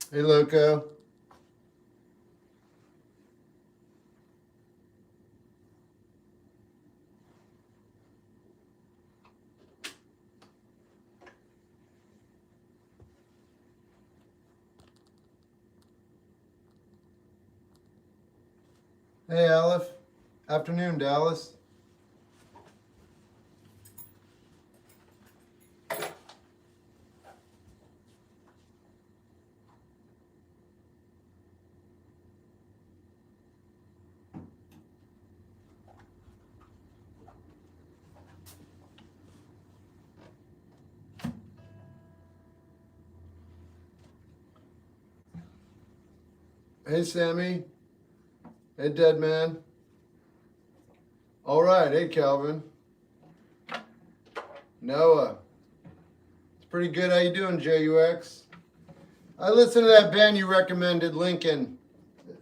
Hey, Loco. Hey, Aleph. Afternoon, Dallas. Hey, Sammy. Hey, Dead Man. All right. Hey, Calvin. Noah. It's pretty good. How you doing, JUX? I listened to that band you recommended, Lincoln.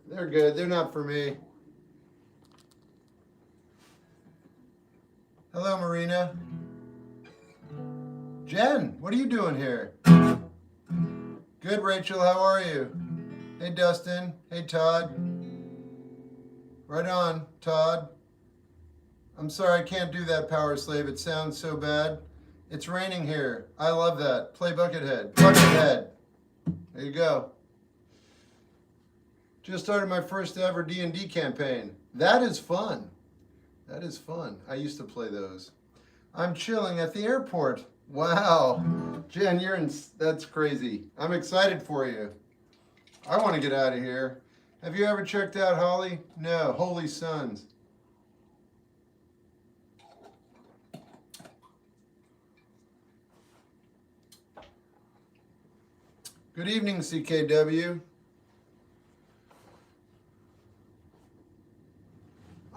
They're good. They're not for me. Hello, Marina. Jen, what are you doing here? Good, Rachel. How are you? Hey, Dustin. Hey, Todd. Right on, Todd. I'm sorry I can't do that, Power Slave. It sounds so bad. It's raining here. I love that. Play Buckethead. Buckethead. There you go. Just started my first ever D&D campaign. That is fun. That is fun. I used to play those. I'm chilling at the airport. Wow. Jen, that's crazy. I'm excited for you. I want to get out of here. Have you ever checked out Holly? No, Holy Sons. Good evening, CKW.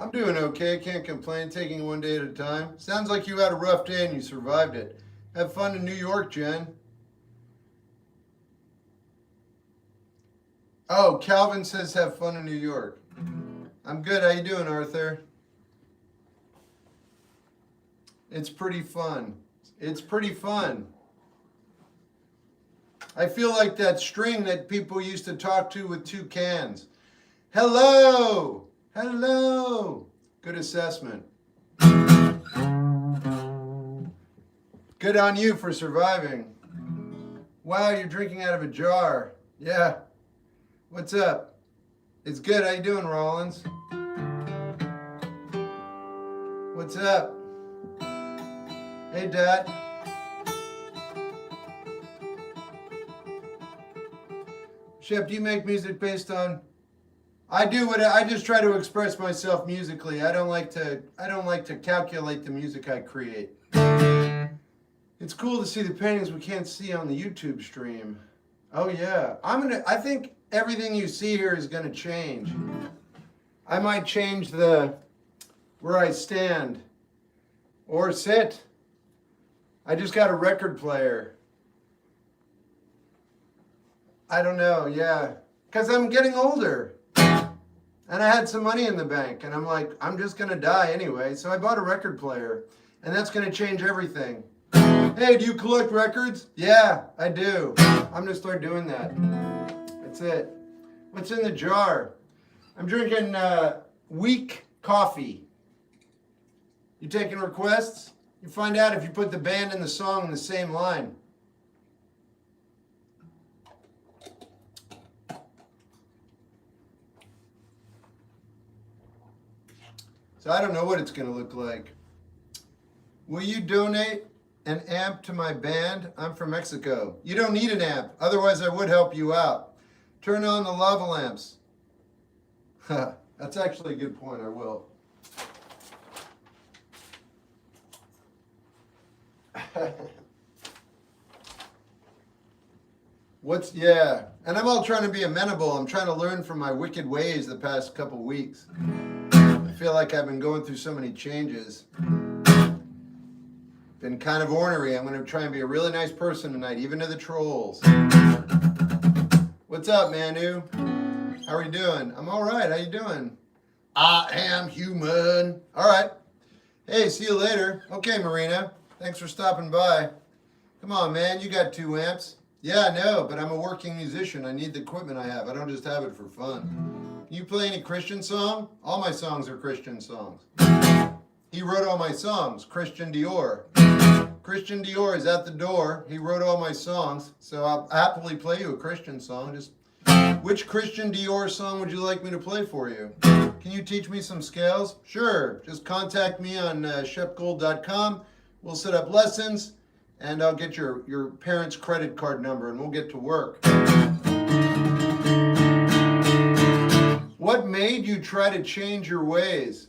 I'm doing okay, can't complain, taking one day at a time. Sounds like you had a rough day and you survived it. Have fun in New York, Jen. Oh, Calvin says have fun in New York. I'm good, how you doing, Arthur? It's pretty fun. It's pretty fun. I feel like that string that people used to talk to with two cans. Hello! Hello! Good assessment. Good on you for surviving. Wow, you're drinking out of a jar. Yeah. What's up? It's good. How you doing, Rollins? What's up? Hey, Dad. Shep, do you make music based on? I do what I just try to express myself musically. I don't like to calculate the music I create. It's cool to see the paintings we can't see on the YouTube stream. Oh yeah. I think everything you see here is gonna change. I might change where I stand or sit. I just got a record player. I don't know, yeah. Because I'm getting older. And I had some money in the bank, and I'm like, I'm just gonna die anyway. So I bought a record player, and that's gonna change everything. Hey, do you collect records? Yeah, I do. I'm gonna start doing that. That's it. What's in the jar? I'm drinking weak coffee. You taking requests? You find out if you put the band and the song in the same line. So I don't know what it's going to look like. Will you donate an amp to my band? I'm from Mexico. You don't need an amp. Otherwise, I would help you out. Turn on the lava lamps. That's actually a good point. I will. Yeah. And I'm all trying to be amenable. I'm trying to learn from my wicked ways the past couple weeks. I feel like I've been going through so many changes. Been kind of ornery. I'm going to try and be a really nice person tonight, even to the trolls. What's up, Manu? How are you doing? I'm all right. How you doing? I am human. All right. Hey, see you later. Okay, Marina. Thanks for stopping by. Come on, man. You got 2 amps. Yeah, I know, but I'm a working musician. I need the equipment I have. I don't just have it for fun. Can you play any Christian song? All my songs are Christian songs. He wrote all my songs, Christian Dior. Christian Dior is at the door. He wrote all my songs, so I'll happily play you a Christian song. Just which Christian Dior song would you like me to play for you? Can you teach me some scales? Sure. Just contact me on shepgold.com. We'll set up lessons, and I'll get your parents' credit card number, and we'll get to work. What made you try to change your ways?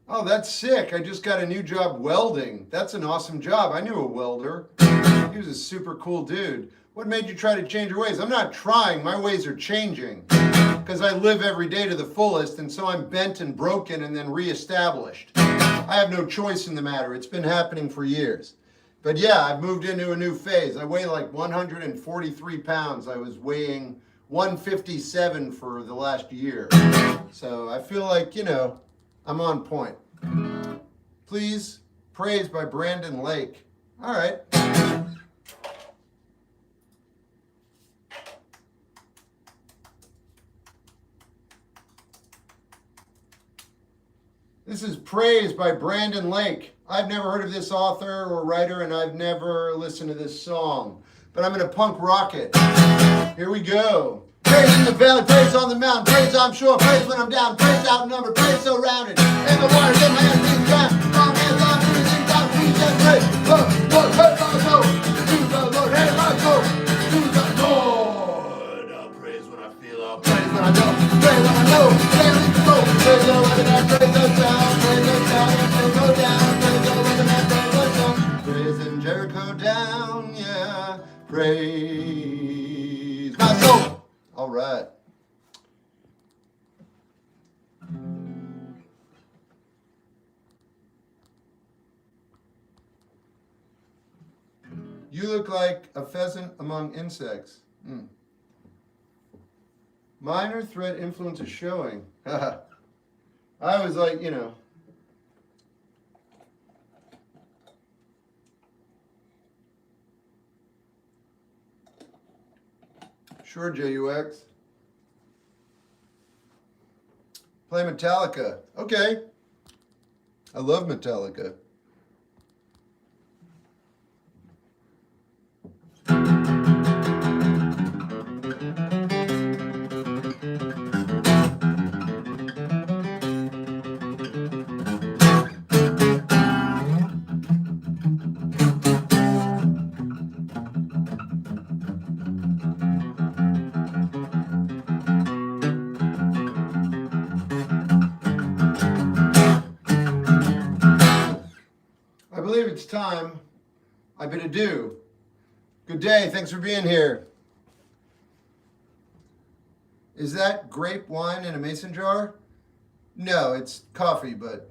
Oh, that's sick. I just got a new job welding. That's an awesome job. I knew a welder. He was a super cool dude. What made you try to change your ways? I'm not trying. My ways are changing because I live every day to the fullest, and so I'm bent and broken and then reestablished. I have no choice in the matter. It's been happening for years. But yeah, I've moved into a new phase. I weigh like 143 pounds. I was weighing 157 for the last year. So I feel like, I'm on point. Please, Praise by Brandon Lake. All right. This is Praise by Brandon Lake. I've never heard of this author or writer, and I've never listened to this song. But I'm going to punk rock it. Here we go. Praise in the valley, praise on the mountain, praise I'm sure, praise when I'm down, praise outnumbered, praise surrounded. And the waters in my hands, these down, strong hands on me, these down, please and praise. Lord, praise my soul, to the Lord, hey my soul, to the Lord. I'll praise when I feel, I'll praise when I know, praise when I know, praise when I know, praise the weather, praise the sound, praise the sound, praise go down, praise the weather, praise the sound, praise in Jericho down, yeah, praise my soul. All right. You look like a pheasant among insects. Minor threat influence is showing. I was like, Sure, JUX. Play Metallica. Okay. I love Metallica. I believe it's time. I bid adieu. Good day. Thanks for being here. Is that grape wine in a mason jar? No, it's coffee, but,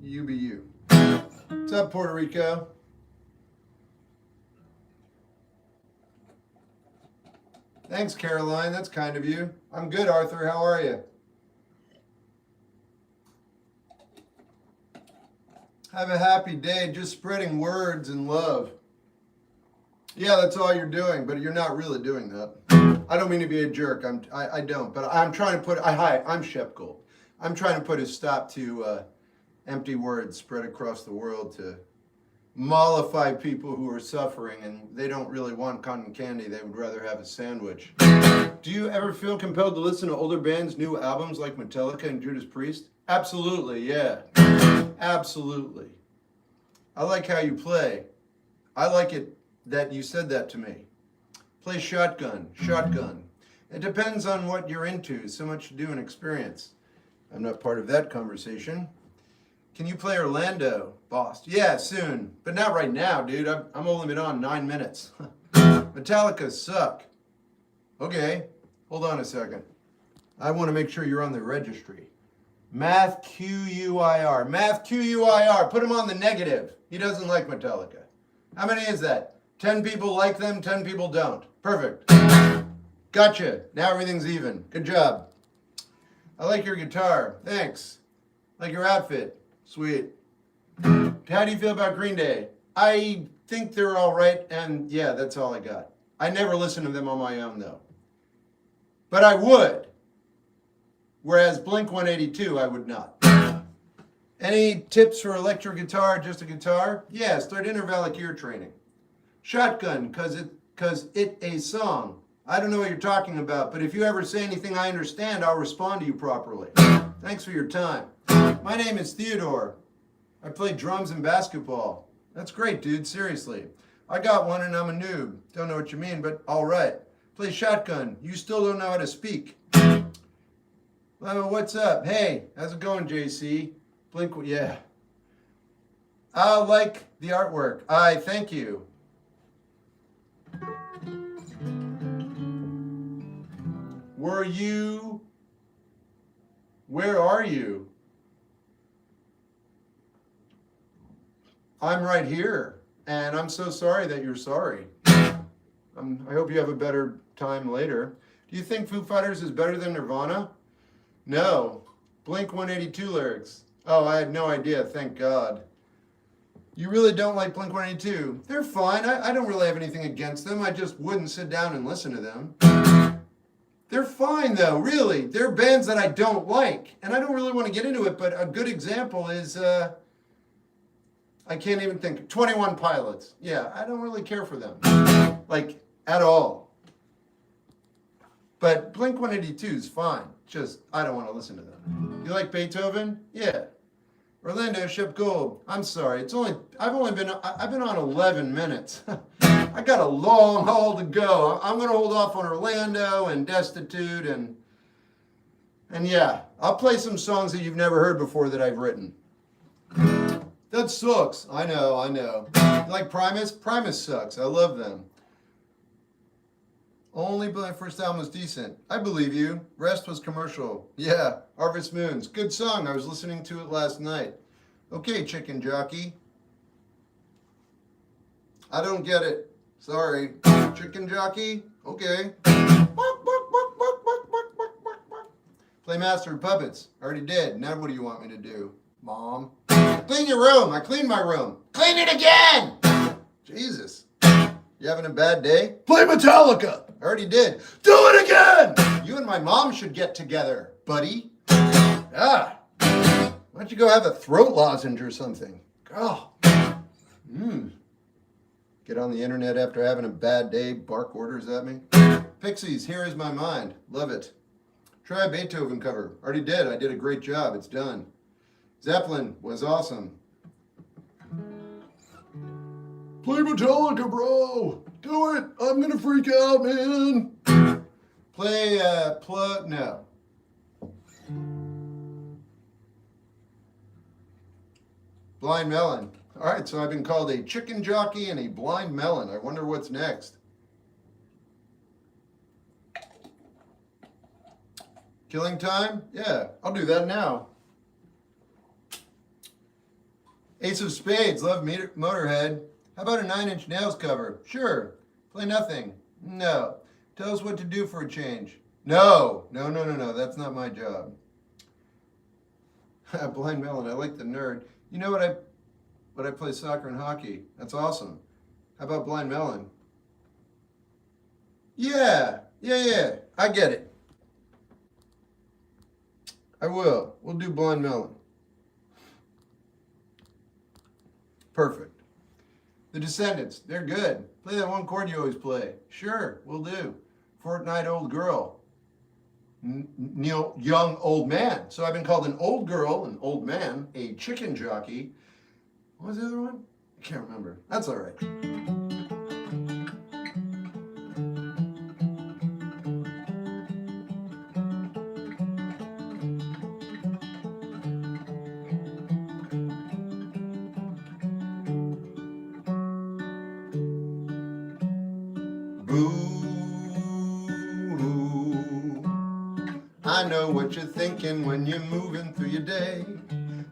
you be you. What's up, Puerto Rico? Thanks, Caroline. That's kind of you. I'm good, Arthur. How are you? Have a happy day, just spreading words and love. Yeah, that's all you're doing, but you're not really doing that. I don't mean to be a jerk. I don't, but I'm trying to put. Hi, I'm Shep Gold. I'm trying to put a stop to empty words spread across the world to mollify people who are suffering, and they don't really want cotton candy. They would rather have a sandwich. Do you ever feel compelled to listen to older bands' new albums like Metallica and Judas Priest? Absolutely, yeah. Absolutely. I like how you play. I like it that you said that to me. Play shotgun. It depends on what you're into. So much to do and experience. I'm not part of that conversation. Can you play Orlando, boss? Yeah, soon. But not right now, dude. I'm only been on 9 minutes. Metallica suck. Okay, hold on a second. I want to make sure you're on the registry. Math Q-U-I-R. Math Q-U-I-R. Put him on the negative. He doesn't like Metallica. How many is that? 10 people like them, 10 people don't. Perfect. Gotcha. Now everything's even. Good job. I like your guitar. Thanks. Like your outfit. Sweet. How do you feel about Green Day? I think they're all right, and yeah, that's all I got. I never listen to them on my own, though. But I would. Whereas Blink-182, I would not. Any tips for electric guitar, just a guitar? Yeah, start intervallic ear training. Shotgun, cause it a song. I don't know what you're talking about, but if you ever say anything I understand, I'll respond to you properly. Thanks for your time. My name is Theodore. I play drums and basketball. That's great, dude, seriously. I got one and I'm a noob. Don't know what you mean, but all right. Play shotgun. You still don't know how to speak. Well, what's up? Hey, how's it going, JC? Blink, yeah. I like the artwork. I thank you. Where are you? I'm right here, and I'm so sorry that you're sorry. I hope you have a better time later. Do you think Foo Fighters is better than Nirvana? No. Blink-182 lyrics. Oh, I had no idea, thank God. You really don't like Blink-182? They're fine. I don't really have anything against them. I just wouldn't sit down and listen to them. They're fine, though, really. They're bands that I don't like. And I don't really want to get into it, but a good example is, I can't even think. 21 Pilots. Yeah, I don't really care for them. Like, at all. But Blink-182 is fine. Just, I don't want to listen to them. You like Beethoven? Yeah. Orlando Ship Gold. I'm sorry. I've been on 11 minutes. I got a long haul to go. I'm going to hold off on Orlando and Destitute and yeah, I'll play some songs that you've never heard before that I've written. That sucks. I know. You like Primus? Primus sucks. I love them. Only my first album was decent. I believe you. Rest was commercial. Yeah, Harvest Moons. Good song. I was listening to it last night. Okay, chicken jockey. I don't get it. Sorry. Chicken jockey? Okay. Play Master of Puppets. Already did. Now what do you want me to do? Mom? Clean your room. I cleaned my room. Clean it again! Jesus. You having a bad day? Play Metallica. I already did. Do it again! You and my mom should get together, buddy. Ah. Why don't you go have a throat lozenge or something? Oh. Get on the internet after having a bad day, bark orders at me. Pixies, Here Is My Mind. Love it. Try a Beethoven cover. Already did. I did a great job. It's done. Zeppelin was awesome. Play Metallica, bro. Do it. I'm gonna freak out, man. Play, no. Blind Melon. All right, so I've been called a chicken jockey and a blind melon. I wonder what's next. Killing Time? Yeah, I'll do that now. Ace of Spades, love Motorhead. How about a 9 Inch Nails cover? Sure. Play Nothing? No. Tell us what to do for a change. No, that's not my job. Blind Melon, I like the nerd. You know what I play soccer and hockey. That's awesome. How about Blind Melon? Yeah, I get it. I will. We'll do Blind Melon. Perfect. The Descendants, they're good. Play that one chord you always play. Sure, we'll do. Fortnight Old Girl. Neil Young Old Man. So I've been called an old girl, an old man, a chicken jockey. What was the other one? I can't remember. That's all right. I know what you're thinking when you're moving through your day,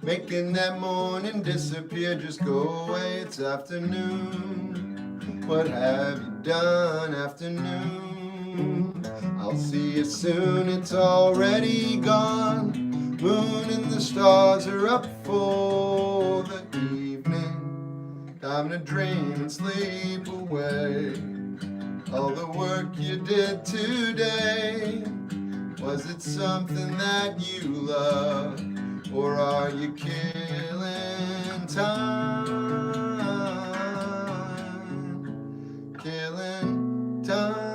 making that morning disappear, just go away, it's afternoon. What have you done, afternoon? I'll see you soon, it's already gone. Moon and the stars are up for the evening. Time to dream and sleep away. All the work you did today. Was it something that you love? Or are you killing time? Killing time.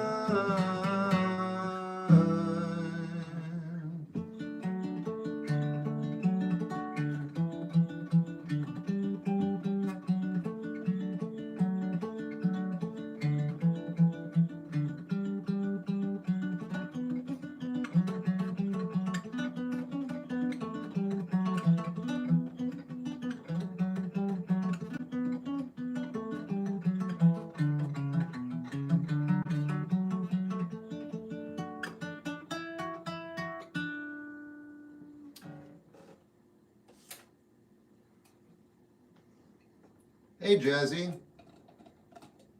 Hey, Jazzy.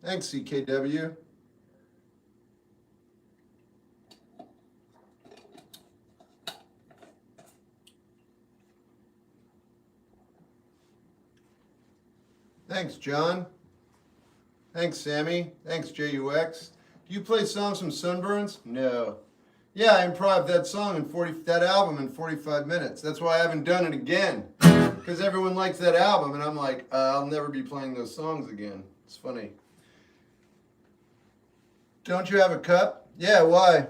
Thanks, CKW. Thanks, John. Thanks, Sammy. Thanks, JUX. Do you play songs from Sunburns? No. Yeah, I improv that song in that album in 45 minutes. That's why I haven't done it again. Because everyone likes that album, and I'm like, I'll never be playing those songs again. It's funny. Don't you have a cup? Yeah, why?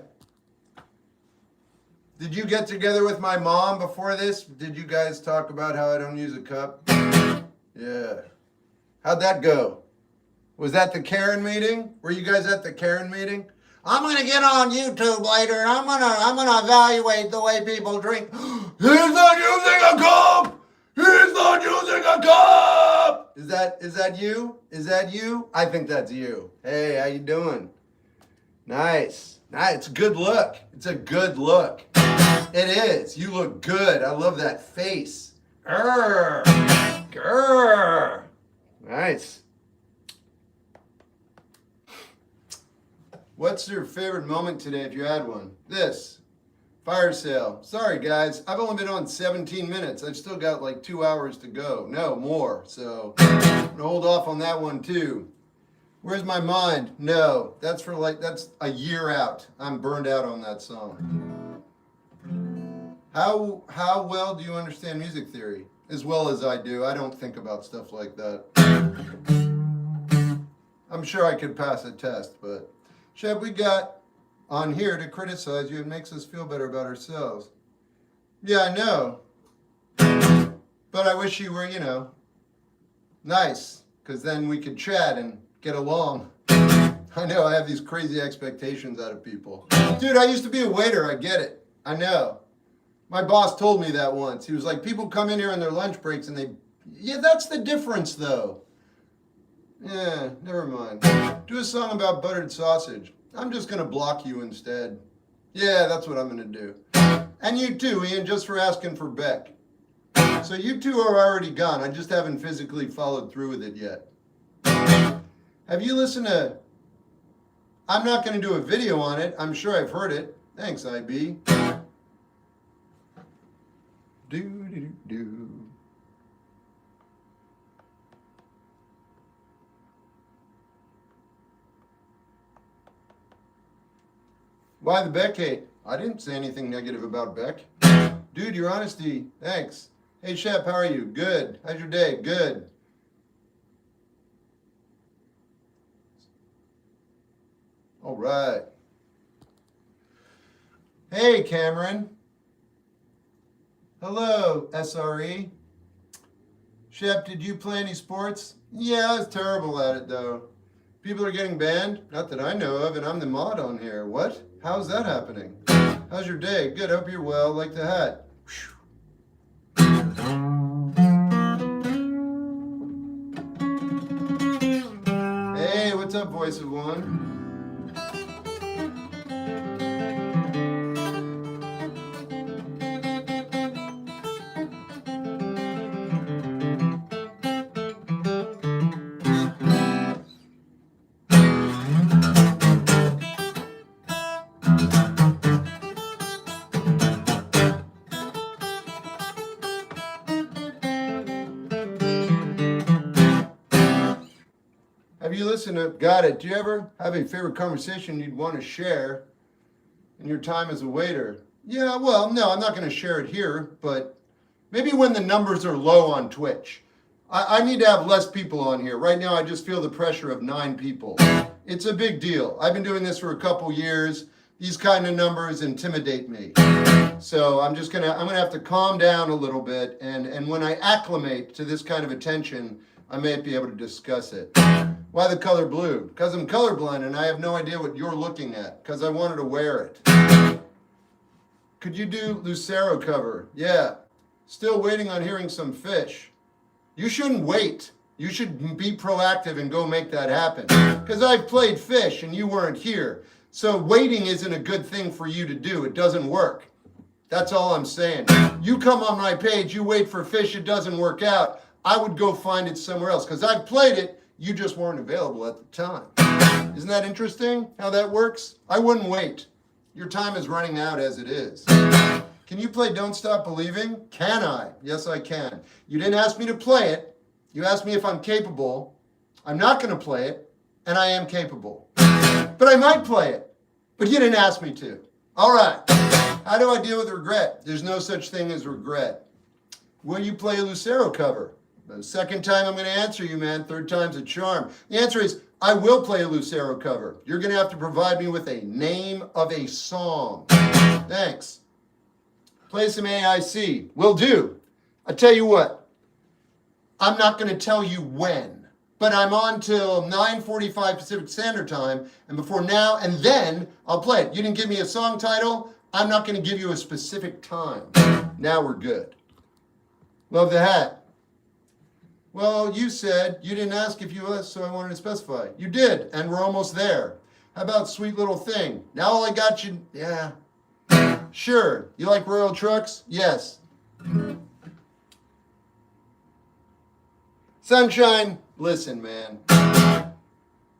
Did you get together with my mom before this? Did you guys talk about how I don't use a cup? Yeah. How'd that go? Was that the Karen meeting? Were you guys at the Karen meeting? I'm gonna get on YouTube later and I'm gonna evaluate the way people drink. He's not using a cup! He's not using a cup! Is that you? Is that you? I think that's you. Hey, how you doing? Nice. Nice. It's a good look. It's a good look. It is. You look good. I love that face. Grr. Grr. Nice. What's your favorite moment today if you had one? This. Fire sale. Sorry guys, I've only been on 17 minutes. I've still got like 2 hours to go. No, more. So I'm gonna hold off on that one too. Where's my mind? No, that's a year out. I'm burned out on that song. How well do you understand music theory? As well as I do. I don't think about stuff like that. I'm sure I could pass a test, but Shep, we got on here to criticize you. It makes us feel better about ourselves. Yeah, I know. But I wish you were, nice, because then we could chat and get along. I know, I have these crazy expectations out of people. Dude, I used to be a waiter. I get it. I know. My boss told me that once. He was like, people come in here on their lunch breaks and yeah, that's the difference though. Yeah, never mind. Do a song about buttered sausage. I'm just gonna block you instead. Yeah, that's what I'm gonna do. And you too, Ian, just for asking for Beck. So you two are already gone. I just haven't physically followed through with it yet. Have you listened to... I'm not gonna do a video on it. I'm sure I've heard it. Thanks, IB. Do. Why the Beck hate? I didn't say anything negative about Beck. Dude, your honesty. Thanks. Hey, Shep, how are you? Good. How's your day? Good. All right. Hey, Cameron. Hello, SRE. Shep, did you play any sports? Yeah, I was terrible at it, though. People are getting banned? Not that I know of, and I'm the mod on here. What? How's that happening? How's your day? Good, hope you're well. Like the hat. Hey, what's up, voice of one? Have you listened to, got it, do you ever have a favorite conversation you'd want to share in your time as a waiter? Yeah, well, no, I'm not going to share it here, but maybe when the numbers are low on Twitch. I need to have less people on here. Right now, I just feel the pressure of 9 people. It's a big deal. I've been doing this for a couple years. These kind of numbers intimidate me. So I'm gonna have to calm down a little bit, and when I acclimate to this kind of attention, I may be able to discuss it. Why the color blue? Because I'm colorblind and I have no idea what you're looking at, because I wanted to wear it. Could you do Lucero cover? Yeah. Still waiting on hearing some Fish. You shouldn't wait. You should be proactive and go make that happen. Because I've played Fish and you weren't here. So waiting isn't a good thing for you to do. It doesn't work. That's all I'm saying. You come on my page, you wait for Fish, it doesn't work out. I would go find it somewhere else. Because I've played it, you just weren't available at the time. Isn't that interesting how that works? I wouldn't wait. Your time is running out as it is. Can you play Don't Stop Believing? Can I? Yes, I can. You didn't ask me to play it. You asked me if I'm capable. I'm not going to play it, and I am capable. But I might play it, but you didn't ask me to. All right. How do I deal with regret? There's no such thing as regret. Will you play a Lucero cover? The second time I'm going to answer you, man. Third time's a charm. The answer is, I will play a Lucero cover. You're going to have to provide me with a name of a song. Thanks. Play some AIC. Will do. I tell you what, I'm not going to tell you when, but I'm on till 9:45 Pacific Standard Time, and before now and then, I'll play it. You didn't give me a song title. I'm not going to give you a specific time. Now we're good. Love the hat. Well, you said you didn't ask if you was, so I wanted to specify. You did, and we're almost there. How about Sweet Little Thing? Now all I got you, yeah. Sure. You like Royal Trucks? Yes. Sunshine, listen, man.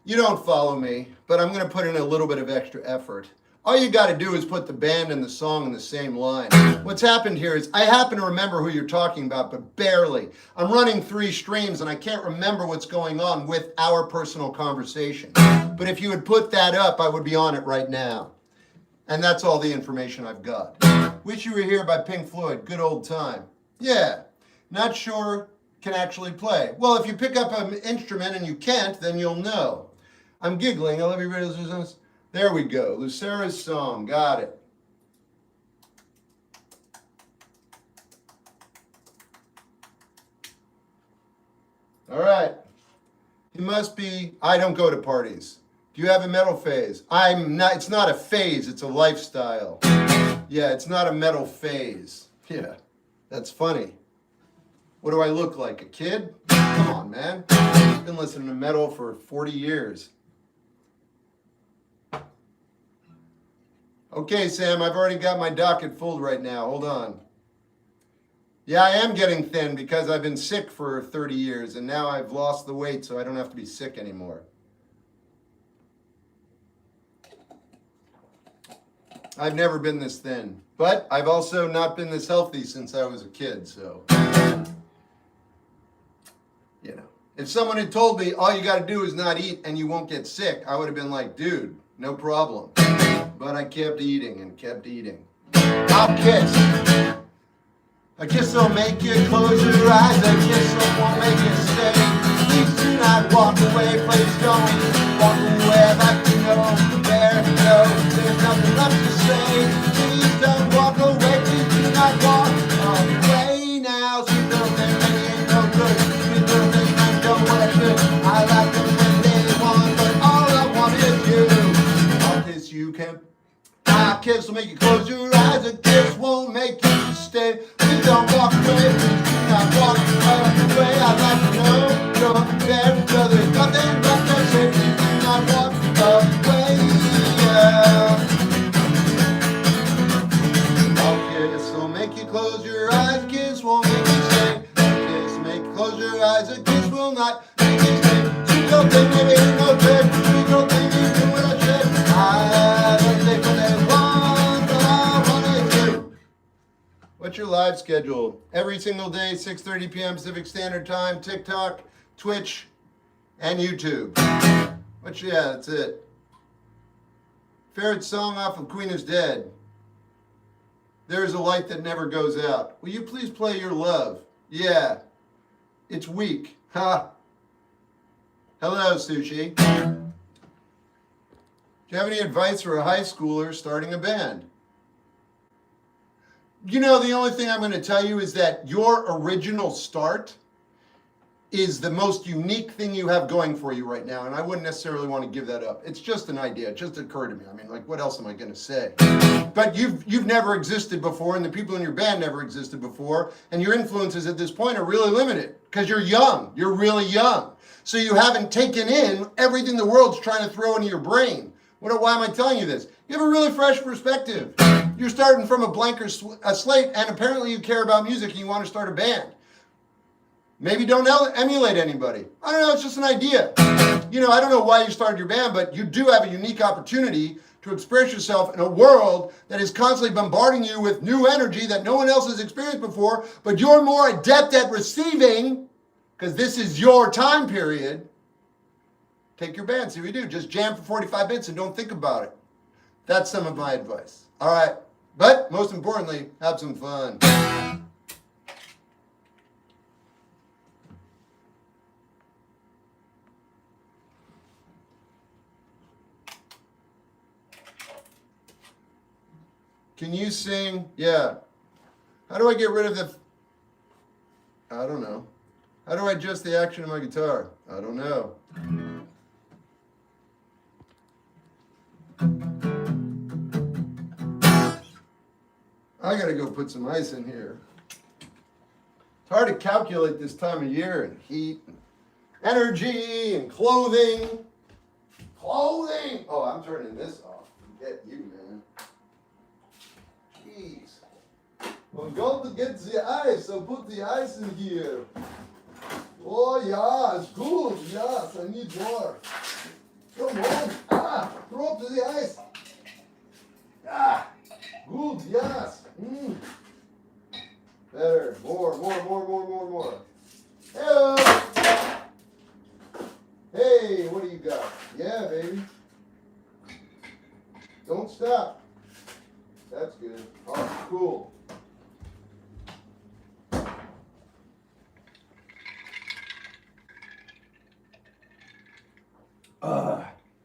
You don't follow me, but I'm going to put in a little bit of extra effort. All you got to do is put the band and the song in the same line. What's happened here is I happen to remember who you're talking about, but barely. I'm running 3 streams and I can't remember what's going on with our personal conversation. But if you had put that up, I would be on it right now. And that's all the information I've got. Wish You Were Here by Pink Floyd. Good old time. Yeah. Not sure can actually play. Well, if you pick up an instrument and you can't, then you'll know. I'm giggling. I love you. There we go. Lucero's song. Got it. All right. You must be, I don't go to parties. Do you have a metal phase? I'm not, it's not a phase, it's a lifestyle. Yeah, it's not a metal phase. Yeah, that's funny. What do I look like, a kid? Come on, man. I've been listening to metal for 40 years. Okay, Sam, I've already got my docket full right now. Hold on. Yeah, I am getting thin because I've been sick for 30 years and now I've lost the weight so I don't have to be sick anymore. I've never been this thin, but I've also not been this healthy since I was a kid, so, you know. If someone had told me all you got to do is not eat and you won't get sick, I would have been like, dude, no problem. But I kept eating and kept eating. I'll kiss. A kiss will make you close your eyes, a kiss won't make you stay. Please do not walk away, please don't walk away. I'd like to know where to go. There's nothing left to say. Please don't walk away, please do not walk away now. Sweet little thing, baby, ain't no good. Sweet little thing, I know what I should. I like them when they want, but all I want is you. I'll kiss you, can't. A kiss will make you close your eyes, a kiss won't make you stay. Please don't walk away, please do not walk away. I'd like to know you're there, so there's nothing left to say. Please do not walk away. A kiss will make you close your eyes, a kiss won't make you stay. A kiss make you close your eyes, a kiss will not make you stay. Sweet little thing, maybe ain't no good. Sweet little thing, you do what I said. I don't think what they want, but I want to do. What's your live schedule? Every single day, 6:30 p.m. Pacific Standard Time, TikTok, Twitch, And YouTube. But yeah, that's it. Favorite song off of Queen is Dead. There is a light that never goes out. Will you please play Your Love? Yeah. It's weak. Ha. Hello, Sushi. Do you have any advice for a high schooler starting a band? You know, the only thing I'm going to tell you is that your original start is the most unique thing you have going for you right now, and I wouldn't necessarily want to give that up. It's just an idea. It just occurred to me. I mean, like, what else am I going to say? But you've never existed before, and the people in your band never existed before, and your influences at this point are really limited because you're young. You're really young. So you haven't taken in everything the world's trying to throw into your brain. Why am I telling you this? You have a really fresh perspective. You're starting from a blanker slate, and apparently you care about music and you want to start a band. Maybe don't emulate anybody. I don't know, it's just an idea. You know, I don't know why you started your band, but you do have a unique opportunity to express yourself in a world that is constantly bombarding you with new energy that no one else has experienced before, but you're more adept at receiving, because this is your time period. Take your band, see what you do. Just jam for 45 minutes and don't think about it. That's some of my advice. All right. But most importantly, have some fun. Can you sing? Yeah. How do I get rid of the... I don't know. How do I adjust the action of my guitar? I don't know. I gotta go put some ice in here. It's hard to calculate this time of year, and heat, and energy, and clothing. Clothing! Oh, I'm turning this off. Forget you, man. Jeez. I'm going to get the ice, so put the ice in here. Oh, yeah, it's good. Yes, I need more. Come on. Ah, drop to the ice. Ah, good, yes. Better. More. Hello. Hey, what do you got? Yeah, baby. Don't stop. That's good. Oh, cool.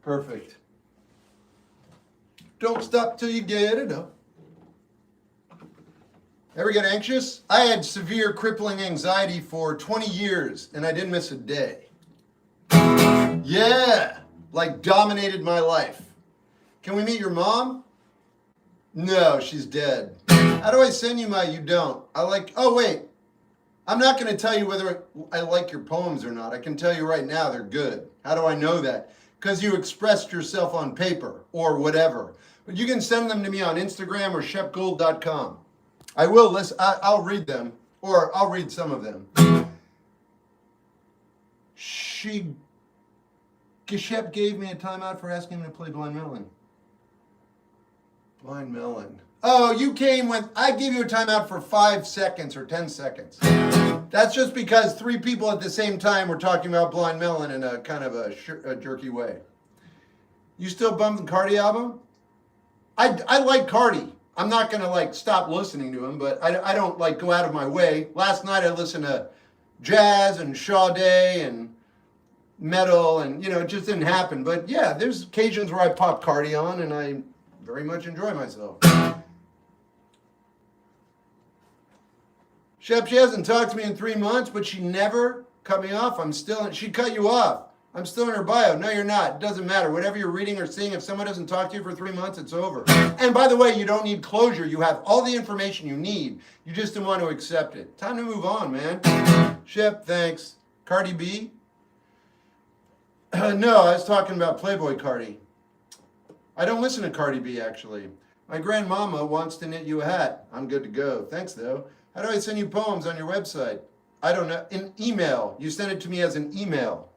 Perfect. Don't stop till you get it up. Ever get anxious? I had severe crippling anxiety for 20 years, and I didn't miss a day. Yeah, like dominated my life. Can we meet your mom? No, she's dead. How do I send you my you don't? Oh wait, I'm not going to tell you whether I like your poems or not. I can tell you right now they're good. How do I know that? Because you expressed yourself on paper or whatever. But you can send them to me on Instagram or shepgold.com. I will listen. I'll read them, or I'll read some of them. Shep gave me a timeout for asking him to play Blind Melon. Blind Melon. Oh, you came with, I gave you a timeout for 5 seconds or 10 seconds. That's just because 3 people at the same time were talking about Blind Melon in a kind of a jerky way. You still bumping Cardi album? I like Cardi. I'm not going to stop listening to him, but I don't go out of my way. Last night I listened to jazz and Sade and metal, and it just didn't happen. But yeah, there's occasions where I pop Cardi on and I very much enjoy myself. Shep, she hasn't talked to me in 3 months, but she never cut me off. She cut you off. I'm still in her bio. No, you're not. It doesn't matter. Whatever you're reading or seeing, if someone doesn't talk to you for 3 months, it's over. And by the way, you don't need closure. You have all the information you need. You just don't want to accept it. Time to move on, man. Shep, thanks. Cardi B? No, I was talking about Playboy Cardi. I don't listen to Cardi B, actually. My grandmama wants to knit you a hat. I'm good to go. Thanks, though. How do I send you poems on your website? I don't know. An email. You send it to me as an email.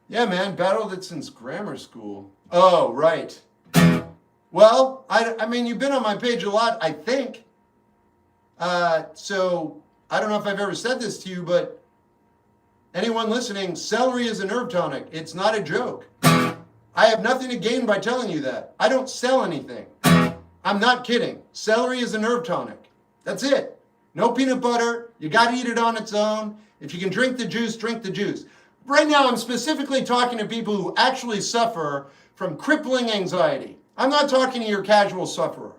Yeah, man. Battled it since grammar school. Oh, right. Well, I mean, you've been on my page a lot, I think. So, I don't know if I've ever said this to you, but Anyone listening, celery is a nerve tonic. It's not a joke. I have nothing to gain by telling you that. I don't sell anything. I'm not kidding. Celery is a nerve tonic. That's it. No peanut butter. You got to eat it on its own. If you can drink the juice, drink the juice. Right now, I'm specifically talking to people who actually suffer from crippling anxiety. I'm not talking to your casual sufferer.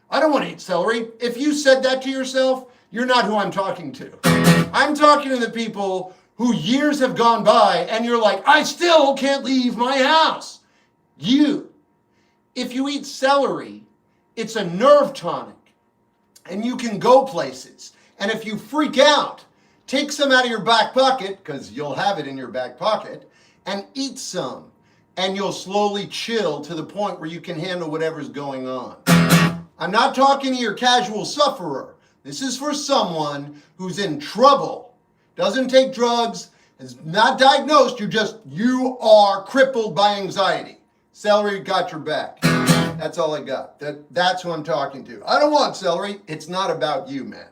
I don't want to eat celery. If you said that to yourself, you're not who I'm talking to. I'm talking to the people who years have gone by and you're like, I still can't leave my house. If you eat celery, it's a nerve tonic and you can go places. And if you freak out, take some out of your back pocket, because you'll have it in your back pocket, and eat some. And you'll slowly chill to the point where you can handle whatever's going on. I'm not talking to your casual sufferer. This is for someone who's in trouble, doesn't take drugs, is not diagnosed, you are crippled by anxiety. Celery got your back. That's all I got. That's who I'm talking to. I don't want celery. It's not about you, man.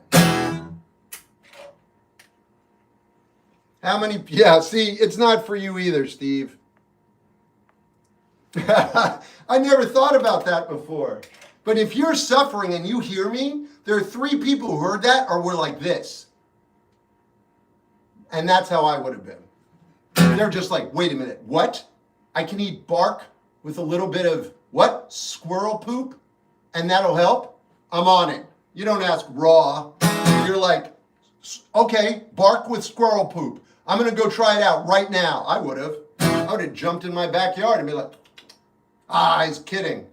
How many? Yeah, see, it's not for you either, Steve. I never thought about that before. But if you're suffering and you hear me, there are 3 people who heard that or were like this. And that's how I would have been. They're just like, wait a minute, what? I can eat bark with a little bit of, what? Squirrel poop? And that'll help? I'm on it. You don't ask raw. You're like, okay, bark with squirrel poop. I'm going to go try it out right now. I would have jumped in my backyard and be like, he's kidding.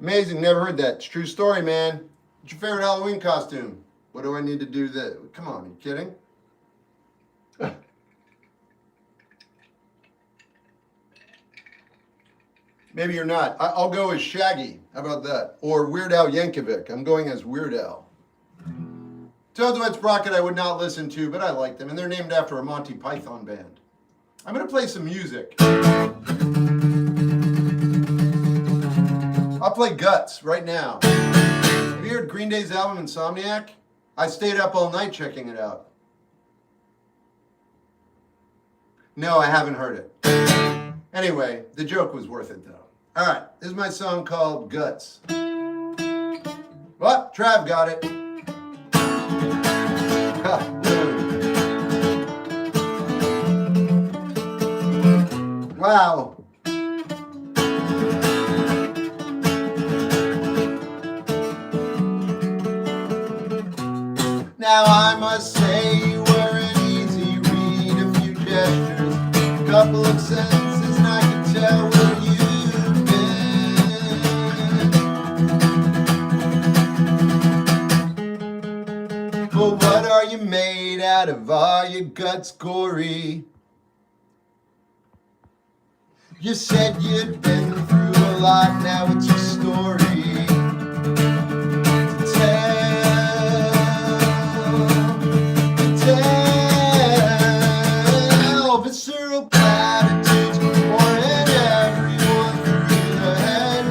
Amazing, never heard that. It's a true story, man. What's your favorite Halloween costume? What do I need to do that? Come on, are you kidding? Maybe you're not. I'll go as Shaggy. How about that? Or Weird Al Yankovic. I'm going as Weird Al. Toad's Sprocket I would not listen to, but I like them. And they're named after a Monty Python band. I'm going to play some music. I'll play Guts right now. Have you heard Green Day's album Insomniac? I stayed up all night checking it out. No, I haven't heard it. Anyway, the joke was worth it though. All right, this is my song called Guts. What? Trav got it. Wow. Now I must say you were an easy read, a few gestures, a couple of sentences, and I can tell where you've been. But what are you made out of? Are your guts gory? You said you'd been through a lot, now it's your story to tell. Visceral platitudes pouring everyone through the head,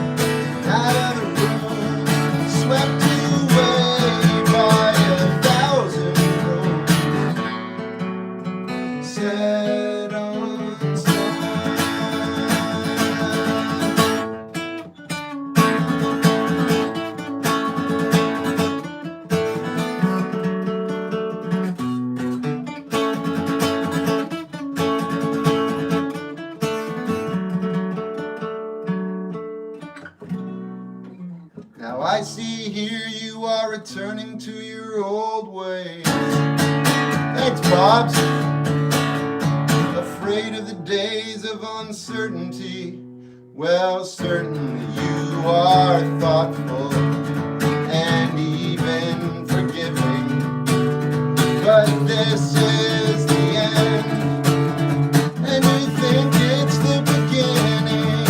out of the room, swept away by 1,000 roads, set on stone. Now I see here you are returning to your old ways. Thanks, Bobs. Afraid of the days of uncertainty. Well, certainly you are thoughtful and even forgiving. But this is the end, and you think it's the beginning.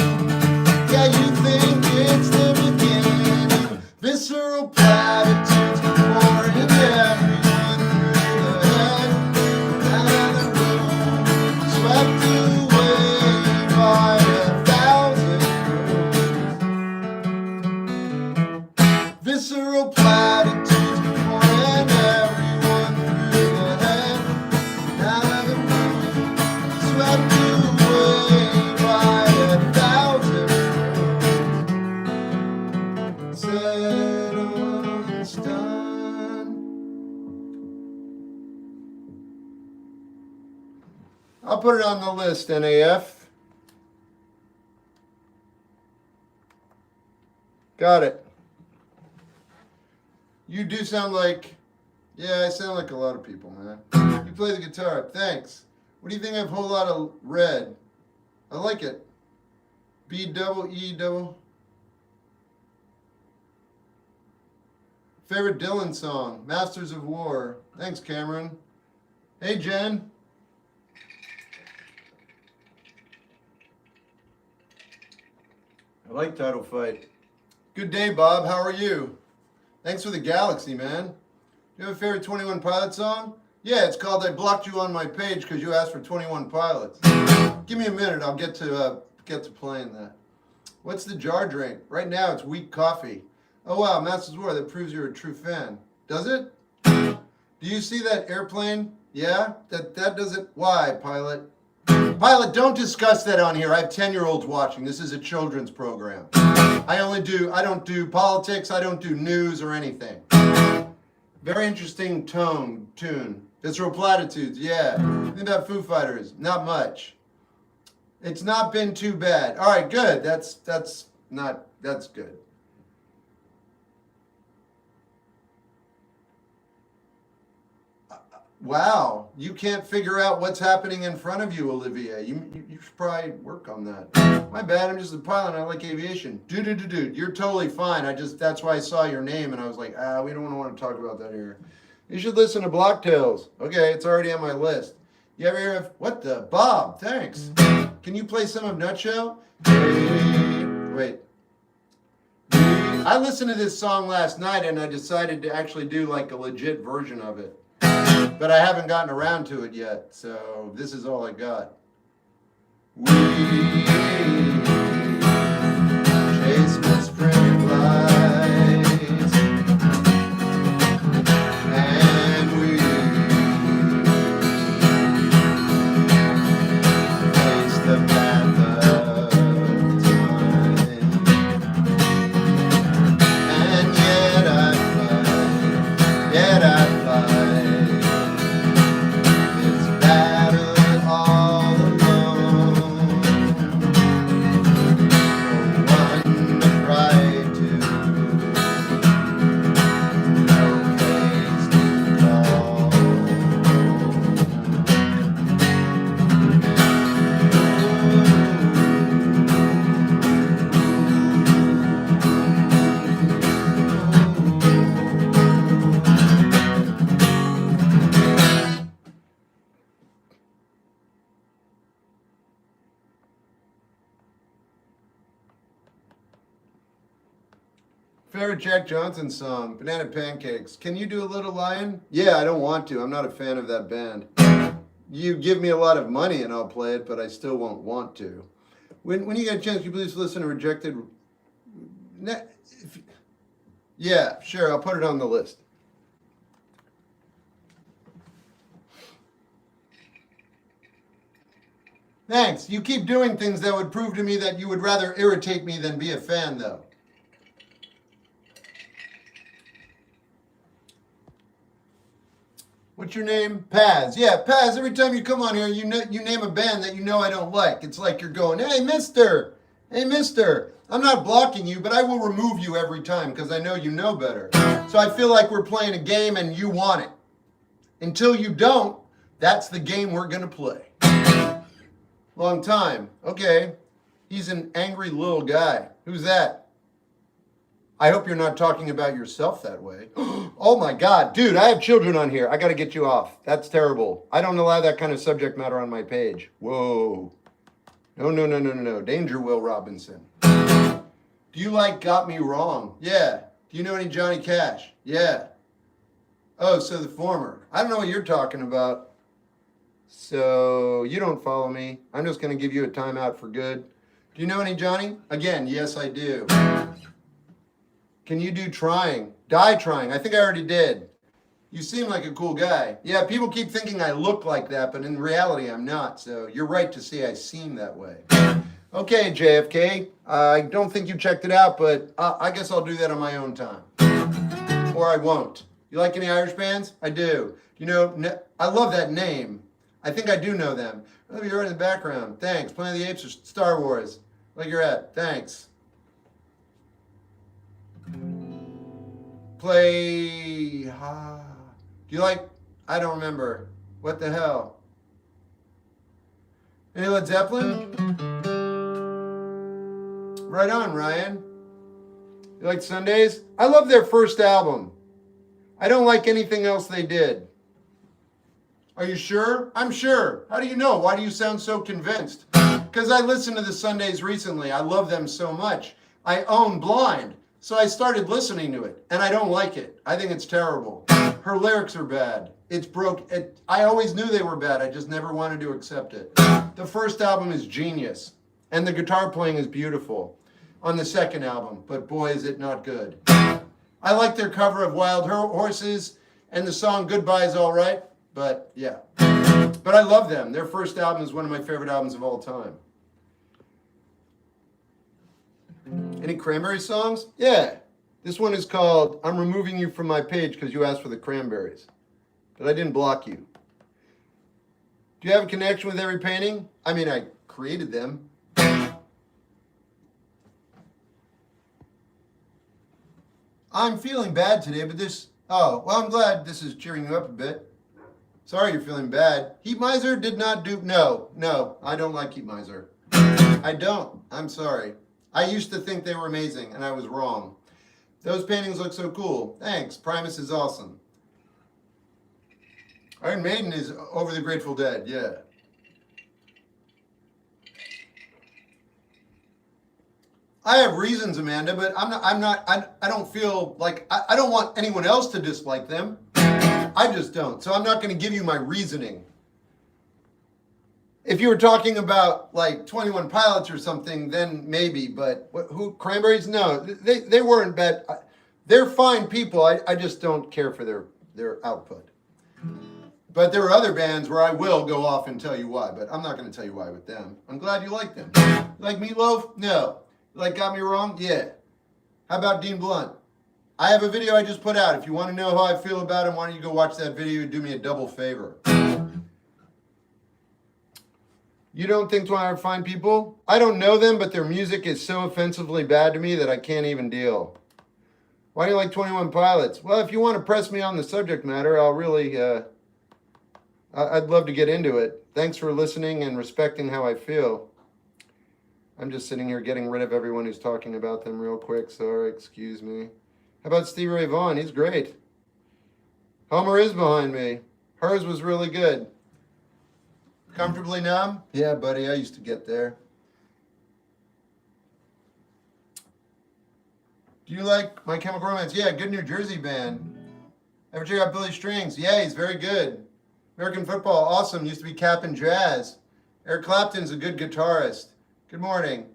Yeah, you think it's the beginning. Visceral platitudes pouring everyone through the head, out of the room, swept away by 1,000 roads. Visceral platitudes pouring everyone through the head, put it on the list, NAF. Got it. You do sound like, yeah, I sound like a lot of people, man. You play the guitar. Thanks. What do you think of a whole lot of red? I like it. B-double-E-double. Favorite Dylan song? Masters of War. Thanks, Cameron. Hey, Jen. I like Title Fight. Good day, Bob. How are you? Thanks for the galaxy, man. You have a favorite 21 Pilots song? Yeah, it's called I Blocked You on My Page because you asked for 21 Pilots. Give me a minute. I'll get to playing that. What's the jar drink? Right now, it's weak coffee. Oh, wow. Masters of War. That proves you're a true fan. Does it? Do you see that airplane? Yeah? That does it. Why, Pilot? Pilot, don't discuss that on here. I have 10-year-olds watching. This is a children's program. I don't do politics. I don't do news or anything. Very interesting tune. Visceral Platitudes, yeah. Think about Foo Fighters, not much. It's not been too bad. All right, good. That's good. Wow, you can't figure out what's happening in front of you, Olivia. You should probably work on that. My bad, I'm just a pilot and I like aviation. Dude, you're totally fine. That's why I saw your name and I was like, we don't want to talk about that here. You should listen to Block Tales. Okay, it's already on my list. You ever hear of, what the, Bob, thanks. Can you play some of Nutshell? Wait. I listened to this song last night and I decided to actually do like a legit version of it. But I haven't gotten around to it yet, so this is all I got. We chase missprinted lights, and we face the path of time, and yet I fight. Favorite Jack Johnson song, Banana Pancakes. Can you do a Little Lion? Yeah, I don't want to. I'm not a fan of that band. You give me a lot of money and I'll play it, but I still won't want to. When you get a chance, can you please listen to Rejected? Yeah, sure, I'll put it on the list. Thanks. You keep doing things that would prove to me that you would rather irritate me than be a fan, though. What's your name? Paz. Yeah, Paz, every time you come on here, you name a band that you know I don't like. It's like you're going, hey, mister. Hey, mister. I'm not blocking you, but I will remove you every time because I know you know better. So I feel like we're playing a game and you want it. Until you don't, that's the game we're going to play. Long time. Okay. He's an angry little guy. Who's that? I hope you're not talking about yourself that way. Oh my God, dude, I have children on here. I got to get you off. That's terrible. I don't allow that kind of subject matter on my page. Whoa. No. Danger, Will Robinson. Do you like Got Me Wrong? Yeah. Do you know any Johnny Cash? Yeah. Oh, so the former. I don't know what you're talking about. So you don't follow me. I'm just going to give you a timeout for good. Do you know any Johnny? Again, yes, I do. Can you do Trying? Die Trying. I think I already did. You seem like a cool guy. Yeah, people keep thinking I look like that, but in reality, I'm not. So you're right to say I seem that way. Okay, JFK. I don't think you checked it out, but I guess I'll do that on my own time. Or I won't. You like any Irish bands? I do. You know, I love that name. I think I do know them. Oh, you're in the background. Thanks. Planet of the Apes or Star Wars. Like you're at. Thanks. Play. Do you like? I don't remember. What the hell? Any Led Zeppelin? Right on, Ryan. You like Sundays? I love their first album. I don't like anything else they did. Are you sure? I'm sure. How do you know? Why do you sound so convinced? Because I listened to the Sundays recently. I love them so much. I own Blind, so I started listening to it, and I don't like it. I think it's terrible. Her lyrics are bad. It's broke. I always knew they were bad. I just never wanted to accept it. The first album is genius, and the guitar playing is beautiful on the second album, but boy, is it not good. I like their cover of Wild Horses, and the song Goodbye is all right, but yeah. But I love them. Their first album is one of my favorite albums of all time. Any Cranberries songs? Yeah. This one is called I'm Removing You From My Page because you asked for the Cranberries. But I didn't block you. Do you have a connection with every painting? I mean, I created them. I'm feeling bad today, but this... Oh, well, I'm glad this is cheering you up a bit. Sorry you're feeling bad. Heat Miser did not do... No, I don't like Heat Miser. I don't. I'm sorry. I used to think they were amazing, and I was wrong. Those paintings look so cool. Thanks. Primus is awesome. Iron Maiden is Over the Grateful Dead, yeah. I have reasons, Amanda, but I don't feel like, I don't want anyone else to dislike them. I just don't. So I'm not going to give you my reasoning. If you were talking about like 21 Pilots or something, then maybe, but who, Cranberries? No, they weren't bad. They're fine people. I just don't care for their output. But there are other bands where I will go off and tell you why, but I'm not going to tell you why with them. I'm glad you like them. You like Meatloaf? No. You like Got Me Wrong? Yeah. How about Dean Blunt? I have a video I just put out. If you want to know how I feel about him, why don't you go watch that video and do me a double favor. You don't think 21 are fine people? I don't know them, but their music is so offensively bad to me that I can't even deal. Why do you like 21 Pilots? Well, if you want to press me on the subject matter, I'll really, I'd love to get into it. Thanks for listening and respecting how I feel. I'm just sitting here getting rid of everyone who's talking about them real quick. Sorry, excuse me. How about Stevie Ray Vaughan? He's great. Homer is behind me. Hers was really good. Comfortably Numb? Yeah, buddy, I used to get there. Do you like My Chemical Romance? Yeah, good New Jersey band. Ever check out Billy Strings? Yeah, he's very good. American Football, awesome. Used to be Cap'n Jazz. Eric Clapton's a good guitarist. Good morning.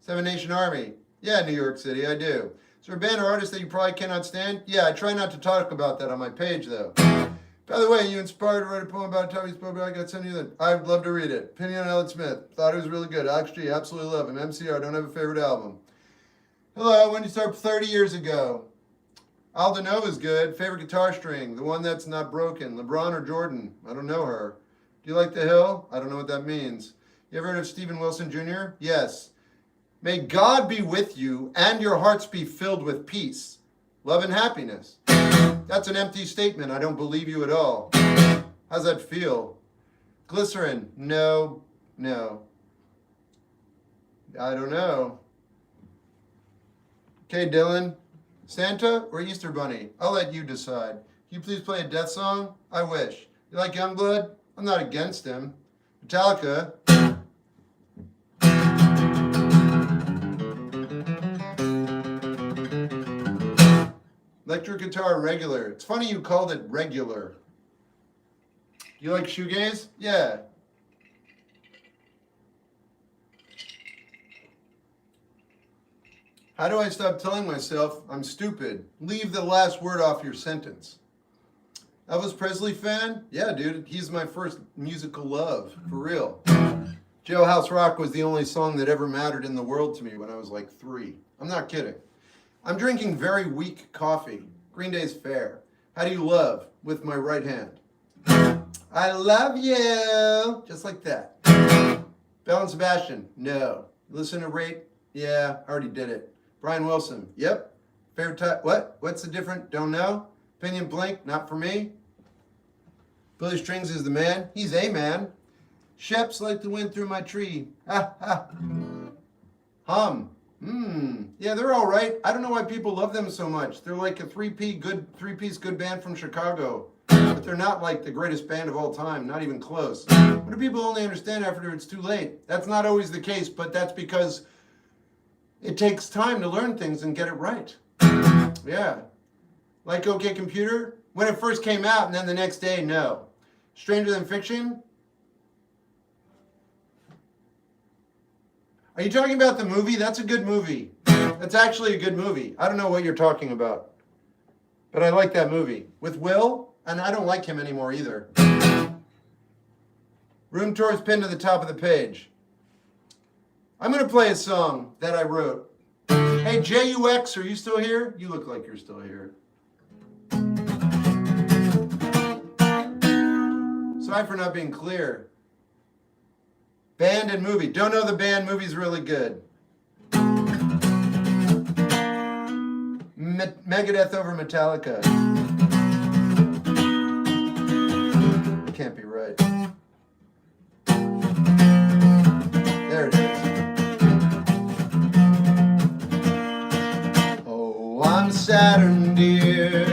Seven Nation Army. Yeah, New York City, I do. Is there a band or artist that you probably cannot stand? Yeah, I try not to talk about that on my page, though. By the way, you inspired to write a poem about a time you spoke about. I got sent you that. I'd love to read it. Opinion on Elliott Smith. Thought it was really good. Alex G, absolutely love him. MCR, don't have a favorite album. Hello, when did you start? 30 years ago. Aldo Nova's good. Favorite guitar string? The one that's not broken. LeBron or Jordan? I don't know her. Do you like The Hill? I don't know what that means. You ever heard of Stephen Wilson Jr.? Yes. May God be with you and your hearts be filled with peace, love, and happiness. That's an empty statement. I don't believe you at all. How's that feel? Glycerin? No. I don't know. Okay, Dylan. Santa or Easter Bunny? I'll let you decide. Can you please play a death song? I wish. You like Youngblood? I'm not against him. Metallica? Electric guitar, regular. It's funny you called it regular. You like shoegaze? Yeah. How do I stop telling myself I'm stupid? Leave the last word off your sentence. Elvis Presley fan? Yeah, dude. He's my first musical love. For real. Jailhouse Rock was the only song that ever mattered in the world to me when I was like 3. I'm not kidding. I'm drinking very weak coffee. Green Day's Fair. How do you love? With my right hand. I love you. Just like that. Belle and Sebastian, no. Listen to Rate, yeah, already did it. Brian Wilson, yep. Favorite type, what? What's the different? Don't know. Opinion Blink, not for me. Billy Strings is the man. He's a man. Sheps like the wind through my tree. Ha ha. Hum. Yeah, they're all right. I don't know why people love them so much. They're like a three-piece good band from Chicago. But they're not like the greatest band of all time, not even close. What do people only understand after it's too late? That's not always the case, but that's because it takes time to learn things and get it right. Yeah. Like OK Computer, when it first came out and then the next day, no. Stranger Than Fiction? Are you talking about the movie? That's a good movie. That's actually a good movie. I don't know what you're talking about. But I like that movie. With Will, and I don't like him anymore either. Room tour is pinned to the top of the page. I'm going to play a song that I wrote. Hey, JUX, are you still here? You look like you're still here. Sorry for not being clear. Band and movie. Don't know the band. Movie's really good. Megadeth over Metallica. Can't be right. There it is. Oh, I'm Saturn, dear.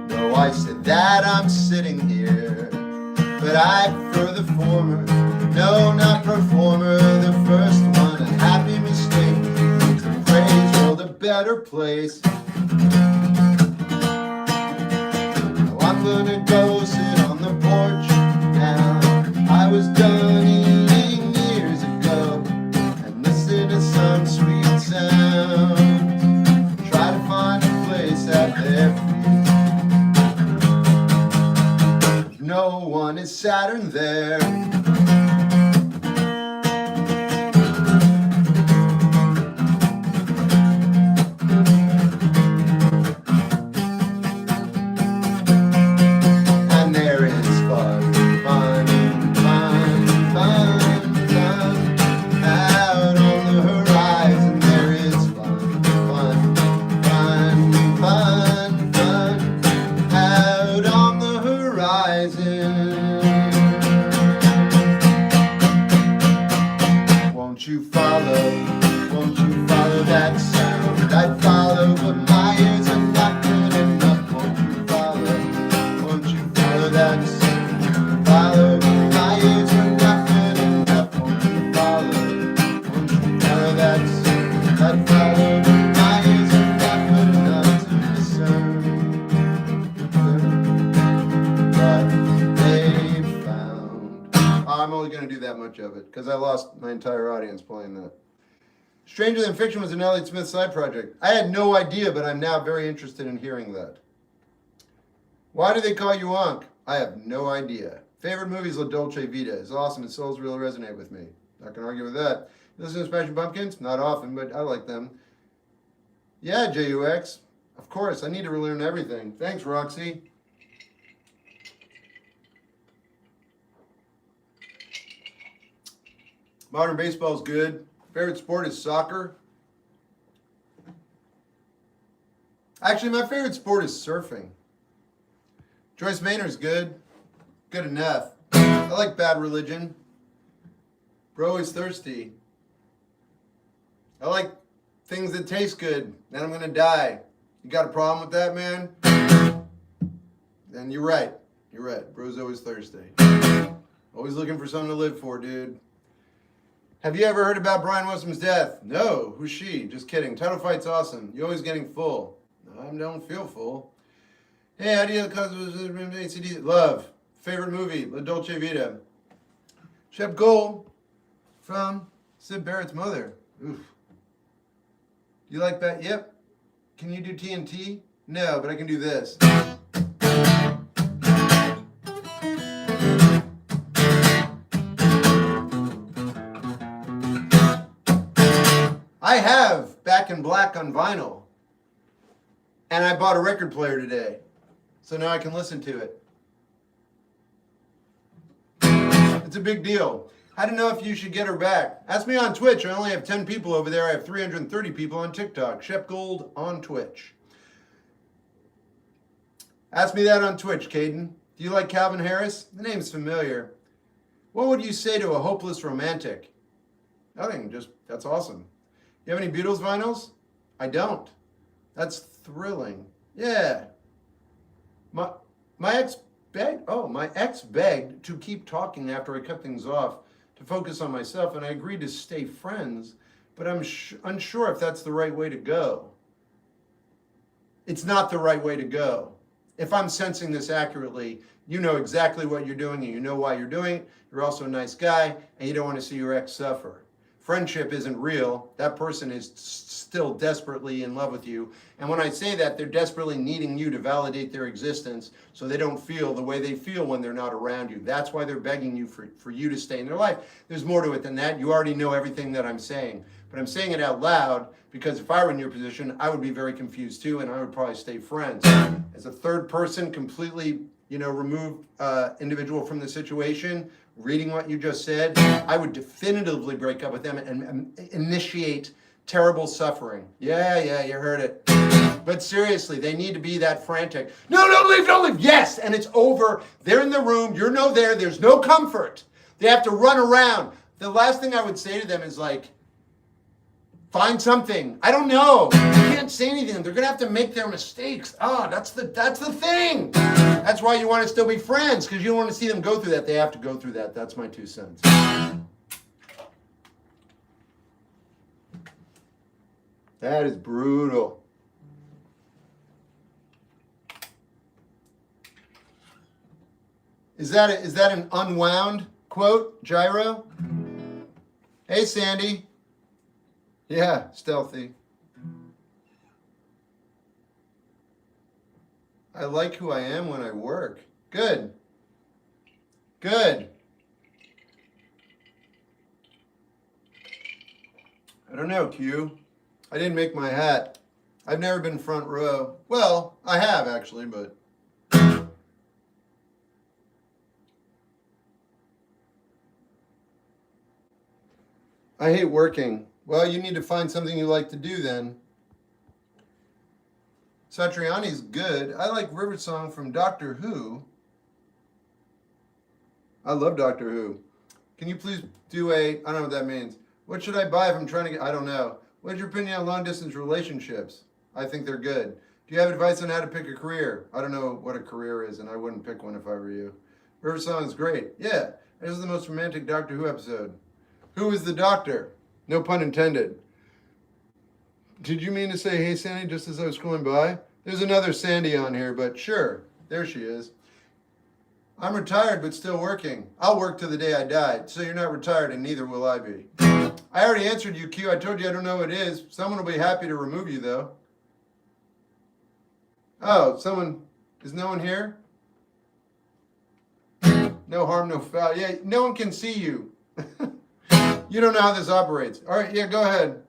No, I said that I'm sitting here, but I prefer the former. No, not performer, the first one, a happy mistake. Makes the praise world a better place. Now I'm gonna go sit on the porch now. I was done eating years ago and listen to some sweet sound. Try to find a place out there for you. No one is Saturn there. Won't you follow that sound? I'd follow, but my ears are not good enough. Won't you follow that sound? Follow, but my ears are not good enough. Won't you follow that sound? I'd follow, but my ears are not good enough to discern what they found. I'm only going to do that much of it because I lost my entire audience playing that. Stranger Than Fiction was an Elliott Smith side project. I had no idea, but I'm now very interested in hearing that. Why do they call you Unc? I have no idea. Favorite movies, La Dolce Vita. It's awesome and souls really resonate with me. Not going to argue with that. Listen to Smashing Pumpkins? Not often, but I like them. Yeah, JUX. Of course, I need to relearn everything. Thanks, Roxy. Modern baseball is good. Favorite sport is soccer. Actually, my favorite sport is surfing. Joyce Maynard's good. Good enough. I like Bad Religion. Bro is thirsty. I like things that taste good. Then I'm going to die. You got a problem with that, man? Then you're right. You're right. Bro's always thirsty. Always looking for something to live for, dude. Have you ever heard about Brian Wilson's death? No. Who's she? Just kidding. Title fight's awesome. You're always getting full. I don't feel full. Hey, how do you ACD? Love. Favorite movie? La Dolce Vita. Shep Gold from Sid Barrett's mother. Oof. You like that? Yep. Can you do TNT? No, but I can do this. I have Back in Black on vinyl. And I bought a record player today. So now I can listen to it. It's a big deal. How to know if you should get her back? Ask me on Twitch. I only have 10 people over there. I have 330 people on TikTok. Shep Gold on Twitch. Ask me that on Twitch, Caden. Do you like Calvin Harris? The name's familiar. What would you say to a hopeless romantic? Nothing, just, that's awesome. You have any Beatles vinyls? I don't. That's thrilling. Yeah. My ex begged to keep talking after I cut things off to focus on myself, and I agreed to stay friends, but I'm unsure if that's the right way to go. It's not the right way to go. If I'm sensing this accurately, you know exactly what you're doing and you know why you're doing it. You're also a nice guy and you don't want to see your ex suffer. Friendship isn't real. That person is still desperately in love with you. And when I say that, they're desperately needing you to validate their existence so they don't feel the way they feel when they're not around you. That's why they're begging you for you to stay in their life. There's more to it than that. You already know everything that I'm saying. But I'm saying it out loud because if I were in your position, I would be very confused too, and I would probably stay friends. As a third person, completely, removed individual from the situation, reading what you just said, I would definitively break up with them and initiate terrible suffering. Yeah, you heard it. But seriously, they need to be that frantic. No, don't leave. Yes, and it's over. They're in the room. You're there. There's no comfort. They have to run around. The last thing I would say to them is like, find something. I don't know. You can't say anything. They're gonna have to make their mistakes. That's the thing. That's why you want to still be friends, because you don't want to see them go through that. They have to go through that. That's my 2 cents. That is brutal. Is that an unwound quote, Gyro? Hey, Sandy. Yeah, stealthy. I like who I am when I work. Good. I don't know, Q. I didn't make my hat. I've never been front row. Well, I have actually, but... I hate working. Well, you need to find something you like to do then. Satriani's good. I like River Song from Doctor Who. I love Doctor Who. Can you please do I don't know what that means. What should I buy if I'm trying to get, I don't know. What's your opinion on long distance relationships? I think they're good. Do you have advice on how to pick a career? I don't know what a career is, and I wouldn't pick one if I were you. River Song is great. Yeah, this is the most romantic Doctor Who episode. Who is the doctor? No pun intended. Did you mean to say, hey, Sandy, just as I was scrolling by? There's another Sandy on here, but sure. There she is. I'm retired, but still working. I'll work to the day I die. So you're not retired, and neither will I be. I already answered you, Q. I told you I don't know what it is. Someone will be happy to remove you, though. Oh, is no one here? No harm, no foul. Yeah, no one can see you. You don't know how this operates. All right, yeah, go ahead.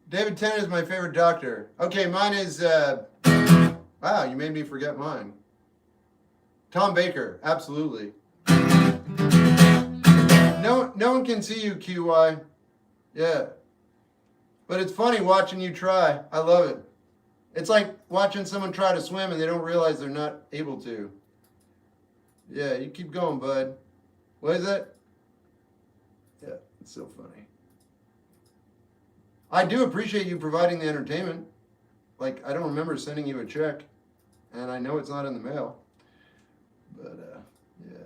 David Tennant is my favorite doctor. Okay, mine is, wow, you made me forget mine. Tom Baker, absolutely. No one can see you, QY. Yeah. But it's funny watching you try. I love it. It's like watching someone try to swim and they don't realize they're not able to. Yeah, you keep going, bud. What is it? Yeah, it's so funny. I do appreciate you providing the entertainment. Like, I don't remember sending you a check, and I know it's not in the mail. But, yeah.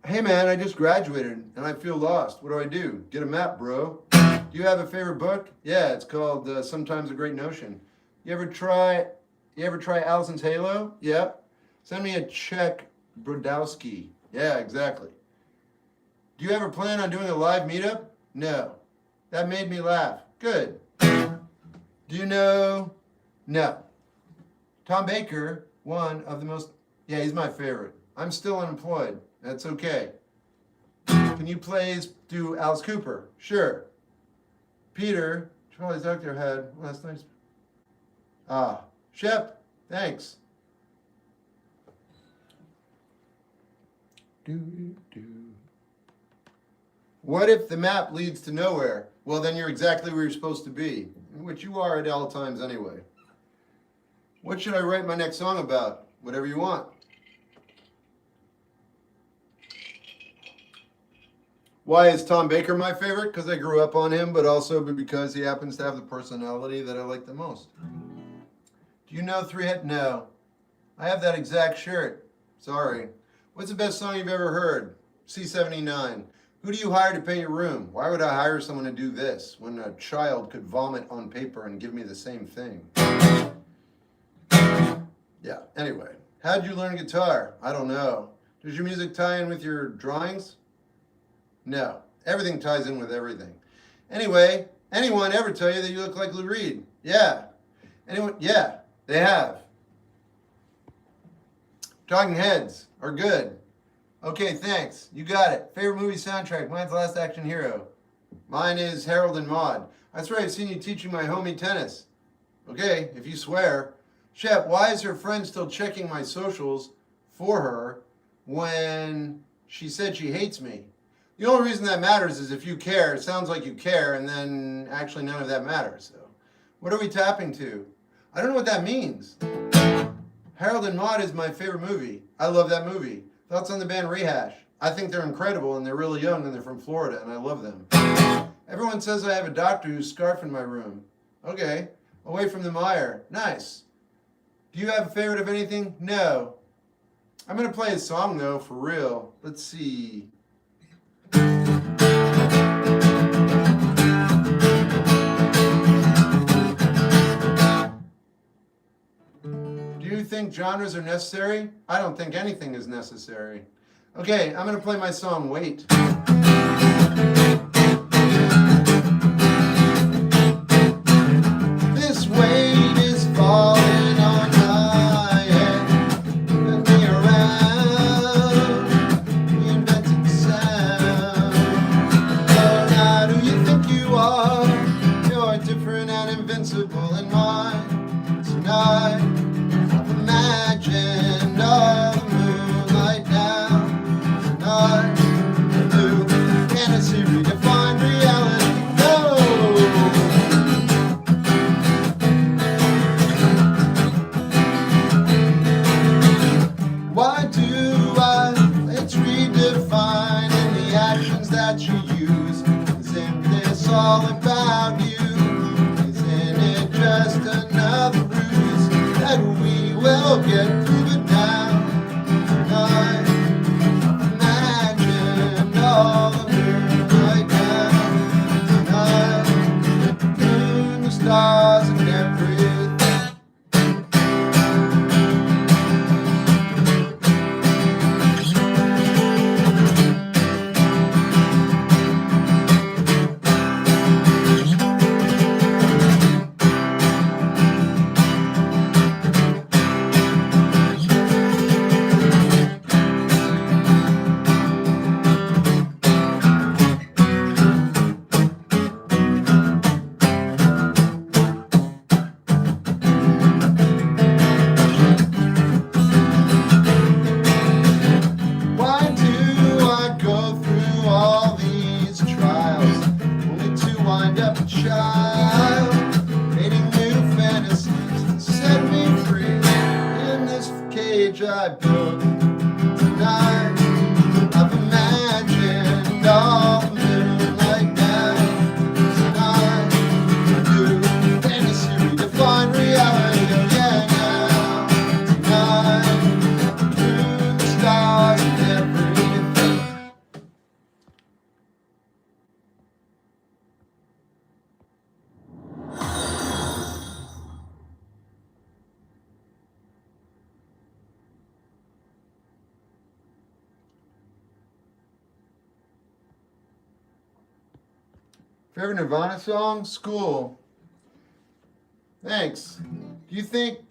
Hey, man, I just graduated, and I feel lost. What do I do? Get a map, bro. Do you have a favorite book? Yeah, it's called Sometimes a Great Notion. You ever try Allison's Halo? Yeah. Send me a check, Brodowski. Yeah, exactly. Do you ever plan on doing a live meetup? No. That made me laugh. Good. Do you know? No. Tom Baker, one of the most... Yeah, he's my favorite. I'm still unemployed. That's okay. Can you please do Alice Cooper? Sure. Peter, Charlie's doctor had last night's... Shep, thanks. What if the map leads to nowhere? Well, then you're exactly where you're supposed to be, which you are at all times anyway. What should I write my next song about? Whatever you want. Why is Tom Baker my favorite? Because I grew up on him, but also because he happens to have the personality that I like the most. Do you know Three Head? No. I have that exact shirt. Sorry. What's the best song you've ever heard? C79. Who do you hire to pay your room? Why would I hire someone to do this when a child could vomit on paper and give me the same thing? Yeah, anyway. How'd you learn guitar? I don't know. Does your music tie in with your drawings? No. Everything ties in with everything. Anyway, anyone ever tell you that you look like Lou Reed? Yeah. Anyone? Yeah, they have. Talking Heads are good. Okay, thanks. You got it. Favorite movie soundtrack? Mine's Last Action Hero. Mine is Harold and Maude. That's right, I've seen you teaching my homie tennis. Okay, if you swear. Shep, why is her friend still checking my socials for her when she said she hates me? The only reason that matters is if you care. It sounds like you care, and then actually none of that matters. So, what are we tapping to? I don't know what that means. Harold and Maude is my favorite movie. I love that movie. Thoughts on the band Rehash? I think they're incredible, and they're really young, and they're from Florida, and I love them. Everyone says I have a Doctor Who scarf in my room. Okay. Away from the mire. Nice. Do you have a favorite of anything? No. I'm going to play a song, though, for real. Let's see. Do you think genres are necessary? I don't think anything is necessary. Okay, I'm going to play my song, Wait. This weight is falling on my head. Let me around. We invented the sound. Oh, now who you think you are? You're different and invincible in mine. Tonight imagined all the moonlight now. Tonight, blue fantasy redefined reality. No. Why do I? It's redefined in the actions that you use. Isn't this all about you? Isn't it just another ruse that we will get through it now? Tonight, imagine all the moonlight now. Tonight, the moon, the stars, and everything. I built tonight. I've imagined all the moonlight now. Tonight, new fantasy redefined reality. Oh yeah, now. Tonight, moon, the stars, and everything. Favorite Nirvana song? School. Thanks. Do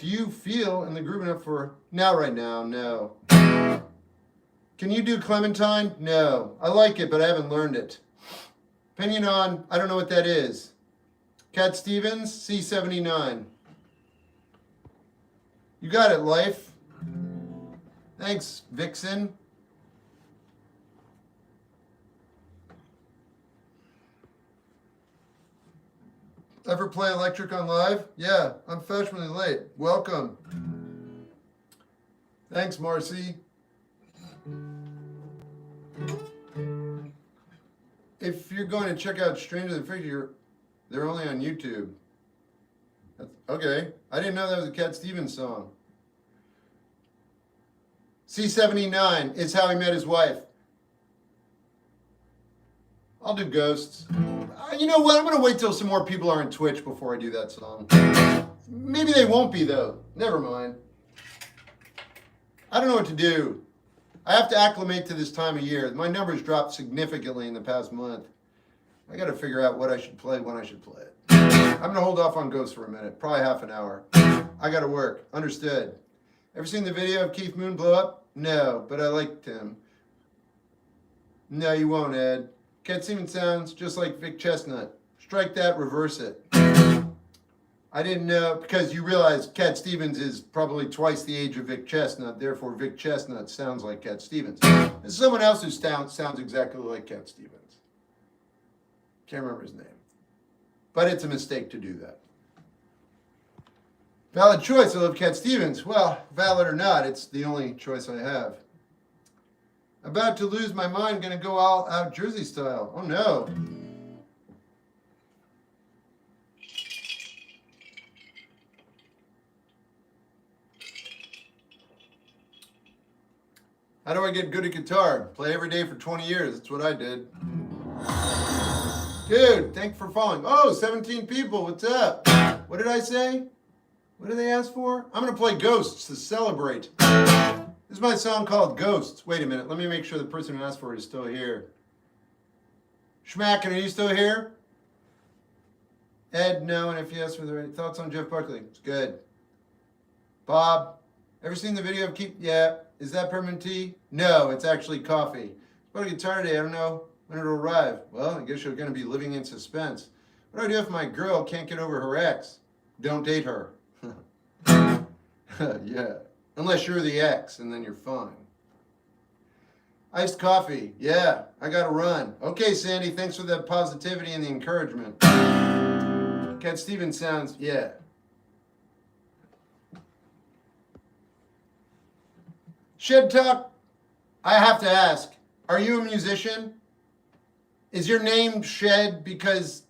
you feel in the groove enough for now right now? No. Can you do Clementine? No. I like it, but I haven't learned it. Opinion on, I don't know what that is. Cat Stevens, C79. You got it, Life. Thanks, Vixen. Ever play electric on live? Yeah, I'm fashionably late. Welcome. Thanks, Marcy. If you're going to check out Stranger Than Fiction, they're only on YouTube. Okay, I didn't know that was a Cat Stevens song. C79 is how he met his wife. I'll do Ghosts. You know what? I'm going to wait till some more people are on Twitch before I do that song. Maybe they won't be, though. Never mind. I don't know what to do. I have to acclimate to this time of year. My numbers dropped significantly in the past month. I got to figure out what I should play, when I should play it. I'm going to hold off on Ghosts for a minute. Probably half an hour. I got to work. Understood. Ever seen the video of Keith Moon blow up? No, but I liked him. No, you won't, Ed. Cat Stevens sounds just like Vic Chestnut. Strike that, reverse it. I didn't know, because you realize Cat Stevens is probably twice the age of Vic Chestnut, therefore Vic Chestnut sounds like Cat Stevens. There's someone else who sounds exactly like Cat Stevens. Can't remember his name. But it's a mistake to do that. Valid choice, I love Cat Stevens. Well, valid or not, it's the only choice I have. About to lose my mind, gonna go all out Jersey style. Oh no. How do I get good at guitar? Play every day for 20 years. That's what I did. Dude, thanks for following. Oh, 17 people. What's up? What did I say? What did they ask for? I'm going to play Ghosts to celebrate. This is my song called Ghosts. Wait a minute. Let me make sure the person who asked for it is still here. Schmacken, are you still here? Ed, no. And if yes, for the right thoughts on Jeff Buckley? It's good. Bob, ever seen the video of Keep? Yeah. Is that peppermint tea? No, it's actually coffee. What a guitar today. I don't know when it'll arrive. Well, I guess you're going to be living in suspense. What do I do if my girl can't get over her ex? Don't date her. Yeah. Unless you're the ex, and then you're fine. Iced coffee. Yeah, I got to run. Okay, Sandy, thanks for the positivity and the encouragement. Cat Stevens sounds, yeah. Shed Talk, I have to ask, are you a musician? Is your name Shed because,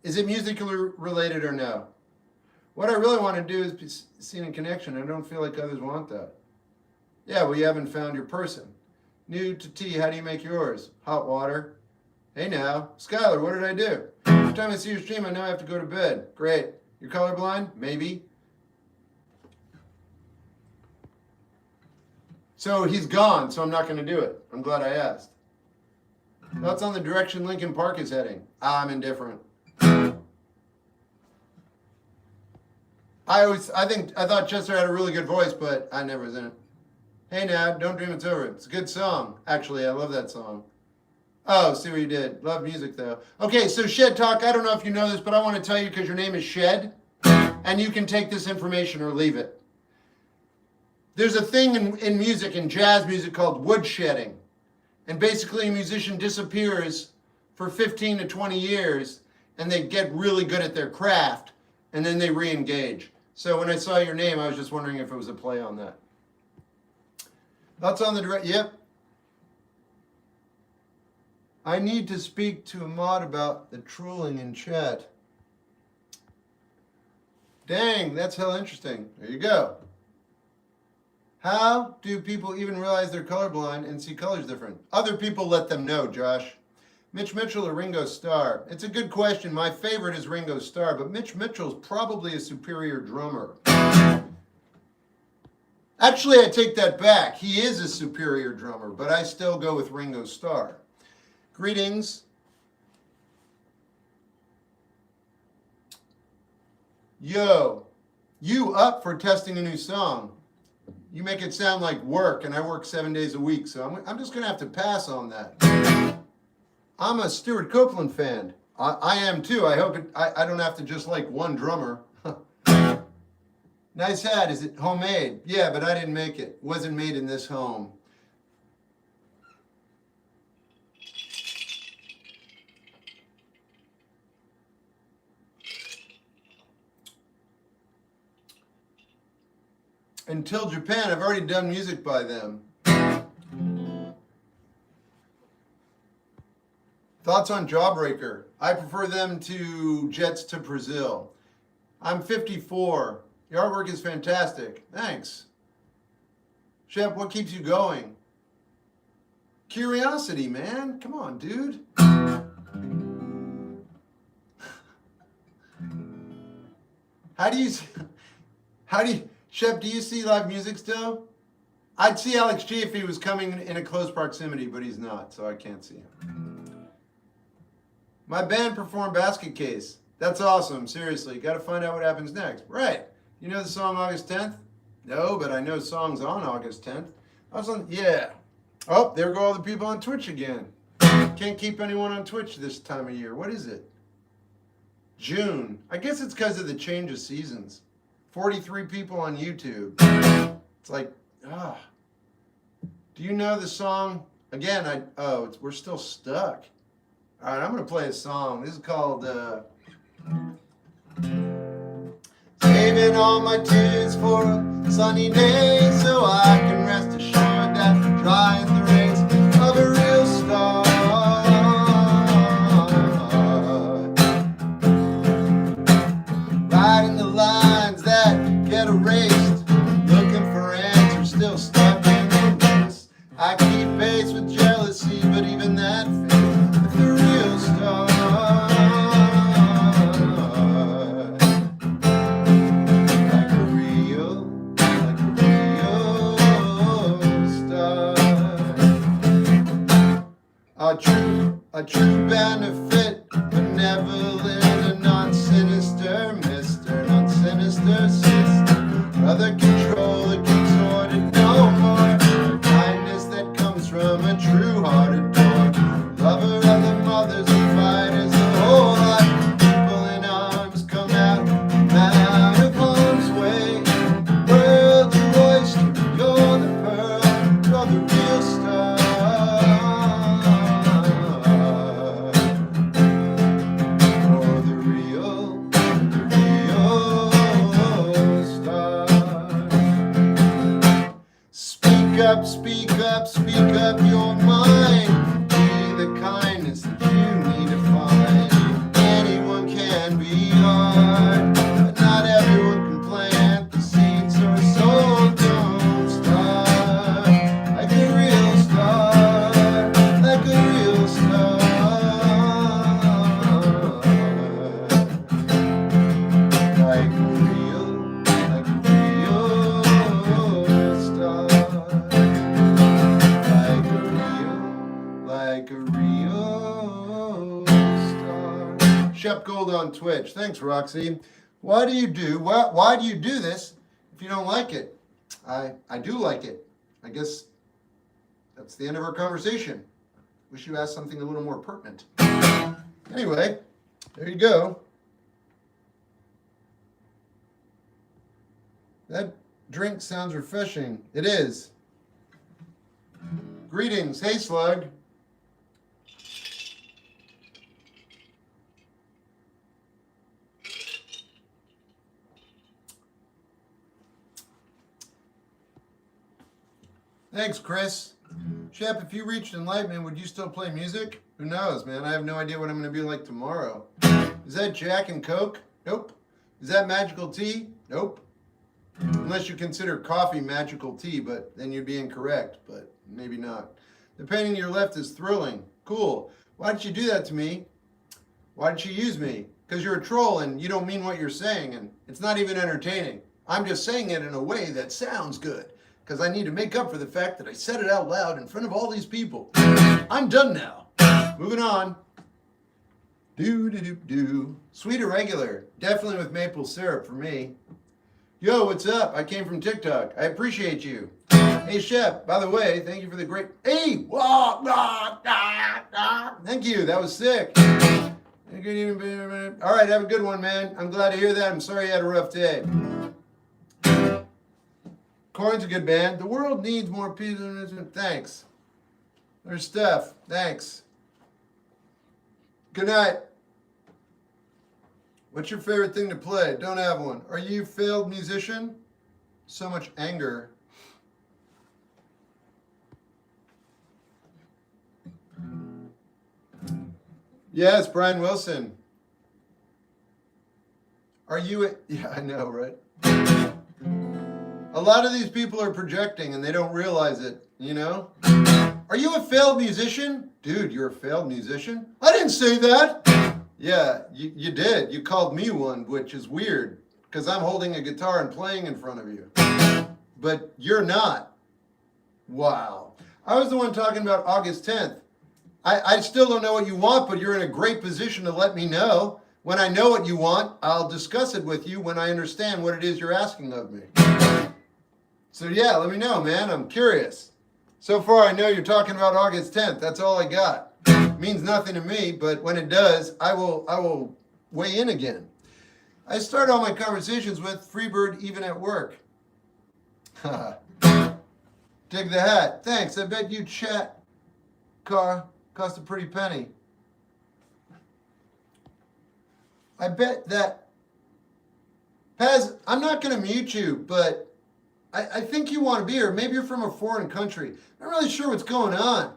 is it musically related or no? What I really want to do is be seen in connection. I don't feel like others want that. Yeah, well, you haven't found your person. New to tea, how do you make yours? Hot water. Hey now, Skylar, what did I do? Every time I see your stream, I know I have to go to bed. Great. You're colorblind? Maybe. So he's gone, so I'm not going to do it. I'm glad I asked. Thoughts on the direction Lincoln Park is heading? I'm indifferent. I thought Chester had a really good voice, but I never was in it. Hey now, Don't Dream It's Over. It's a good song. Actually, I love that song. Oh, see what you did. Love music, though. Okay, so Shed Talk, I don't know if you know this, but I want to tell you because your name is Shed, and you can take this information or leave it. There's a thing in music, in jazz music, called woodshedding. And basically a musician disappears for 15 to 20 years, and they get really good at their craft, and then they re-engage. So when I saw your name, I was just wondering if it was a play on that. Thoughts on the direct? Yep. I need to speak to Ahmad about the trolling in chat. Dang, that's hell interesting. There you go. How do people even realize they're colorblind and see colors different? Other people let them know, Josh. Mitch Mitchell or Ringo Starr? It's a good question. My favorite is Ringo Starr, but Mitch Mitchell's probably a superior drummer. Actually, I take that back. He is a superior drummer, but I still go with Ringo Starr. Greetings. Yo, you up for testing a new song? You make it sound like work, and I work 7 days a week, so I'm just going to have to pass on that. I'm a Stuart Copeland fan. I am too. I hope I don't have to just like one drummer. Nice hat. Is it homemade? Yeah, but I didn't make it. Wasn't made in this home. Until Japan. I've already done music by them. Thoughts on Jawbreaker? I prefer them to Jets to Brazil. I'm 54. Your artwork is fantastic. Thanks. Shep, what keeps you going? Curiosity, man. Come on, dude. Shep, do you see live music still? I'd see Alex G if he was coming in a close proximity, but he's not, so I can't see him. My band performed Basket Case. That's awesome, seriously. Got to find out what happens next. Right. You know the song August 10th? No, but I know songs on August 10th. Yeah. Oh, there go all the people on Twitch again. Can't keep anyone on Twitch this time of year. What is it? June. I guess it's because of the change of seasons. 43 people on YouTube. It's like, Do you know the song? Again, we're still stuck. All right, I'm going to play a song. This is called Saving all my tears for a sunny day so I can rest assured that dry in the rays of a real star. Writing the lines that get erased, looking for answers still stuck in the race. I keep pace with jealousy, but even that fails with the real star. A true benefit, benevolent and non-sinister, Mr. Non-sinister sister. Brother controller contorted no more. The kindness that comes from a true-hearted boy. Lover of the mothers and fighters, the whole lot. People in arms come out of harm's way. World's your oyster, you're the pearl, you're the real star. Speak up your mind. Be the kindness that you need to find. Anyone can be hard, but not everyone can plant the seeds, so a soul don't start like a real star, like a real star, like a real star. Like a real star. Shep Gold on Twitch. Thanks, Roxy. Why do you do this if you don't like it? I do like it. I guess that's the end of our conversation. Wish you asked something a little more pertinent. Anyway, there you go. That drink sounds refreshing. It is. Greetings. Hey, Slug. Thanks, Chris. Shep, if you reached enlightenment, would you still play music? Who knows, man? I have no idea what I'm going to be like tomorrow. Is that Jack and Coke? Nope. Is that magical tea? Nope. Unless you consider coffee magical tea, but then you'd be incorrect, but maybe not. The painting to your left is thrilling. Cool. Why did you do that to me? Why did you use me? Because you're a troll and you don't mean what you're saying, and it's not even entertaining. I'm just saying it in a way that sounds good, because I need to make up for the fact that I said it out loud in front of all these people. I'm done now. Moving on. Do. Sweet or regular? Definitely with maple syrup for me. Yo, what's up? I came from TikTok. I appreciate you. Hey, Shep, by the way, thank you for the great... Hey! Thank you. That was sick. All right, have a good one, man. I'm glad to hear that. I'm sorry you had a rough day. Corn's a good band. The world needs more people. Thanks. There's Steph. Thanks. Good night. What's your favorite thing to play? Don't have one. Are you a failed musician? so much anger. Yes, Brian Wilson. Are you? Yeah, I know, right? A lot of these people are projecting and they don't realize it, you know? Are you a failed musician? Dude, you're a failed musician? I didn't say that. Yeah, you did. You called me one, which is weird because I'm holding a guitar and playing in front of you. But you're not. Wow. I was the one talking about August 10th. I still don't know what you want, but you're in a great position to let me know. When I know what you want, I'll discuss it with you when I understand what it is you're asking of me. So yeah, let me know, man. I'm curious. So far, I know you're talking about August 10th. That's all I got. It means nothing to me, but when it does, I will weigh in again. I start all my conversations with Freebird even at work. Dig the hat. Thanks. I bet you chat car cost a pretty penny. I bet that Paz, I'm not going to mute you, but I think you want to be here. Maybe you're from a foreign country. I'm not really sure what's going on.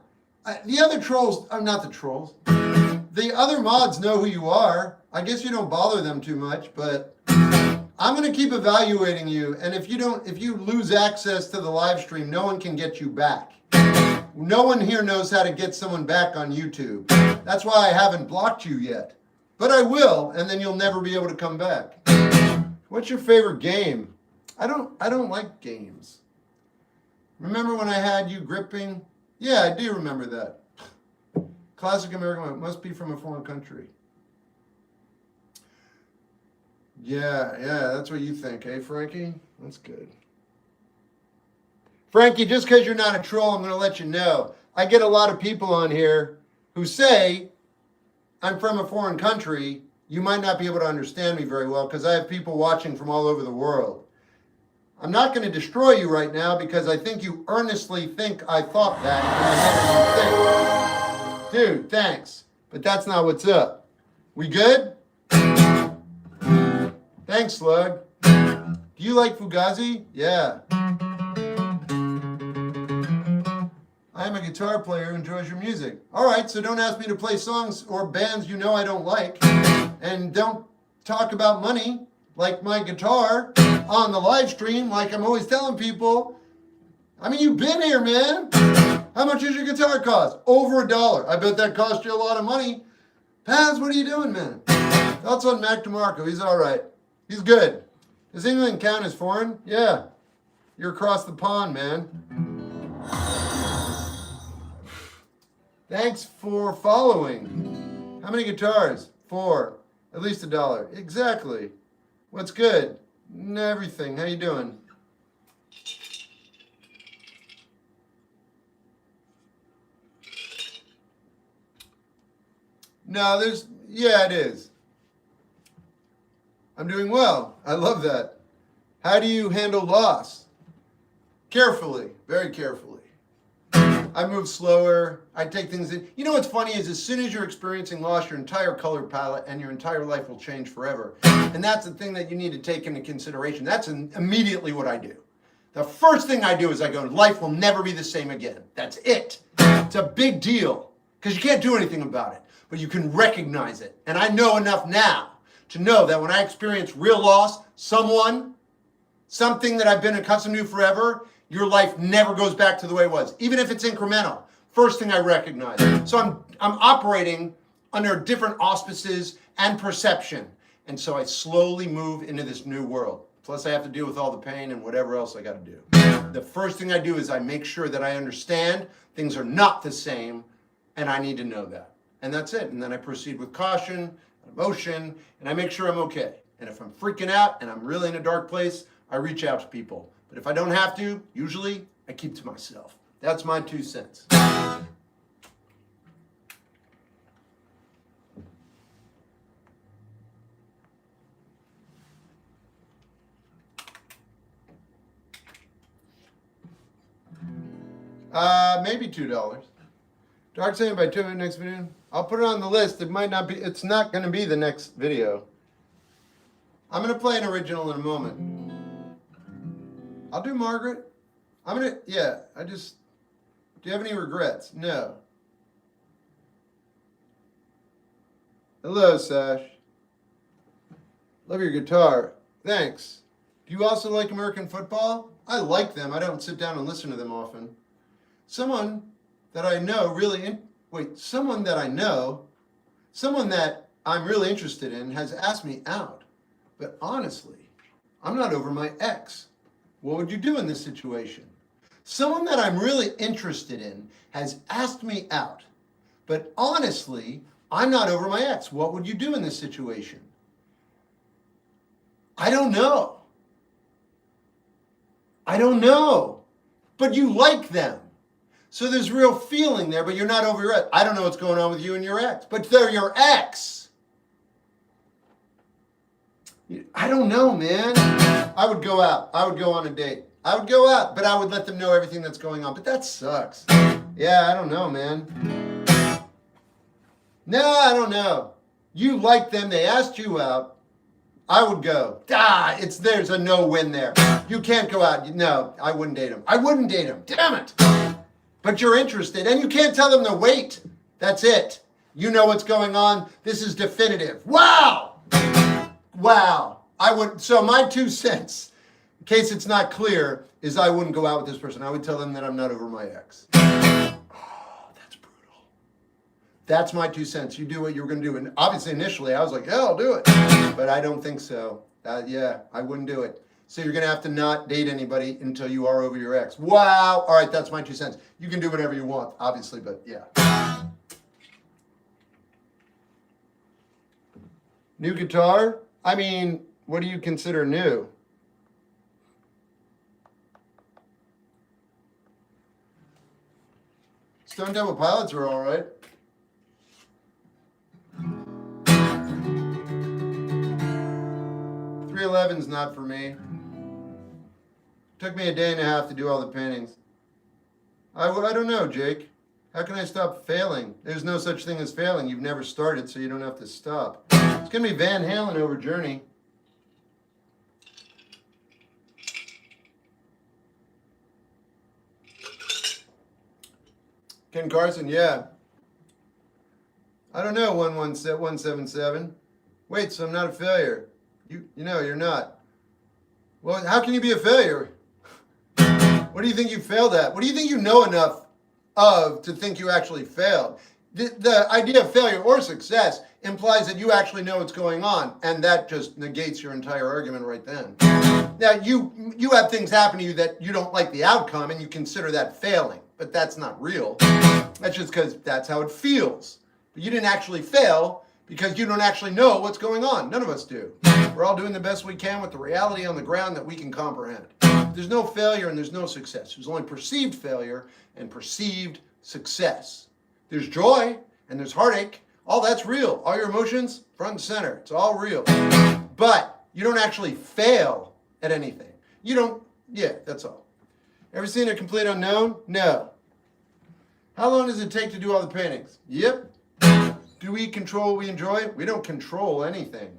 The other trolls, not the trolls, the other mods know who you are. I guess you don't bother them too much, but I'm going to keep evaluating you. And if you lose access to the live stream, no one can get you back. No one here knows how to get someone back on YouTube. That's why I haven't blocked you yet. But I will, and then you'll never be able to come back. What's your favorite game? I don't like games. Remember when I had you gripping? Yeah, I do remember that. Classic American, must be from a foreign country. Yeah, that's what you think, eh, Frankie? That's good. Frankie, just because you're not a troll, I'm going to let you know. I get a lot of people on here who say, I'm from a foreign country. You might not be able to understand me very well because I have people watching from all over the world. I'm not going to destroy you right now because I think you earnestly think I thought that in the head of you think. Dude, thanks. But that's not what's up. We good? Thanks, Slug. Do you like Fugazi? Yeah. I am a guitar player who enjoys your music. All right, so don't ask me to play songs or bands you know I don't like. And don't talk about money like my guitar on the live stream like I'm always telling people. I mean, you've been here, man. How much does your guitar cost? Over $1. I bet that cost you a lot of money. Paz, what are you doing, man? Thoughts on Mac DeMarco? He's all right. He's good. Does England count as foreign? Yeah. You're across the pond, man. Thanks for following. How many guitars? 4. At least $1. Exactly. What's good? Everything. How you doing? No, yeah, it is. I'm doing well. I love that. How do you handle loss? Carefully, very carefully. I move slower. I take things in. You know what's funny is as soon as you're experiencing loss, your entire color palette and your entire life will change forever. And that's the thing that you need to take into consideration. That's immediately what I do. The first thing I do is I go, life will never be the same again. That's it. It's a big deal because you can't do anything about it, but you can recognize it. And I know enough now to know that when I experience real loss, something that I've been accustomed to forever, your life never goes back to the way it was, even if it's incremental. First thing I recognize. So I'm operating under different auspices and perception. And so I slowly move into this new world. Plus I have to deal with all the pain and whatever else I got to do. The first thing I do is I make sure that I understand things are not the same and I need to know that. And that's it. And then I proceed with caution, emotion, and I make sure I'm okay. And if I'm freaking out and I'm really in a dark place, I reach out to people. But if I don't have to, usually I keep to myself. That's my 2 cents. Maybe $2. Dark saying by 2 next video. I'll put it on the list. It might not be, it's not going to be the next video. I'm going to play an original in a moment. I'll do Margaret. Yeah, do you have any regrets? No. Hello, Sash. Love your guitar. Thanks. Do you also like American football? I like them. I don't sit down and listen to them often. Someone that I know someone that I'm really interested in has asked me out. But honestly, I'm not over my ex. What would you do in this situation? Someone that I'm really interested in has asked me out. But honestly, I'm not over my ex. What would you do in this situation? I don't know. But you like them. So there's real feeling there, but you're not over your ex. I don't know what's going on with you and your ex, but they're your ex. I don't know, man. I would go out. I would go on a date. I would go out, but I would let them know everything that's going on. But that sucks. Yeah, I don't know, man. No, I don't know. You like them. They asked you out. I would go. There's a no-win there. You can't go out. No, I wouldn't date him. I wouldn't date him. Damn it. But you're interested, and you can't tell them to wait. That's it. You know what's going on. This is definitive. Wow. So my 2 cents, in case it's not clear, is I wouldn't go out with this person. I would tell them that I'm not over my ex. Oh, that's brutal. That's my 2 cents. You do what you were going to do. And obviously, initially, I was like, yeah, I'll do it. But I don't think so. I wouldn't do it. So you're going to have to not date anybody until you are over your ex. Wow. All right, that's my 2 cents. You can do whatever you want, obviously, but yeah. New guitar? I mean, what do you consider new? Stone Temple Pilots are all right. .311's not for me. Took me a day and a half to do all the paintings. I don't know, Jake. How can I stop failing? There's no such thing as failing. You've never started, so you don't have to stop. It's going to be Van Halen over Journey. Ken Carson, yeah. I don't know, 177. Wait, so I'm not a failure. You know, you're not. Well, how can you be a failure? What do you think you failed at? What do you think you know enough of to think you actually failed? The idea of failure or success implies that you actually know what's going on, and that just negates your entire argument right then. Now, you have things happen to you that you don't like the outcome, and you consider that failing, but that's not real. That's just because that's how it feels. But you didn't actually fail because you don't actually know what's going on. None of us do. We're all doing the best we can with the reality on the ground that we can comprehend. There's no failure and there's no success. There's only perceived failure and perceived success. There's joy and there's heartache. All that's real. All your emotions, front and center. It's all real. But you don't actually fail at anything. That's all. Ever seen A Complete Unknown? No. How long does it take to do all the paintings? Yep. Do we control what we enjoy? We don't control anything.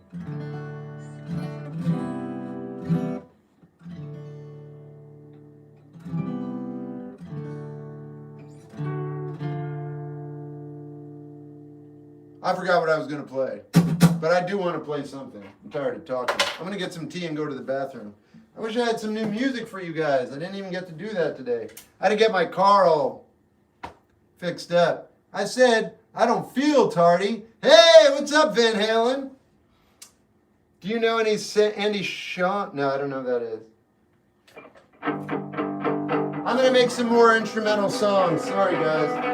I forgot what I was going to play, but I do want to play something. I'm tired of talking. I'm going to get some tea and go to the bathroom. I wish I had some new music for you guys. I didn't even get to do that today. I had to get my car all fixed up. I said, I don't feel tardy. Hey, what's up, Van Halen? Do you know any Andy Shaw? No, I don't know who that is. I'm going to make some more instrumental songs. Sorry, guys.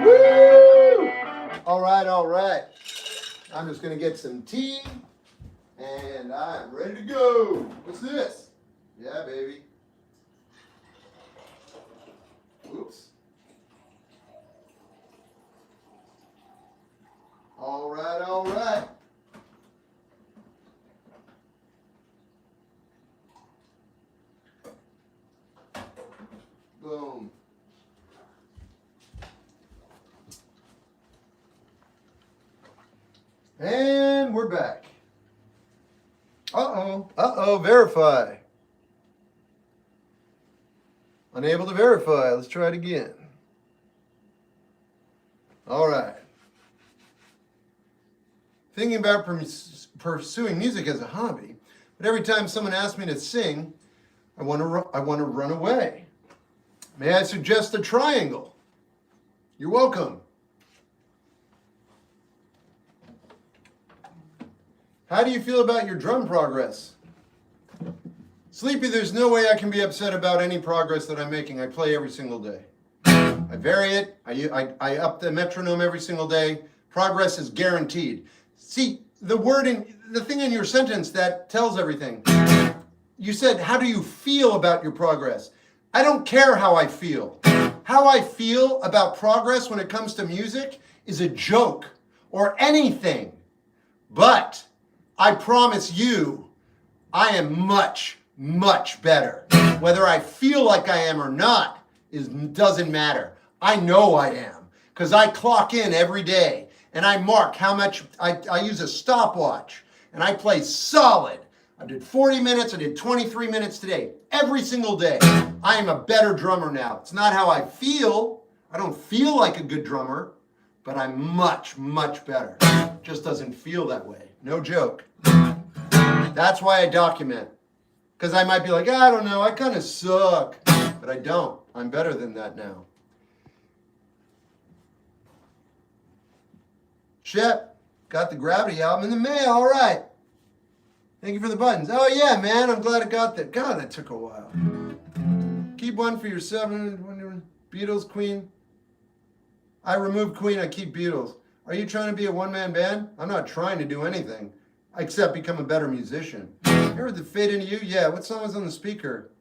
Woo! All right, all right. I'm just gonna get some tea, and I'm ready to go. What's this? Yeah, baby. Oops. All right, all right. Boom. And we're back. Uh-oh, verify. Unable to verify. Let's try it again. All right. Thinking about pursuing music as a hobby, but every time someone asks me to sing, I want to run away. May I suggest a triangle? You're welcome. How do you feel about your drum progress? Sleepy, there's no way I can be upset about any progress that I'm making. I play every single day. I vary it. I up the metronome every single day. Progress is guaranteed. See, the thing in your sentence that tells everything. You said, how do you feel about your progress? I don't care how I feel. How I feel about progress when it comes to music is a joke or anything. But I promise you, I am much, much better. Whether I feel like I am or not doesn't matter. I know I am because I clock in every day and I mark how much I use a stopwatch and I play solid. I did 40 minutes, I did 23 minutes today, every single day. I am a better drummer now. It's not how I feel. I don't feel like a good drummer, but I'm much, much better. It just doesn't feel that way. No joke. That's why I document. Because I might be like, I don't know, I kind of suck. But I don't. I'm better than that now. Shep, got the Gravity album in the mail. All right. Thank you for the buttons. Oh, yeah, man. I'm glad I got that. God, that took a while. Keep one for yourself. Beatles, Queen. I removed Queen. I keep Beatles. Are you trying to be a one-man band? I'm not trying to do anything except become a better musician. You heard the Fade Into You? Yeah. What song was on the speaker?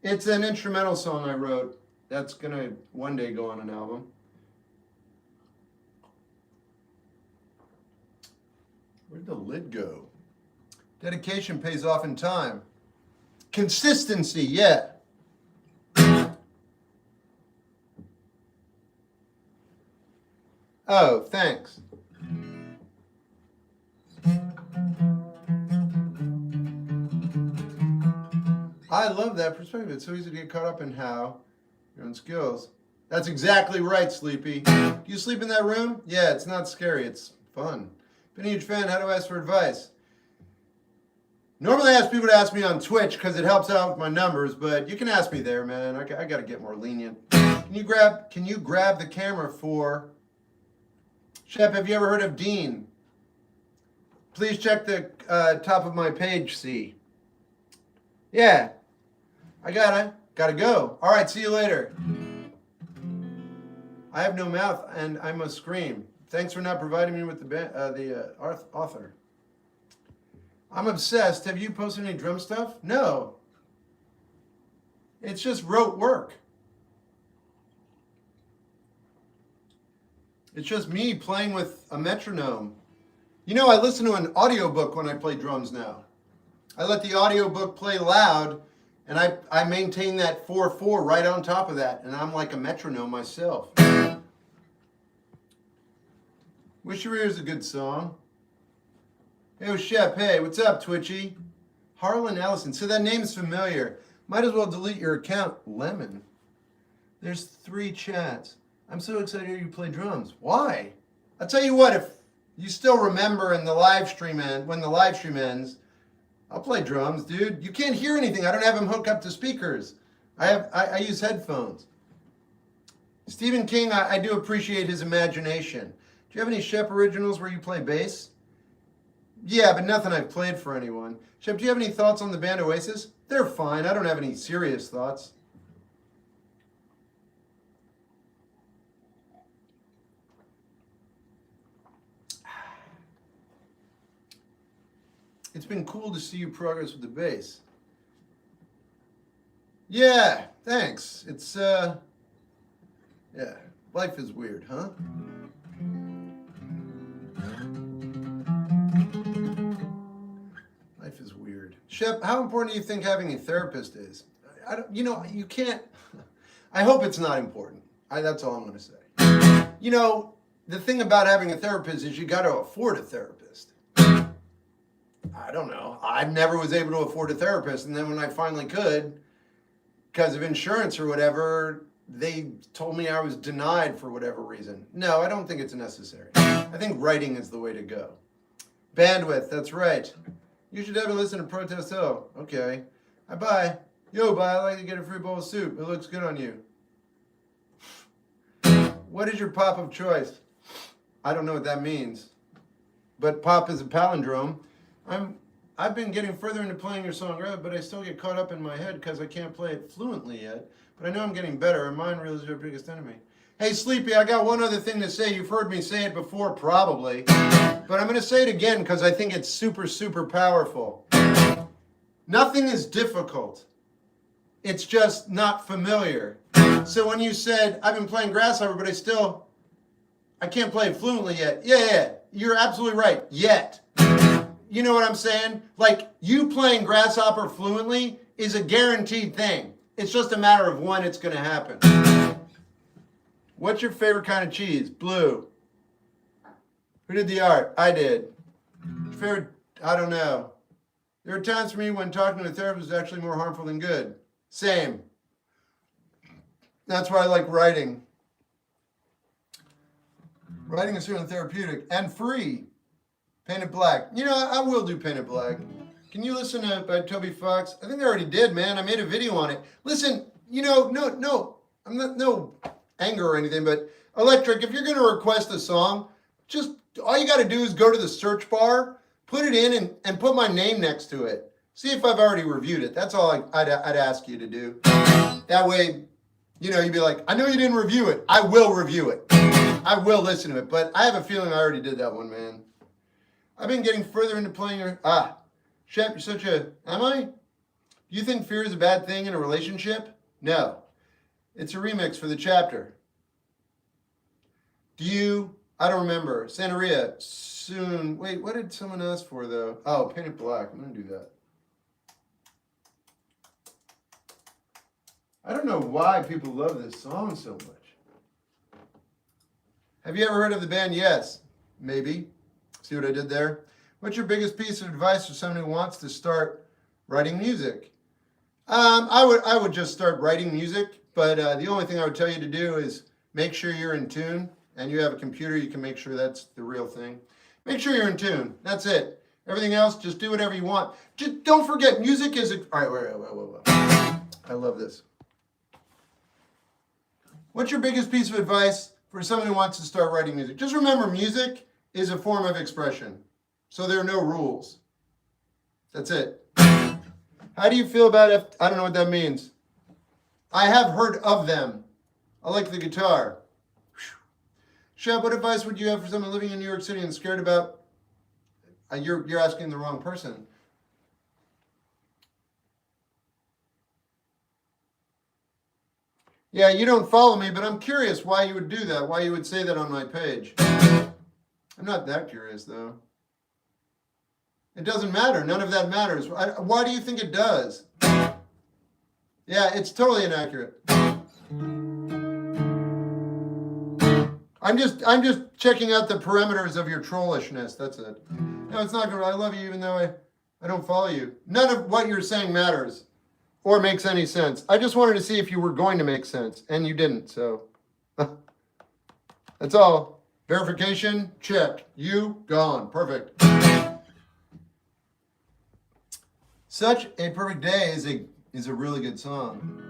It's an instrumental song I wrote. That's going to one day go on an album. Where'd the lid go? Dedication pays off in time. Consistency, yeah. Oh, thanks. I love that perspective. It's so easy to get caught up in how your own skills. That's exactly right, Sleepy. Do you sleep in that room? Yeah, it's not scary. It's fun. Been a huge fan. How do I ask for advice? Normally I ask people to ask me on Twitch because it helps out with my numbers, but you can ask me there, man. I got to get more lenient. Can you grab the camera for... Shep, have you ever heard of Dean? Please check the top of my page, see. Yeah. I gotta go. All right, see you later. I have no mouth and I must scream. Thanks for not providing me with the author. I'm obsessed. Have you posted any drum stuff? No. It's just rote work. It's just me playing with a metronome. You know, I listen to an audiobook when I play drums now. I let the audiobook play loud, and I maintain that 4/4 right on top of that, and I'm like a metronome myself. Wish You Were Here is a good song. Hey, Shep, hey, what's up, Twitchy? Harlan Allison, so that name's familiar. Might as well delete your account, Lemon. There's 3 chats. I'm so excited to hear you play drums. Why? I'll tell you what, if you still remember when the live stream ends, I'll play drums, dude. You can't hear anything. I don't have them hooked up to speakers. I use headphones. Stephen King, I do appreciate his imagination. Do you have any Shep originals where you play bass? Yeah, but nothing I've played for anyone. Shep, do you have any thoughts on the band Oasis? They're fine. I don't have any serious thoughts. It's been cool to see you progress with the bass. Yeah, thanks. It's, yeah, life is weird, huh? Life is weird. Shep, how important do you think having a therapist is? I don't, you can't, I hope it's not important. That's all I'm going to say. The thing about having a therapist is you got to afford a therapist. I don't know. I never was able to afford a therapist, and then when I finally could, because of insurance or whatever, they told me I was denied for whatever reason. No, I don't think it's necessary. I think writing is the way to go. Bandwidth, that's right. You should ever listen to Protest Hill. Okay. Bye. Yo, bye. I'd like to get a free bowl of soup. It looks good on you. What is your pop of choice? I don't know what that means. But pop is a palindrome. I've been getting further into playing your song, but I still get caught up in my head because I can't play it fluently yet. But I know I'm getting better, and mine really is your biggest enemy. Hey, Sleepy, I got one other thing to say. You've heard me say it before, probably. But I'm going to say it again because I think it's super, super powerful. Nothing is difficult. It's just not familiar. So when you said, I've been playing Grasshopper, but I can't play it fluently yet. Yeah, you're absolutely right. Yet. You know what I'm saying? Like, you playing Grasshopper fluently is a guaranteed thing. It's just a matter of when it's going to happen. What's your favorite kind of cheese? Blue. Who did the art? I did. Favorite? I don't know. There are times for me when talking to a therapist is actually more harmful than good. Same. That's why I like writing. Writing is certainly therapeutic and free. Painted Black. I will do Painted Black. Can you listen to by Toby Fox? I think I already did, man. I made a video on it. Listen, no, I'm not, no anger or anything, but Electric, if you're going to request a song, just all you got to do is go to the search bar, put it in, and put my name next to it. See if I've already reviewed it. That's all I'd ask you to do. That way, you'd be like, I know you didn't review it. I will review it. I will listen to it, but I have a feeling I already did that one, man. I've been getting further into playing your... Shep, you're such a... Am I? Do you think fear is a bad thing in a relationship? No. It's a remix for the chapter. Do you... I don't remember. Santeria, soon... Wait, what did someone ask for, though? Oh, Painted Black. I'm going to do that. I don't know why people love this song so much. Have you ever heard of the band Yes? Maybe. See what I did there? What's your biggest piece of advice for someone who wants to start writing music? I would just start writing music, but the only thing I would tell you to do is make sure you're in tune, and you have a computer, you can make sure that's the real thing. Make sure you're in tune. That's it. Everything else, just do whatever you want. Just don't forget, music is a... All right, wait. I love this. What's your biggest piece of advice for someone who wants to start writing music? Just remember, music is a form of expression. So there are no rules. That's it. How do you feel about it? I don't know what that means. I have heard of them. I like the guitar. Shep, what advice would you have for someone living in New York City and scared about... You're asking the wrong person. Yeah, you don't follow me, but I'm curious why you would do that, why you would say that on my page. I'm not that curious, though. It doesn't matter. None of that matters. Why do you think it does? Yeah, it's totally inaccurate. I'm just checking out the parameters of your trollishness. That's it. No, it's not good. I love you even though I don't follow you. None of what you're saying matters or makes any sense. I just wanted to see if you were going to make sense, and you didn't, so. That's all. Verification, check. You, gone. Perfect. Such a Perfect Day is a really good song.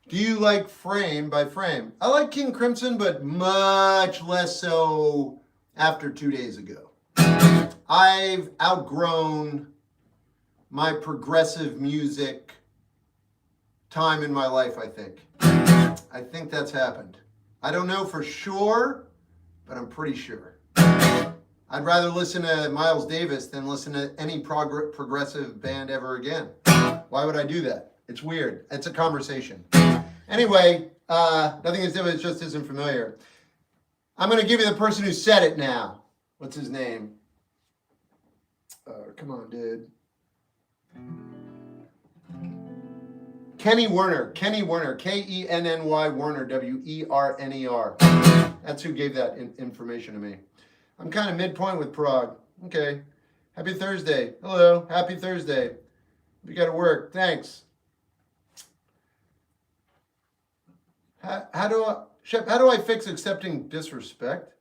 Do you like Frame by Frame? I like King Crimson, but much less so after 2 days ago. I've outgrown my progressive music time in my life, I think. I think that's happened. I don't know for sure, but I'm pretty sure. I'd rather listen to Miles Davis than listen to any progressive band ever again. Why would I do that? It's weird. It's a conversation. Anyway, nothing is different, it just isn't familiar. I'm going to give you the person who said it now. What's his name? Come on, dude. Kenny Werner, Kenny Werner, Kenny Werner, Werner. That's who gave that information to me. I'm kind of midpoint with Prague. Okay. Happy Thursday. Hello. Happy Thursday. We got to work. Thanks. How do I fix accepting disrespect?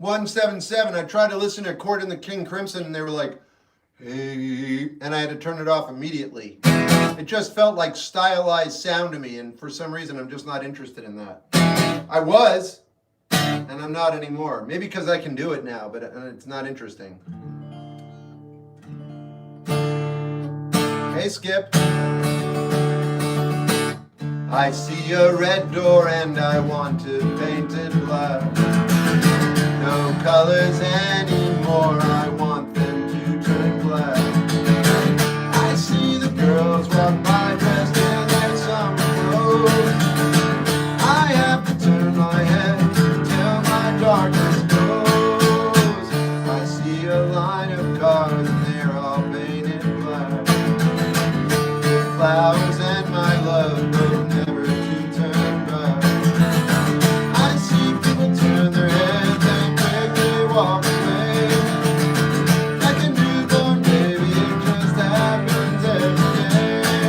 $177. I tried to listen to Court in the King Crimson and they were like, hey, and I had to turn it off immediately. It just felt like stylized sound to me, and for some reason I'm just not interested in that. I was, and I'm not anymore. Maybe because I can do it now, but it's not interesting. Hey, Skip. I see a red door and I want to paint it black. No colors anymore, I want them to turn black. I see the girls walk by dressed in their summer clothes. I have to turn my head till my darkness goes. I see a line of cars and they're all painted black. With flowers and my love, but never to turn back. I see people turn their heads and quickly walk away. Like a newborn baby, it just happens every day.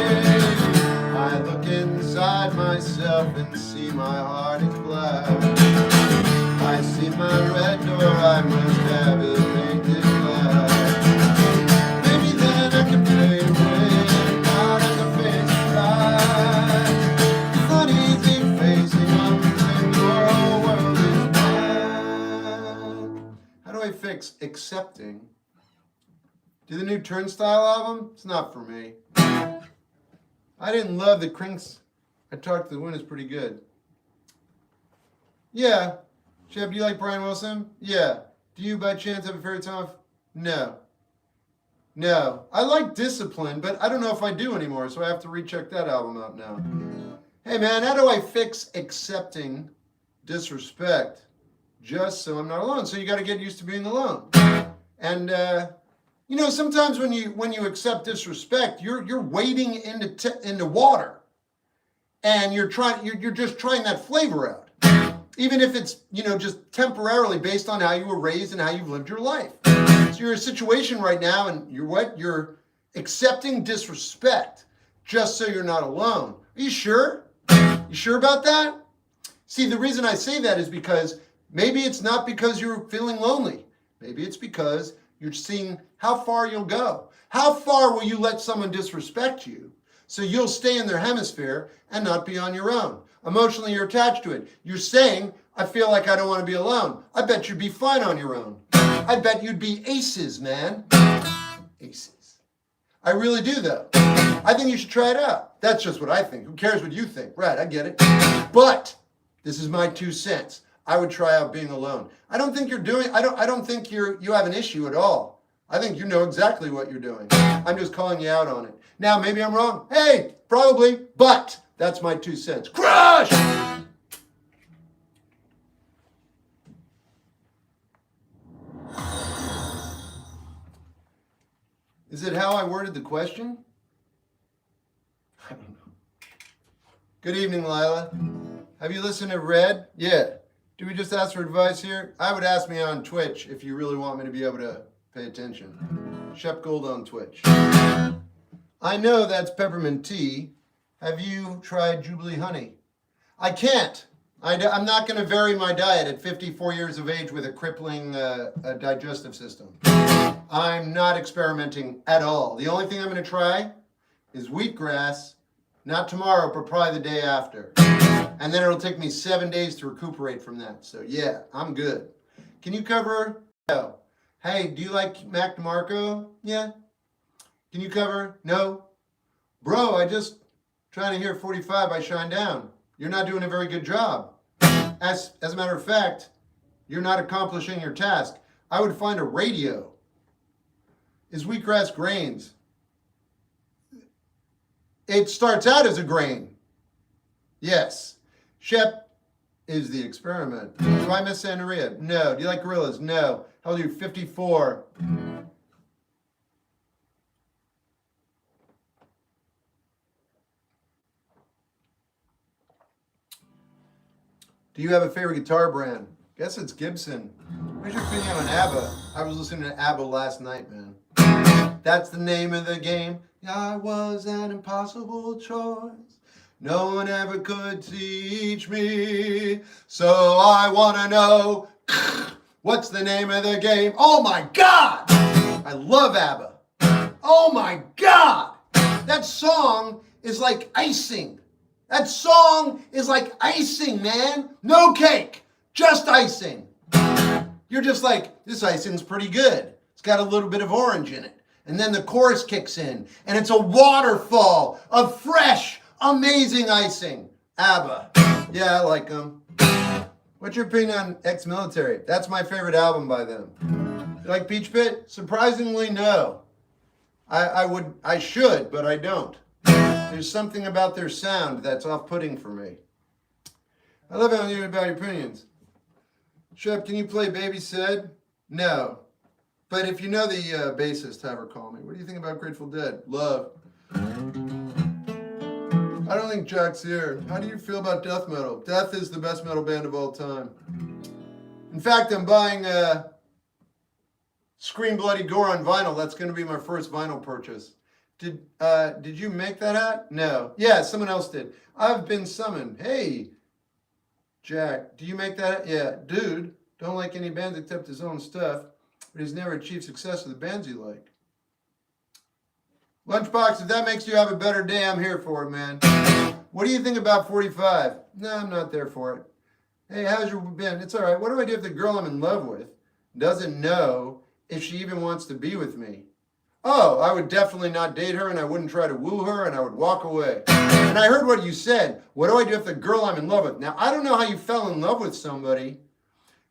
I look inside myself and see my heart is black. I see my red door, I must have it painted black. Maybe then I can fade away, not in the face of light. It's not easy facing up when your whole world is black. How do I fix accepting? Do the new Turnstile album? It's not for me. I didn't love the Crinks. I Talked to the Wind is pretty good. Yeah. Shep, do you like Brian Wilson? Yeah. Do you by chance have a favorite song? No. No. I like Discipline, but I don't know if I do anymore, so I have to recheck that album out now. Hey man, how do I fix accepting disrespect just so I'm not alone? So you got to get used to being alone. And you know, sometimes when you accept disrespect, you're wading into water, and you're just trying that flavor out, even if it's, you know, just temporarily based on how you were raised and how you've lived your life. So you're in a situation right now, and you're accepting disrespect just so you're not alone. Are you sure? You sure about that? See, the reason I say that is because maybe it's not because you're feeling lonely. Maybe it's because you're seeing how far you'll go. How far will you let someone disrespect you so you'll stay in their hemisphere and not be on your own? Emotionally, you're attached to it. You're saying, I feel like I don't want to be alone. I bet you'd be fine on your own. I bet you'd be aces, man. Aces. I really do, though. I think you should try it out. That's just what I think. Who cares what you think? Right, I get it. But this is my 2 cents. I would try out being alone. I don't think I don't think you have an issue at all. I think you know exactly what you're doing. I'm just calling you out on it. Now, maybe I'm wrong. Hey, probably, but that's my 2 cents. Crush! Is it how I worded the question? I don't know. Good evening, Lila. Have you listened to Red? Yeah. Do we just ask for advice here? I would ask me on Twitch if you really want me to be able to pay attention. Shep Gold on Twitch. I know that's peppermint tea. Have you tried Jubilee honey? I can't. I'm not going to vary my diet at 54 years of age with a crippling digestive system. I'm not experimenting at all. The only thing I'm going to try is wheatgrass, not tomorrow, but probably the day after. And then it'll take me 7 days to recuperate from that. So yeah, I'm good. Can you cover? No. Hey, do you like Mac DeMarco? Yeah. Can you cover? No. Bro, I just trying to hear 45 by Shine Down. You're not doing a very good job. As a matter of fact, you're not accomplishing your task. I would find a radio. Is wheatgrass grains? It starts out as a grain. Yes. Shep is the experiment. Do I miss Santeria? No. Do you like gorillas? No. How old are you? 54. Do you have a favorite guitar brand? Guess it's Gibson. What's your opinion on ABBA? I was listening to ABBA last night, man. That's the name of the game. I was an impossible choice. No one ever could teach me. So I want to know, what's the name of the game? Oh my God! I love ABBA. Oh my God! That song is like icing. That song is like icing, man. No cake, just icing. You're just like, this icing's pretty good. It's got a little bit of orange in it. And then the chorus kicks in, and it's a waterfall of fresh, amazing icing. ABBA. Yeah, I like them. What's your opinion on Ex-Military? That's my favorite album by them. You like Peach Pit? Surprisingly, no. I should, but I don't. There's something about their sound that's off-putting for me. I love how you hear about your opinions. Shep, can you play Baby Said? No. But if you know the bassist, have her call me. What do you think about Grateful Dead? Love. I don't think Jack's here. How do you feel about death metal? Death is the best metal band of all time. In fact, I'm buying Scream Bloody Gore on vinyl. That's going to be my first vinyl purchase. Did you make that hat? No. Yeah, someone else did. I've been summoned. Hey, Jack, do you make that hat? Yeah. Dude, don't like any bands except his own stuff, but he's never achieved success with the bands he like. Lunchbox, if that makes you have a better day, I'm here for it, man. What do you think about 45? No, I'm not there for it. Hey, how's your been? It's all right. What do I do if the girl I'm in love with doesn't know if she even wants to be with me? Oh, I would definitely not date her, and I wouldn't try to woo her, and I would walk away. And I heard what you said. What do I do if the girl I'm in love with? Now, I don't know how you fell in love with somebody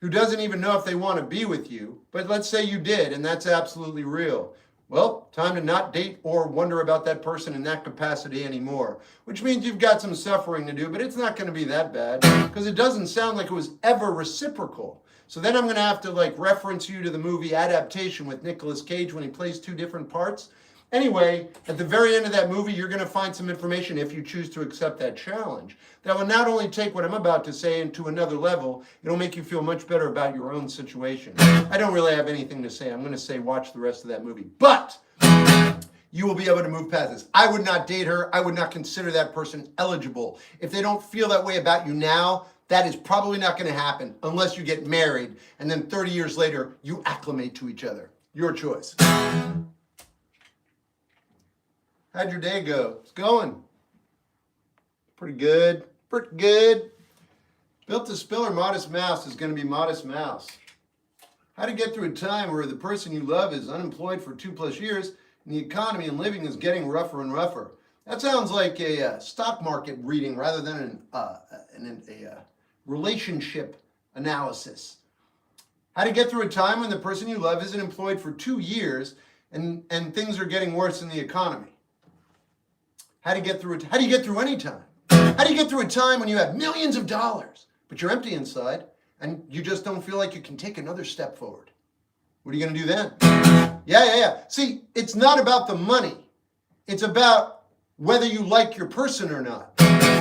who doesn't even know if they want to be with you, but let's say you did, and that's absolutely real. Well, time to not date or wonder about that person in that capacity anymore, which means you've got some suffering to do, but it's not going to be that bad because it doesn't sound like it was ever reciprocal. So then I'm going to have to reference you to the movie Adaptation with Nicolas Cage when he plays two different parts. Anyway, at the very end of that movie, you're going to find some information if you choose to accept that challenge. That will not only take what I'm about to say into another level, it'll make you feel much better about your own situation. I don't really have anything to say. I'm going to say watch the rest of that movie. But you will be able to move past this. I would not date her. I would not consider that person eligible. If they don't feel that way about you now, that is probably not going to happen unless you get married and then 30 years later, you acclimate to each other. Your choice. How'd your day go? It's going. Pretty good. Pretty good. Built to Spill or Modest Mouse is going to be Modest Mouse. How to get through a time where the person you love is unemployed for 2+ years and the economy and living is getting rougher and rougher. That sounds like a stock market reading rather than a relationship analysis. How to get through a time when the person you love isn't employed for 2 years and things are getting worse in the economy. How do you get through any time? How do you get through a time when you have millions of dollars, but you're empty inside and you just don't feel like you can take another step forward? What are you going to do then? Yeah. See, it's not about the money. It's about whether you like your person or not.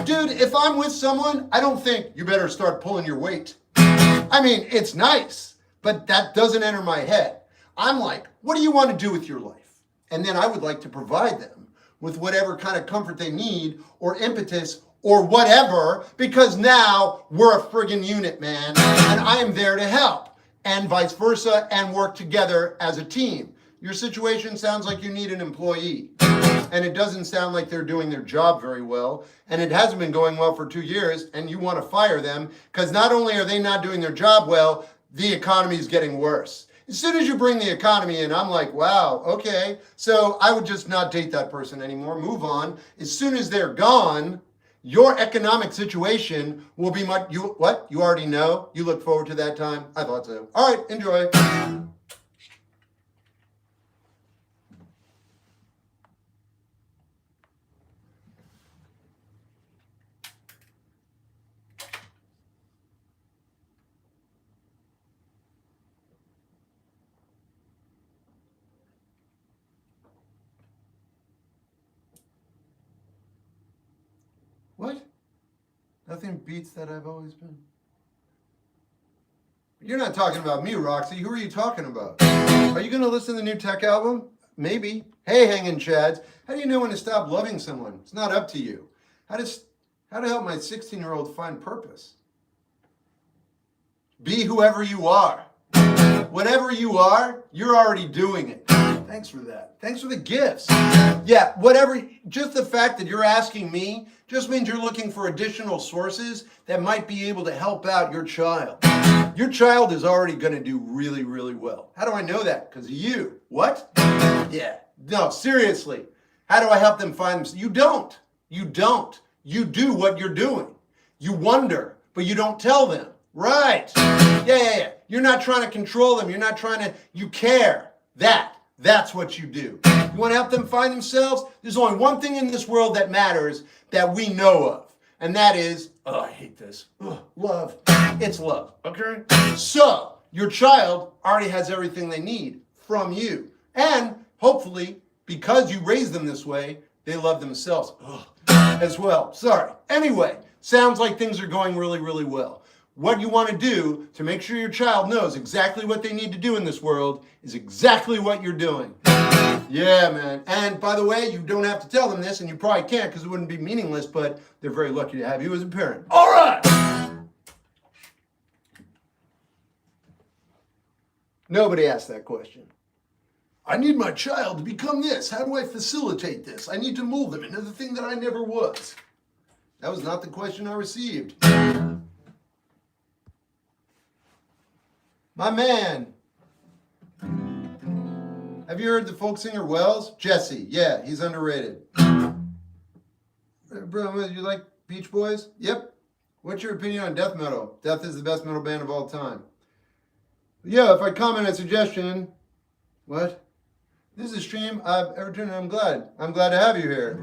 Dude, if I'm with someone, I don't think you better start pulling your weight. I mean, it's nice, but that doesn't enter my head. I'm like, what do you want to do with your life? And then I would like to provide them with whatever kind of comfort they need or impetus or whatever, because now we're a friggin' unit, man, and I am there to help, and vice versa, and work together as a team. Your situation sounds like you need an employee, and it doesn't sound like they're doing their job very well, and it hasn't been going well for 2 years, and you want to fire them because not only are they not doing their job well, the economy is getting worse. As soon as you bring the economy in, I'm like, wow, okay. So I would just not date that person anymore, move on. As soon as they're gone, your economic situation will be much, you already know? You look forward to that time? I thought so. All right, enjoy. What? Nothing beats that I've always been. You're not talking about me, Roxy. Who are you talking about? Are you going to listen to the new Tech album? Maybe. Hey, hanging chads. How do you know when to stop loving someone? It's not up to you. How to help my 16-year-old find purpose? Be whoever you are. Whatever you are, you're already doing it. Thanks for that. Thanks for the gifts. Yeah, whatever, just the fact that you're asking me just means you're looking for additional sources that might be able to help out your child. Your child is already going to do really, really well. How do I know that? Because of you. What? Yeah. No, seriously. How do I help them find them? You don't. You don't. You do what you're doing. You wonder, but you don't tell them. Right. Yeah. You're not trying to control them. You're not trying to, you care. That's what you do. You want to help them find themselves? There's only one thing in this world that matters that we know of. And that is, I hate this. Love. It's love. Okay? So, your child already has everything they need from you. And hopefully, because you raised them this way, they love themselves as well. Sorry. Anyway, sounds like things are going really, really well. What you want to do to make sure your child knows exactly what they need to do in this world is exactly what you're doing. Yeah, man. And by the way, you don't have to tell them this, and you probably can't because it wouldn't be meaningless, but they're very lucky to have you as a parent. All right! Nobody asked that question. I need my child to become this. How do I facilitate this? I need to mold them into the thing that I never was. That was not the question I received. My man. Have you heard the folk singer Wells? Jesse. Yeah, he's underrated. Bro, you like Beach Boys? Yep. What's your opinion on death metal? Death is the best metal band of all time. Yeah, if I comment a suggestion. What? This is a stream I've ever tuned in. I'm glad to have you here.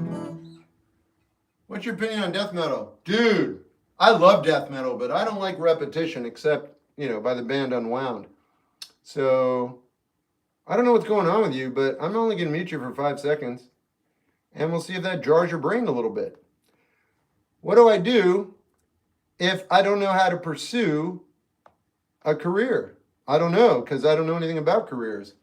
What's your opinion on death metal? Dude, I love death metal, but I don't like repetition except, by the band Unwound. So, I don't know what's going on with you, but I'm only going to mute you for 5 seconds. And we'll see if that jars your brain a little bit. What do I do if I don't know how to pursue a career? I don't know, because I don't know anything about careers.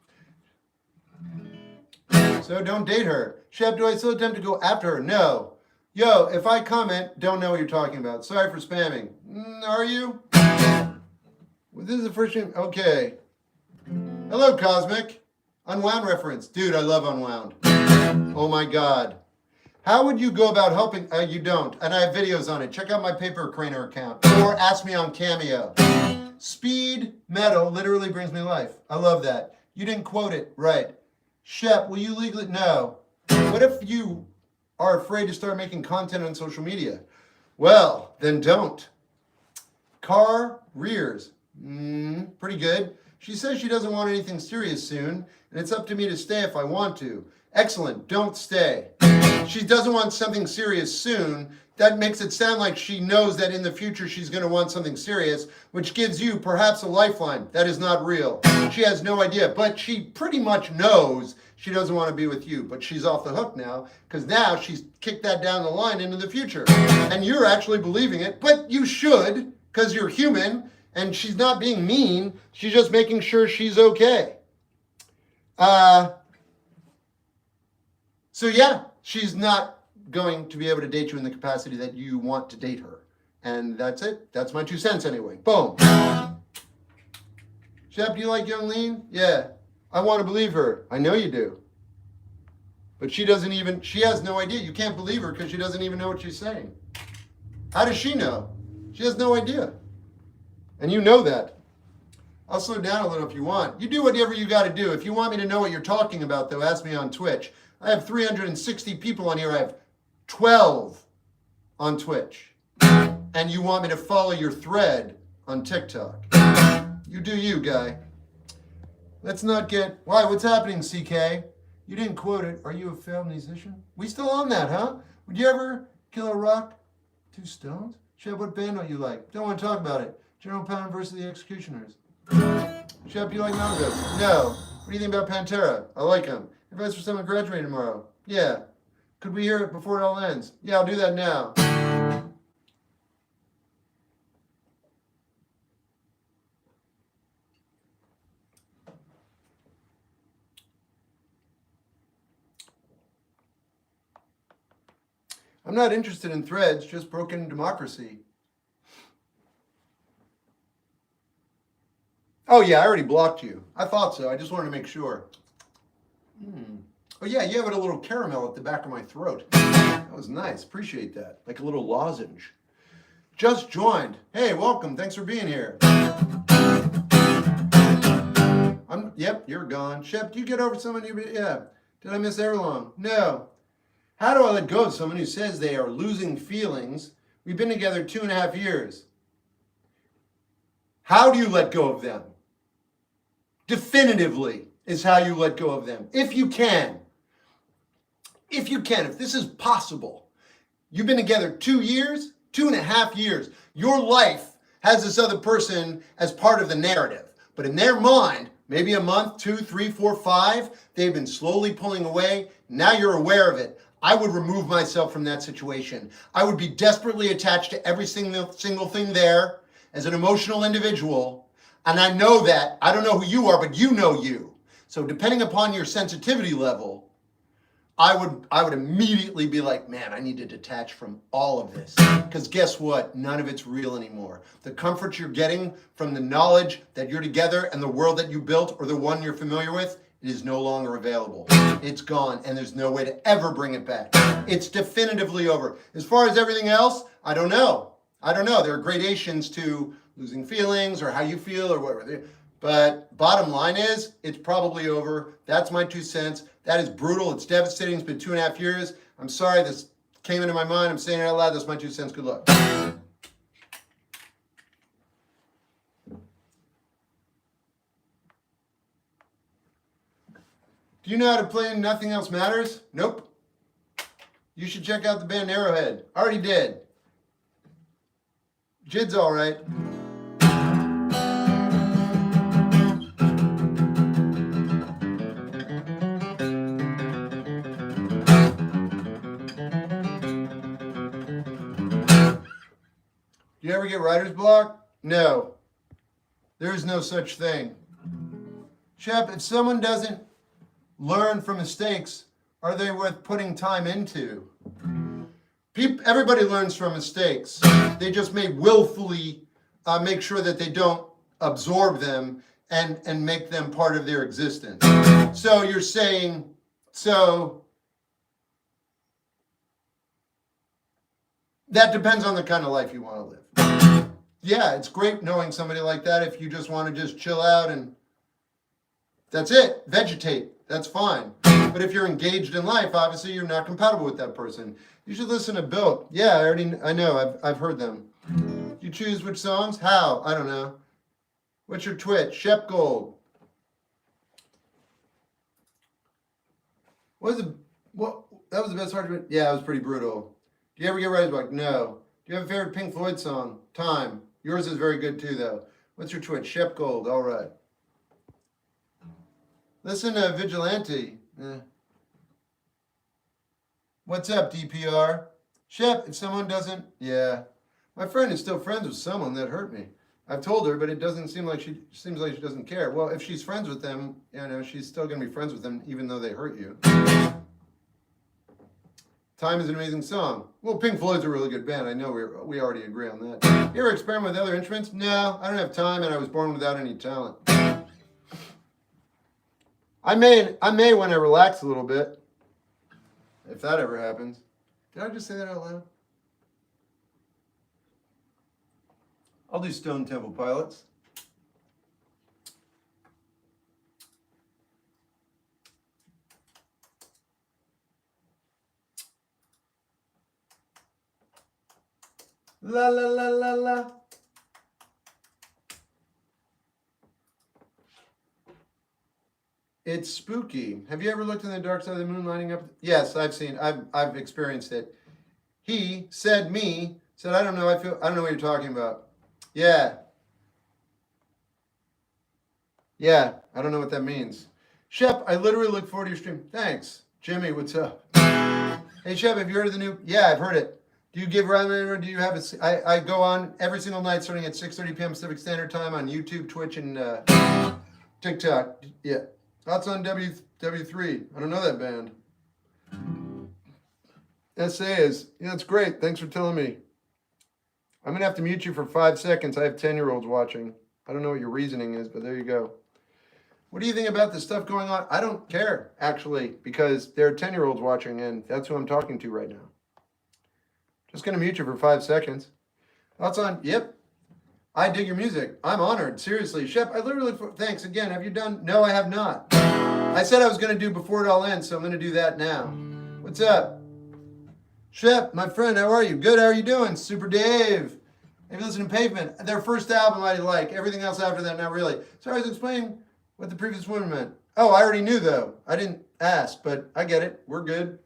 So don't date her. Shep, do I still attempt to go after her? No. Yo, if I comment, don't know what you're talking about. Sorry for spamming. Are you? Well, this is the first stream. Okay. Hello, Cosmic. Unwound reference. Dude, I love Unwound. Oh my God. How would you go about helping? You don't. And I have videos on it. Check out my Paper Craner account. Or ask me on Cameo. Speed metal literally brings me life. I love that. You didn't quote it. Right. Shep, will you legally? No. What if you are afraid to start making content on social media? Well, then don't. Car rears. Pretty good. She says she doesn't want anything serious soon, and it's up to me to stay if I want to. Excellent. Don't stay. She doesn't want something serious soon. That makes it sound like she knows that in the future she's going to want something serious, which gives you perhaps a lifeline. That is not real. She has no idea, but she pretty much knows she doesn't want to be with you. But she's off the hook now, because now she's kicked that down the line into the future. And you're actually believing it, but you should, because you're human, and she's not being mean. She's just making sure she's okay. So yeah, she's not going to be able to date you in the capacity that you want to date her. And that's it. That's my 2 cents anyway. Boom. Shep, do you like Young Lean? Yeah. I want to believe her. I know you do. But she has no idea. You can't believe her because she doesn't even know what she's saying. How does she know? She has no idea. And you know that. I'll slow down a little if you want. You do whatever you got to do. If you want me to know what you're talking about, though, ask me on Twitch. I have 360 people on here. I have 12 on Twitch. And you want me to follow your thread on TikTok. You do you, guy. Let's not get... Why? What's happening, CK? You didn't quote it. Are you a failed musician? We still on that, huh? Would you ever kill a rock? 2 stones? Shep, what band don't you like? Don't want to talk about it. General Pound versus the Executioners. Shep, you like Mountain Goats? No. What do you think about Pantera? I like them. Advice for someone graduating tomorrow? Yeah. Could we hear it before it all ends? Yeah, I'll do that now. I'm not interested in threads, just broken democracy. Oh yeah, I already blocked you. I thought so. I just wanted to make sure. Oh yeah, you have a little caramel at the back of my throat. That was nice. Appreciate that. Like a little lozenge. Just joined. Hey, welcome. Thanks for being here. Yep, you're gone. Shep, do you get over someone you... Yeah. Did I miss Everlong? No. How do I let go of someone who says they are losing feelings? We've been together 2.5 years. How do you let go of them? Definitively is how you let go of them. If you can. If you can, if this is possible. You've been together 2 years, 2.5 years. Your life has this other person as part of the narrative. But in their mind, maybe a month, 2, 3, 4, 5, they've been slowly pulling away. Now you're aware of it. I would remove myself from that situation. I would be desperately attached to every single thing there as an emotional individual. And I know that. I don't know who you are, but you know you. So depending upon your sensitivity level, I would immediately be like, man, I need to detach from all of this. Because guess what? None of it's real anymore. The comfort you're getting from the knowledge that you're together and the world that you built or the one you're familiar with, it is no longer available. It's gone, and there's no way to ever bring it back. It's definitively over. As far as everything else, I don't know. There are gradations to losing feelings or how you feel or whatever. But bottom line is, it's probably over. That's my 2 cents. That is brutal. It's devastating. It's been 2.5 years. I'm sorry this came into my mind. I'm saying it out loud. That's my 2 cents. Good luck. Do you know how to play Nothing Else Matters? Nope. You should check out the band Arrowhead. Already did. Jid's all right. Do you ever get writer's block? No. There is no such thing. Shep, if someone doesn't learn from mistakes, are they worth putting time into? Everybody learns from mistakes. They just may willfully make sure that they don't absorb them and make them part of their existence. So you're saying, that depends on the kind of life you want to live. Yeah, it's great knowing somebody like that if you just want to just chill out and that's it, vegetate. That's fine. But if you're engaged in life, obviously you're not compatible with that person. You should listen to Built. Yeah, I know. I've heard them. You choose which songs? How? I don't know. What's your Twitch? Shep Gold. That was the best argument? Yeah, it was pretty brutal. Do you ever get writer's block? No. Do you have a favorite Pink Floyd song? Time. Yours is very good too, though. What's your Twitch? Shep Gold. All right. Listen to Vigilante. What's up, DPR? Shep, if someone doesn't... Yeah. My friend is still friends with someone that hurt me. I've told her, but it doesn't seem like she doesn't care. Well, if she's friends with them, she's still going to be friends with them even though they hurt you. Time is an amazing song. Well, Pink Floyd's a really good band. I know we already agree on that. You ever experiment with other instruments? No, I don't have time, and I was born without any talent. I may when I relax a little bit, if that ever happens. Did I just say that out loud? I'll do Stone Temple Pilots. La la la la la. It's spooky. Have you ever looked in the dark side of the moon lighting up? Yes, I've experienced it. He said I don't know, I don't know what you're talking about. Yeah. Yeah, I don't know what that means. Shep, I literally look forward to your stream. Thanks. Jimmy, what's up? Hey Shep, have you heard of the new? Yeah, I've heard it. Do you give Ryan or do you have it? I go on every single night starting at 6:30 p.m. Pacific Standard Time on YouTube, Twitch, and TikTok. Yeah. Thoughts on W3? I don't know that band. SA is, yeah, that's great. Thanks for telling me. I'm going to have to mute you for 5 seconds. I have 10-year-olds watching. I don't know what your reasoning is, but there you go. What do you think about the stuff going on? I don't care, actually, because there are 10-year-olds watching, and that's who I'm talking to right now. Just going to mute you for 5 seconds. Thoughts on, yep. I dig your music. I'm honored. Seriously. Shep, I literally, thanks again. Have you done? No, I have not. I said I was going to do before it all ends, so I'm going to do that now. What's up? Shep, my friend, how are you? Good, how are you doing? Super Dave. Have you listened to Pavement? Their first album I like. Everything else after that, not really. So I was explaining what the previous woman meant. Oh, I already knew, though. I didn't ask, but I get it. We're good.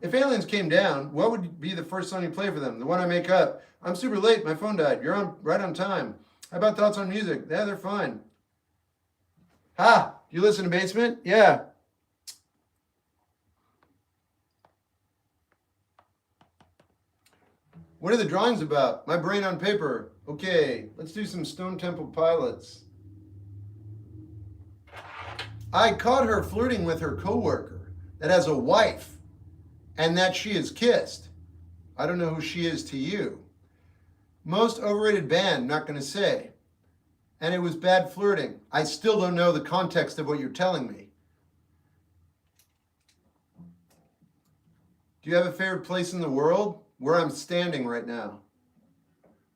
If aliens came down, what would be the first song you play for them? The one I make up. I'm super late. My phone died. You're on right on time. How about thoughts on music? Yeah, they're fine. Ha! You listen to Basement? Yeah. What are the drawings about? My brain on paper. Okay, let's do some Stone Temple Pilots. I caught her flirting with her coworker that has a wife and that she has kissed. I don't know who she is to you. Most overrated band, not going to say. And it was bad flirting. I still don't know the context of what you're telling me. Do you have a favorite place in the world? Where I'm standing right now.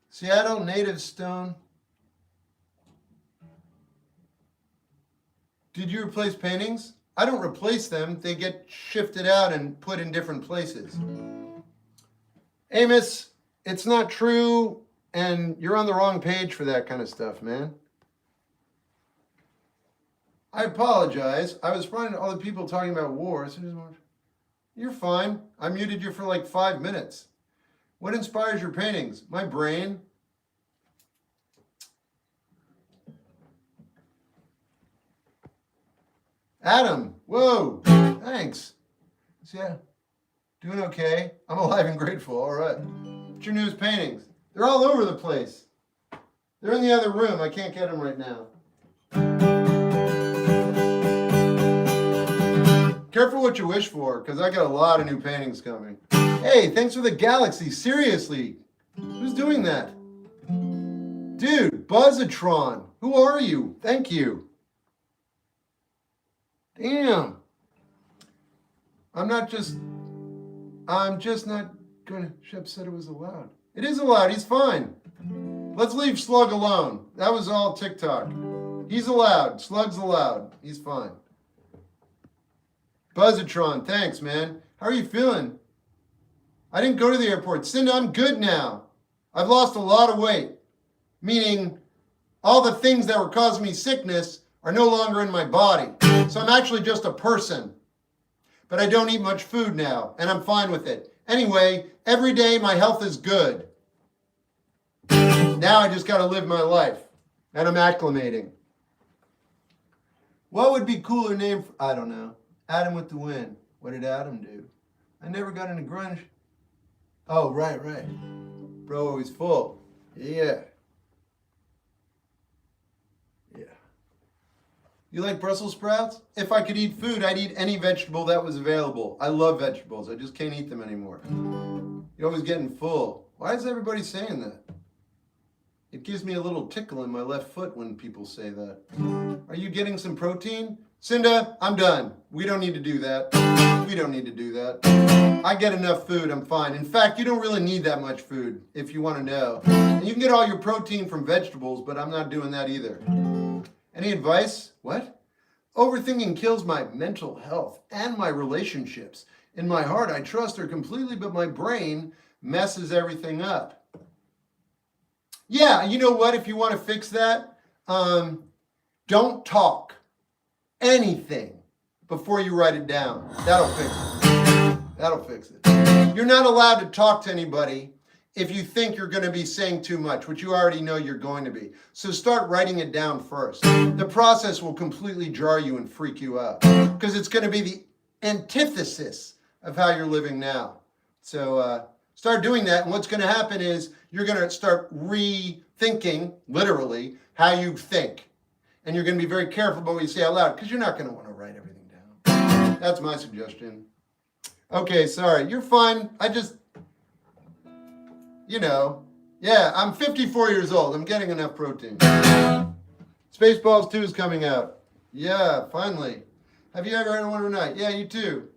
Seattle native stone. Did you replace paintings? I don't replace them. They get shifted out and put in different places. Amos, it's not true, and you're on the wrong page for that kind of stuff, man. I apologize. I was responding to all the people talking about war. You're fine. I muted you for like 5 minutes. What inspires your paintings? My brain. Adam, whoa, thanks. Yeah, doing okay. I'm alive and grateful, all right. What's your newest paintings? They're all over the place. They're in the other room. I can't get them right now. Careful what you wish for, because I got a lot of new paintings coming. Hey, thanks for the galaxy. Seriously. Who's doing that? Dude, Buzzatron. Who are you? Thank you. Damn. I'm just not gonna. Shep said it was allowed. It is allowed. He's fine. Let's leave Slug alone. That was all TikTok. He's allowed. Slug's allowed. He's fine. Buzzatron, thanks, man. How are you feeling? I didn't go to the airport. Cinda, I'm good now. I've lost a lot of weight. Meaning, all the things that were causing me sickness are no longer in my body. So I'm actually just a person. But I don't eat much food now, and I'm fine with it. Anyway, every day my health is good. Now I just gotta live my life. And I'm acclimating. What would be cooler name for, I don't know. Adam with the win. What did Adam do? I never got into grunge. Oh, right. Bro, always full. Yeah. You like Brussels sprouts? If I could eat food, I'd eat any vegetable that was available. I love vegetables. I just can't eat them anymore. You're always getting full. Why is everybody saying that? It gives me a little tickle in my left foot when people say that. Are you getting some protein? Cinda, I'm done. We don't need to do that. We don't need to do that. I get enough food, I'm fine. In fact, you don't really need that much food, if you want to know. And you can get all your protein from vegetables, but I'm not doing that either. Any advice? What? Overthinking kills my mental health and my relationships. In my heart, I trust her completely, but my brain messes everything up. Yeah, you know what? If you want to fix that, don't talk anything before you write it down. That'll fix it. That'll fix it. You're not allowed to talk to anybody if you think you're going to be saying too much, which you already know you're going to be. So start writing it down first. The process will completely jar you and freak you out because it's going to be the antithesis of how you're living now. So start doing that, and what's going to happen is you're going to start rethinking, literally, how you think. And you're going to be very careful about what you say out loud because you're not going to want to write everything down. That's my suggestion. Okay, sorry. You're fine. I just, yeah, I'm 54 years old. I'm getting enough protein. Spaceballs 2 is coming out. Yeah, finally. Have you ever heard of Wonder Night? Yeah, you too.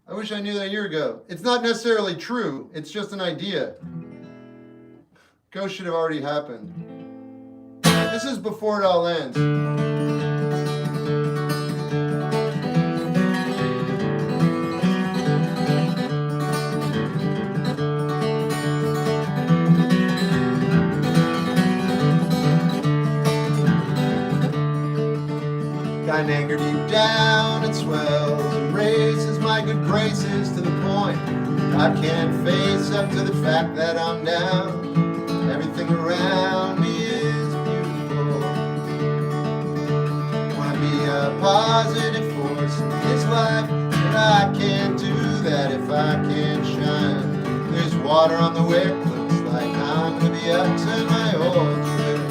I wish I knew that a year ago. It's not necessarily true. It's just an idea. Ghost should have already happened. This is before it all ends. Kind anger deep down, it swells and raises my good graces to the point I can't face up to the fact that I'm down. Everything around me is beautiful. Wanna be a positive force in this life, but I can't do that if I can't shine. There's water on the wick, looks like I'm gonna be up to my old tricks.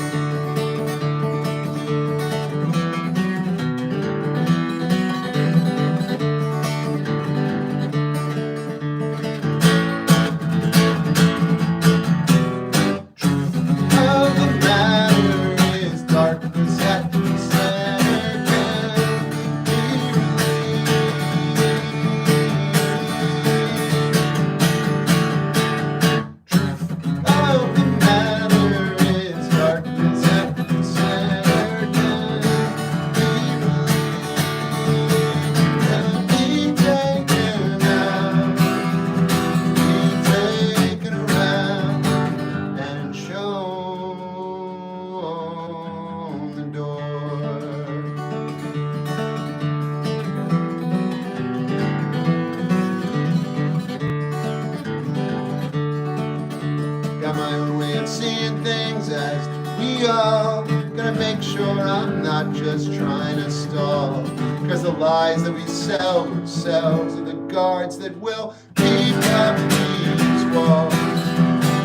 Got my own way of seeing things as we all. Gotta make sure I'm not just trying to stall. Cause the lies that we sell ourselves are the guards that will keep up these walls.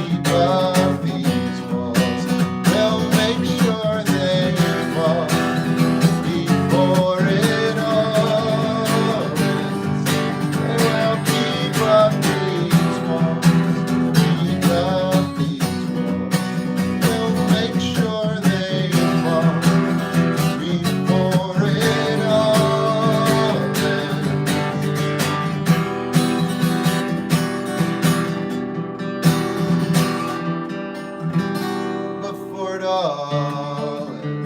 Keep up these walls. We'll make sure they fall before it all ends. We'll keep up these walls. Keep up these walls. We'll make sure they fall before it all ends. Before it all ends.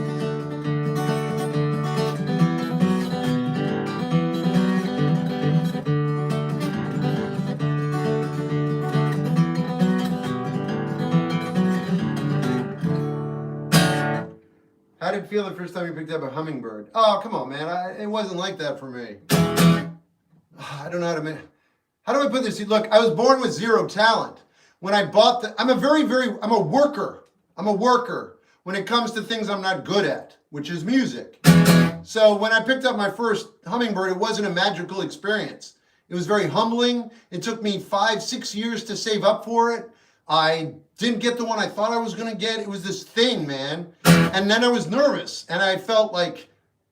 How did it feel the first time you picked up a hummingbird? Oh, come on, man. It wasn't like that for me. I don't know how do I put this? See, look, I was born with zero talent. When I bought I'm a worker. I'm a worker when it comes to things I'm not good at, which is music. So when I picked up my first hummingbird, it wasn't a magical experience. It was very humbling. It took me 5-6 years to save up for it. I didn't get the one I thought I was going to get. It was this thing, man. And then I was nervous, and I felt like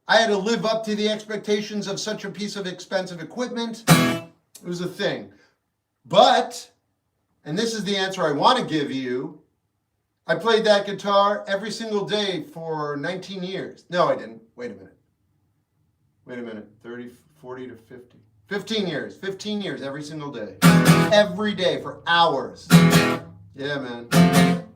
I had to live up to the expectations of such a piece of expensive equipment. It was a thing. But, and this is the answer I want to give you, I played that guitar every single day for 19 years. No, I didn't. Wait a minute. 30, 40 to 50. 15 years. 15 years every single day. Every day for hours. Yeah, man.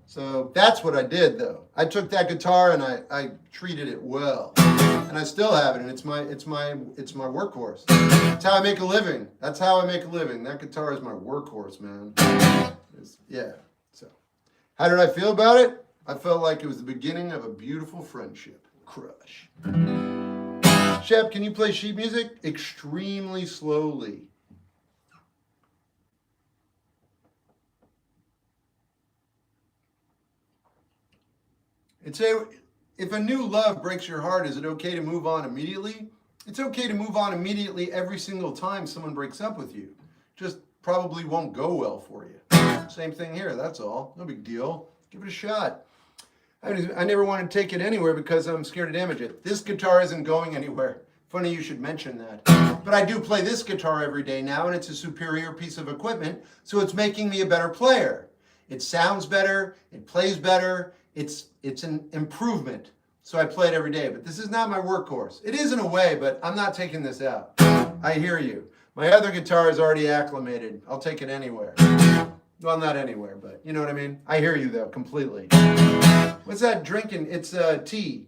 So that's what I did, though. I took that guitar and I treated it well. And I still have it, and it's my workhorse. That's how I make a living. That's how I make a living. That guitar is my workhorse, man. Yeah. So how did I feel about it? I felt like it was the beginning of a beautiful friendship. Crush. Shep, can you play sheet music? Extremely slowly. It's if a new love breaks your heart, is it okay to move on immediately? It's okay to move on immediately every single time someone breaks up with you. Just probably won't go well for you. Same thing here, that's all. No big deal. Give it a shot. I never want to take it anywhere because I'm scared to damage it. This guitar isn't going anywhere. Funny you should mention that. But I do play this guitar every day now, and it's a superior piece of equipment, so it's making me a better player. It sounds better, it plays better, it's an improvement. So I play it every day, but this is not my workhorse. It is in a way, but I'm not taking this out. I hear you. My other guitar is already acclimated. I'll take it anywhere. Well, not anywhere, but you know what I mean? I hear you, though, completely. What's that drinking? It's tea.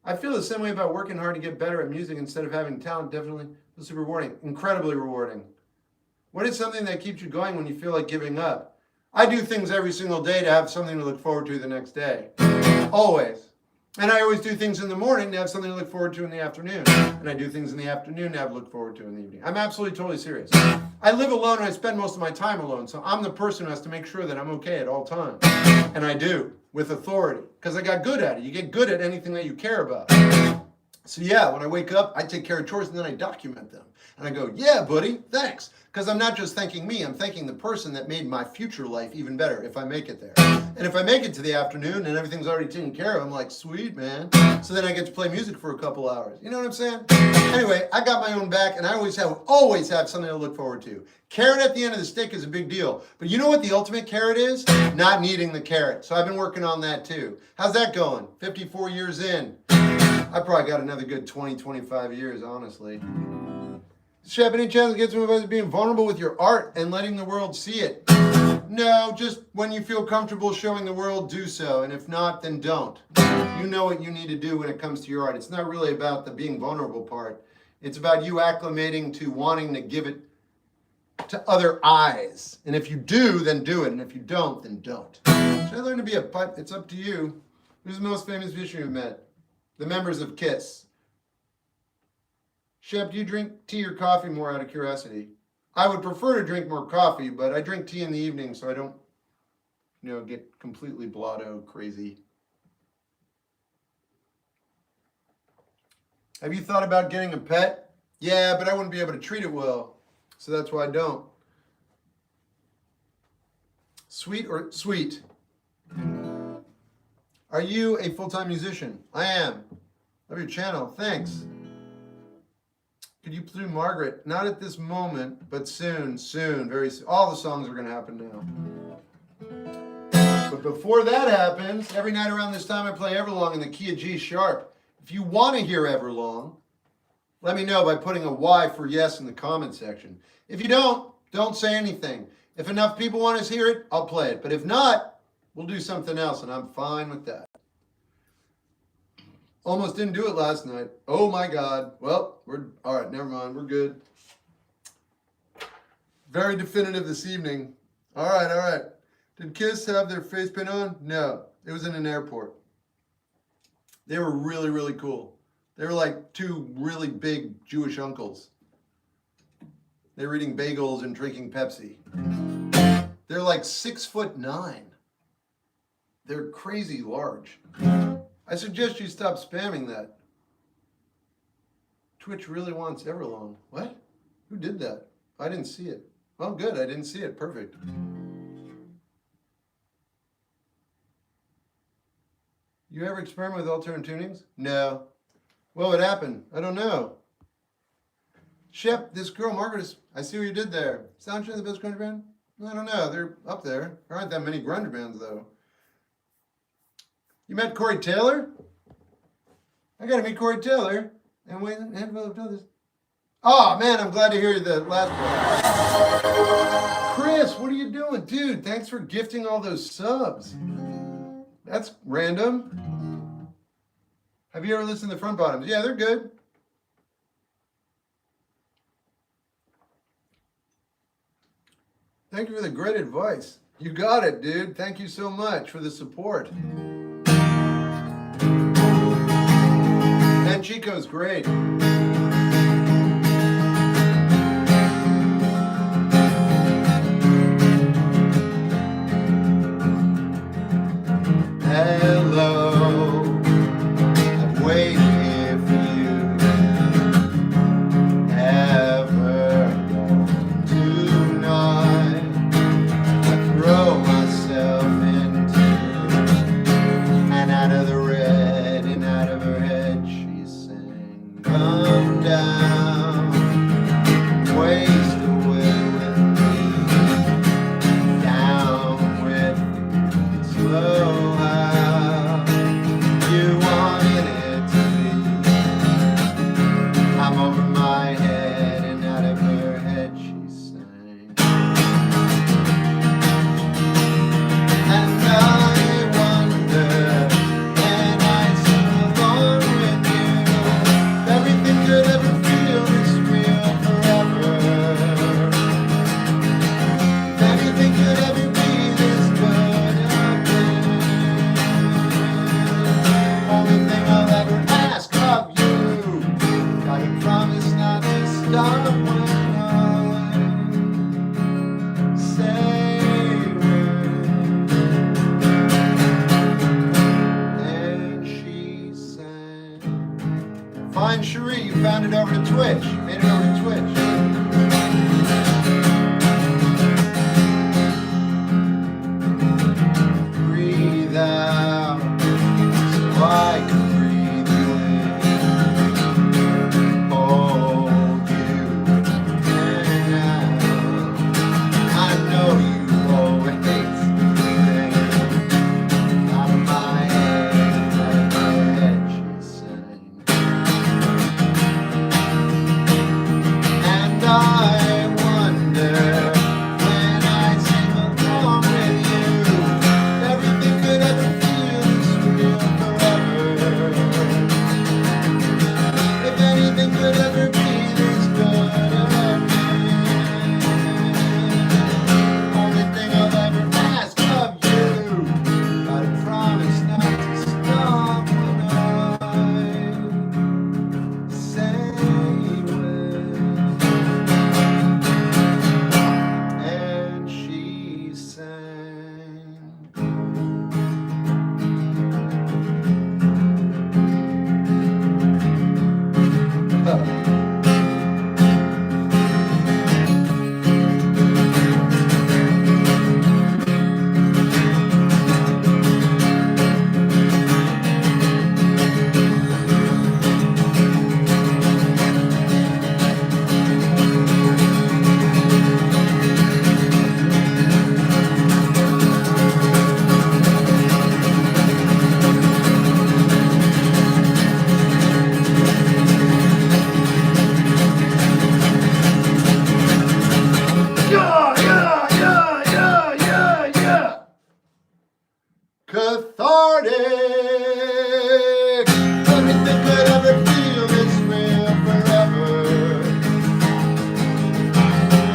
I feel the same way about working hard to get better at music instead of having talent. Definitely feels rewarding. Incredibly rewarding. What is something that keeps you going when you feel like giving up? I do things every single day to have something to look forward to the next day. Always. And I always do things in the morning to have something to look forward to in the afternoon. And I do things in the afternoon to have to look forward to in the evening. I'm absolutely, totally serious. I live alone and I spend most of my time alone. So I'm the person who has to make sure that I'm okay at all times. And I do, with authority. Because I got good at it. You get good at anything that you care about. So yeah, when I wake up, I take care of chores and then I document them. And I go, yeah, buddy, thanks. Because I'm not just thanking me, I'm thanking the person that made my future life even better if I make it there. And if I make it to the afternoon and everything's already taken care of, I'm like, sweet, man. So then I get to play music for a couple hours. You know what I'm saying? Anyway, I got my own back and I always have something to look forward to. Carrot at the end of the stick is a big deal. But you know what the ultimate carrot is? Not needing the carrot. So I've been working on that too. How's that going? 54 years in. I probably got another good 20, 25 years, honestly. Shep, any chance to get some advice being vulnerable with your art and letting the world see it? No, just when you feel comfortable showing the world, do so. And if not, then don't. You know what you need to do when it comes to your art. It's not really about the being vulnerable part. It's about you acclimating to wanting to give it to other eyes. And if you do, then do it. And if you don't, then don't. Should I learn to be a putt? It's up to you. Who's the most famous musician you've met? The members of KISS. Shep, do you drink tea or coffee more out of curiosity? I would prefer to drink more coffee, but I drink tea in the evening so I don't, get completely blotto crazy. Have you thought about getting a pet? Yeah, but I wouldn't be able to treat it well, so that's why I don't. Sweet or sweet? Are you a full-time musician? I am. Love your channel. Thanks. Could you play Margaret? Not at this moment, but soon, very soon. All the songs are going to happen now. But before that happens, every night around this time I play Everlong in the key of G sharp. If you want to hear Everlong, let me know by putting a Y for yes in the comment section. If you don't say anything. If enough people want to hear it, I'll play it. But if not, we'll do something else, and I'm fine with that. Almost didn't do it last night. Oh my God. Well, all right, never mind. We're good. Very definitive this evening. All right. Did KISS have their face paint on? No, it was in an airport. They were really, really cool. They were like two really big Jewish uncles. They were eating bagels and drinking Pepsi. They're like 6'9". They're crazy large. I suggest you stop spamming that. Twitch really wants Everlong. What? Who did that? I didn't see it. Well, good. I didn't see it. Perfect. You ever experiment with alternate tunings? No. What would happen? I don't know. Shep, this girl, Margaret, I see what you did there. Soundtrack the best grunge band? I don't know. They're up there. There aren't that many grunge bands, though. You met Corey Taylor? I got to meet Corey Taylor. And wait, this. Oh, man, I'm glad to hear the last one. Chris, what are you doing? Dude, thanks for gifting all those subs. That's random. Have you ever listened to the Front Bottoms? Yeah, they're good. Thank you for the great advice. You got it, dude. Thank you so much for the support. And Chico's great. Hello, I'm waiting here for you. Everlong tonight. I throw myself into, and out of the red and out of her head she sang, come down, waste away with me, down with slow. You wanted it to be. I'm over my head and out of her head she sang. And I wonder when I sing along with you, if everything could ever feel this real forever. If anything could ever be this good again. Only thing I'll ever ask of you, gotta promise not to stop when I say when. And she sang. Fine Cherie, you found it over to Twitch. You made it over to Twitch. Breathe out so I can breathe you in. Hold you and I know you always been out of my head, she sang. And I wonder when I sing along with you, everything could ever feel this real forever. If anything could ever be this good again. Only thing I'll ever ask of you, gotta promise not to stop when I say when. And she sang. Cathartic. Everything could ever feel this real forever.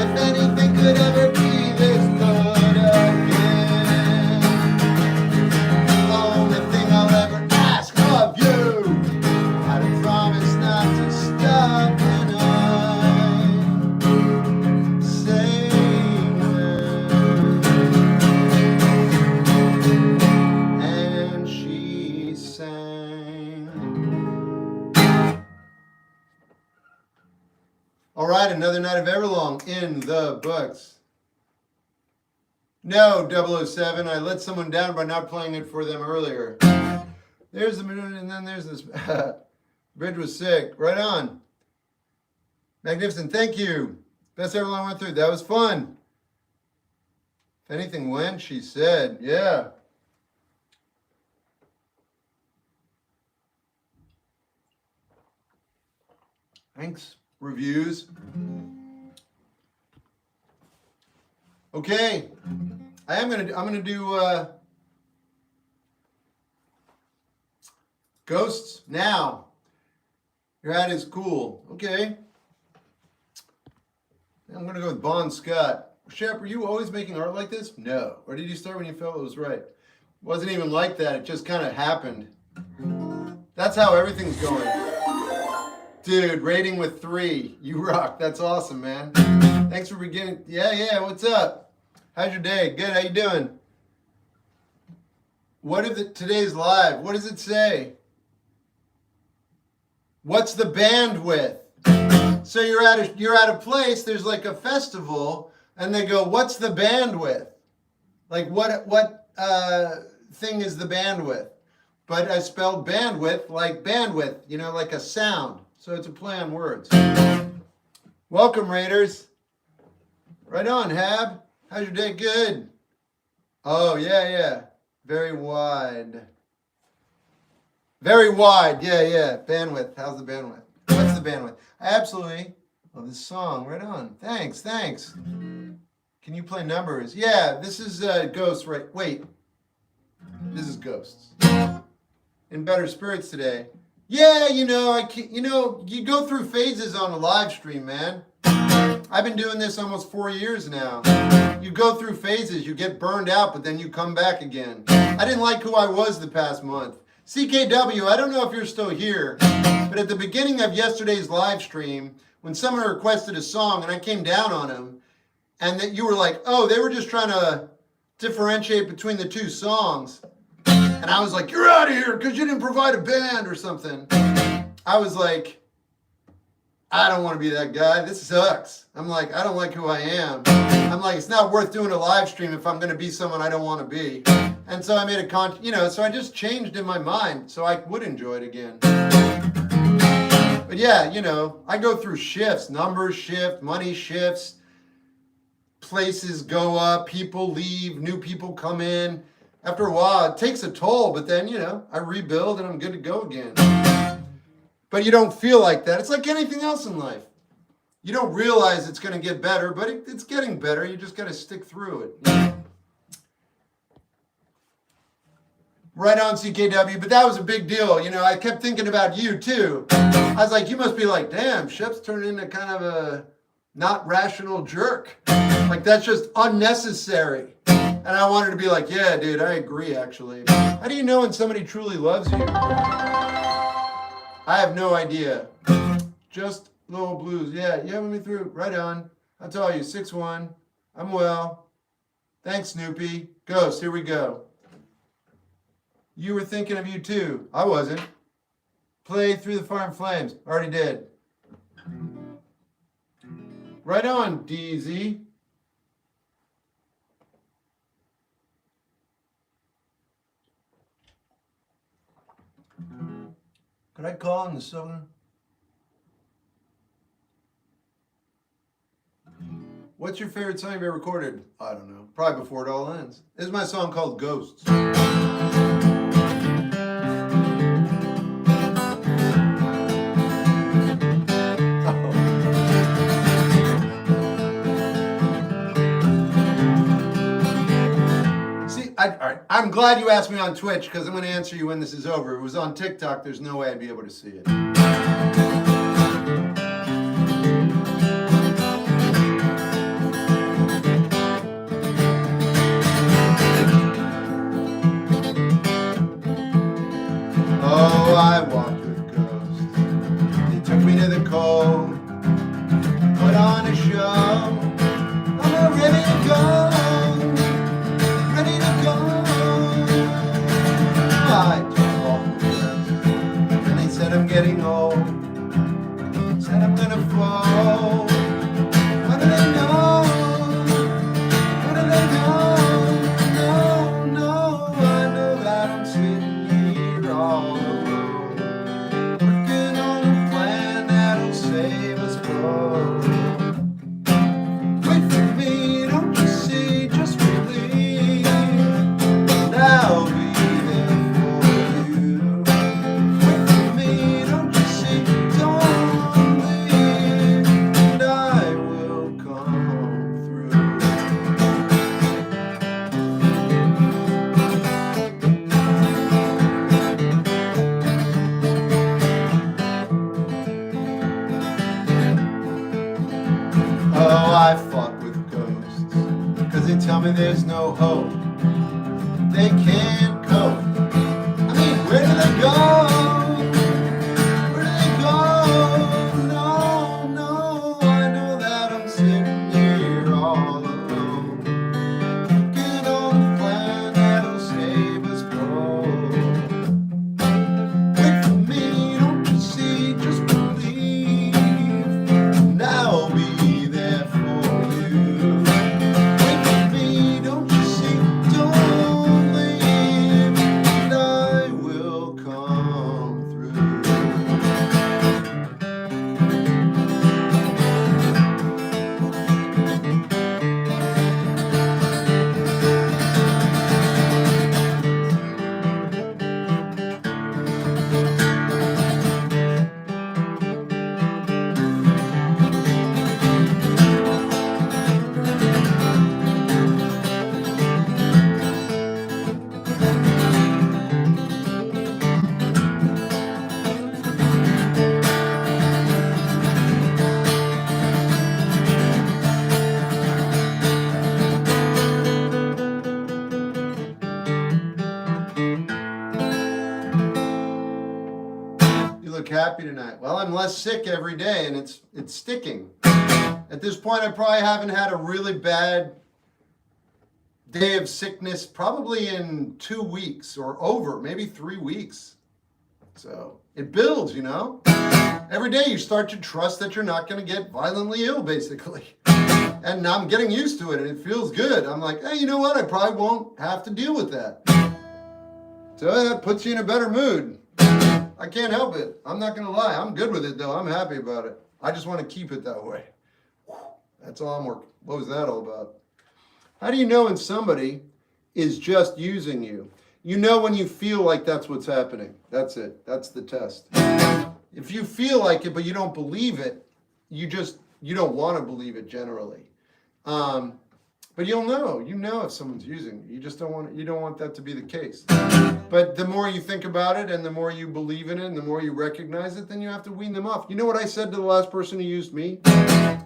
If anything could ever be this good again. Only thing I'll ever ask of you, gotta promise not to stop when I say when. And she sang. All right, another night of Everlong in the books. No, 007, I let someone down by not playing it for them earlier. There's the minute, and then there's this. Bridge was sick. Right on. Magnificent. Thank you. Best Everlong went through. That was fun. If anything went, she said. Yeah. Thanks. Reviews. Okay. I'm gonna do Ghosts now. Your hat is cool. Okay. I'm gonna go with Bon Scott. Shep, were you always making art like this? No. Or did you start when you felt it was right? It wasn't even like that. It just kind of happened. That's how everything's going. Dude, rating with 3. You rock. That's awesome, man. Thanks for beginning. Yeah. What's up? How's your day? Good. How you doing? What if today's live? What does it say? What's the bandwidth? So you're at a place. There's like a festival, and they go, "What's the bandwidth?" Like what thing is the bandwidth? But I spelled bandwidth like bandwidth, like a sound. So it's a play on words. Welcome, Raiders. Right on, Hab. How's your day? Good. Oh, yeah. Very wide. Very wide. Yeah. Bandwidth. How's the bandwidth? What's the bandwidth? I absolutely love this song. Right on. Thanks. Can you play numbers? Yeah, this is Ghosts, right? Wait. This is Ghosts. In better spirits today. Yeah, you go through phases on a live stream, man. I've been doing this almost 4 years now. You go through phases, you get burned out, but then you come back again. I didn't like who I was the past month. CKW, I don't know if you're still here, but at the beginning of yesterday's live stream, when someone requested a song and I came down on them, and that you were like, oh, they were just trying to differentiate between the two songs. And I was like, you're out of here because you didn't provide a band or something. I was like, I don't want to be that guy. This sucks. I'm like, I don't like who I am. I'm like, it's not worth doing a live stream if I'm going to be someone I don't want to be. And so I made so I just changed in my mind so I would enjoy it again. But yeah, I go through shifts. Numbers shift, money shifts, places go up, people leave, new people come in. After a while, it takes a toll, but then, I rebuild and I'm good to go again. But you don't feel like that. It's like anything else in life. You don't realize it's going to get better, but it's getting better. You just got to stick through it. Right on, CKW. But that was a big deal. I kept thinking about you, too. I was like, you must be like, damn, Shep's turned into kind of a not rational jerk. Like, that's just unnecessary. And I wanted to be like, yeah, dude, I agree, actually. How do you know when somebody truly loves you? I have no idea. Just little blues. Yeah, you having me through. Right on. I'll tell you, 6'1". I'm well. Thanks, Snoopy. Ghost, here we go. You were thinking of you, too. I wasn't. Play Through the Fire and Flames. Already did. Right on, DZ. Could I call in the song? What's your favorite song you've ever recorded? I don't know. Probably Before It All Ends. This is my song called Ghosts. All right. I'm glad you asked me on Twitch because I'm going to answer you when this is over. If it was on TikTok, there's no way I'd be able to see it. Oh, I walked with ghosts. They took me to the cold, put on a show. I'm ready to go. I took off the dress, and they said I'm getting old, said I'm gonna fall. What do they know? What do they know? No, I know that I'm sitting here all alone, working on a plan that'll save us both. Wait for me, don't you see, just believe, and I'll be I fought with ghosts. they tell me there's no hope. They can't cope. I mean, where do they go? Where do they go? No, no, I know that I'm sitting here all alone. Get on a plan that'll save us both. Wait for me, don't you see? Just believe, and I'll be there for you. Wait for me, don't you see? Don't leave, and I will come through. You look happy tonight. Well, I'm less sick every day, and it's sticking. At this point, I probably haven't had a really bad day of sickness probably in 2 weeks or over, maybe 3 weeks. So it builds, you know. Every day you start to trust that you're not going to get violently ill, basically. And I'm getting used to it, and it feels good. I'm like, hey, you know what? I probably won't have to deal with that. So that puts you in a better mood. I can't help it. I'm not going to lie. I'm good with it, though. I'm happy about it. I just want to keep it that way. That's all I'm working. What was that all about? How do you know when somebody is just using you? You know when you feel like that's what's happening. That's it. That's the test. If you feel like it, but you don't believe it, you don't want to believe it generally. But you'll know. You know if someone's using you. You don't want that to be the case. But the more you think about it and the more you believe in it and the more you recognize it, then you have to wean them off. You know what I said to the last person who used me?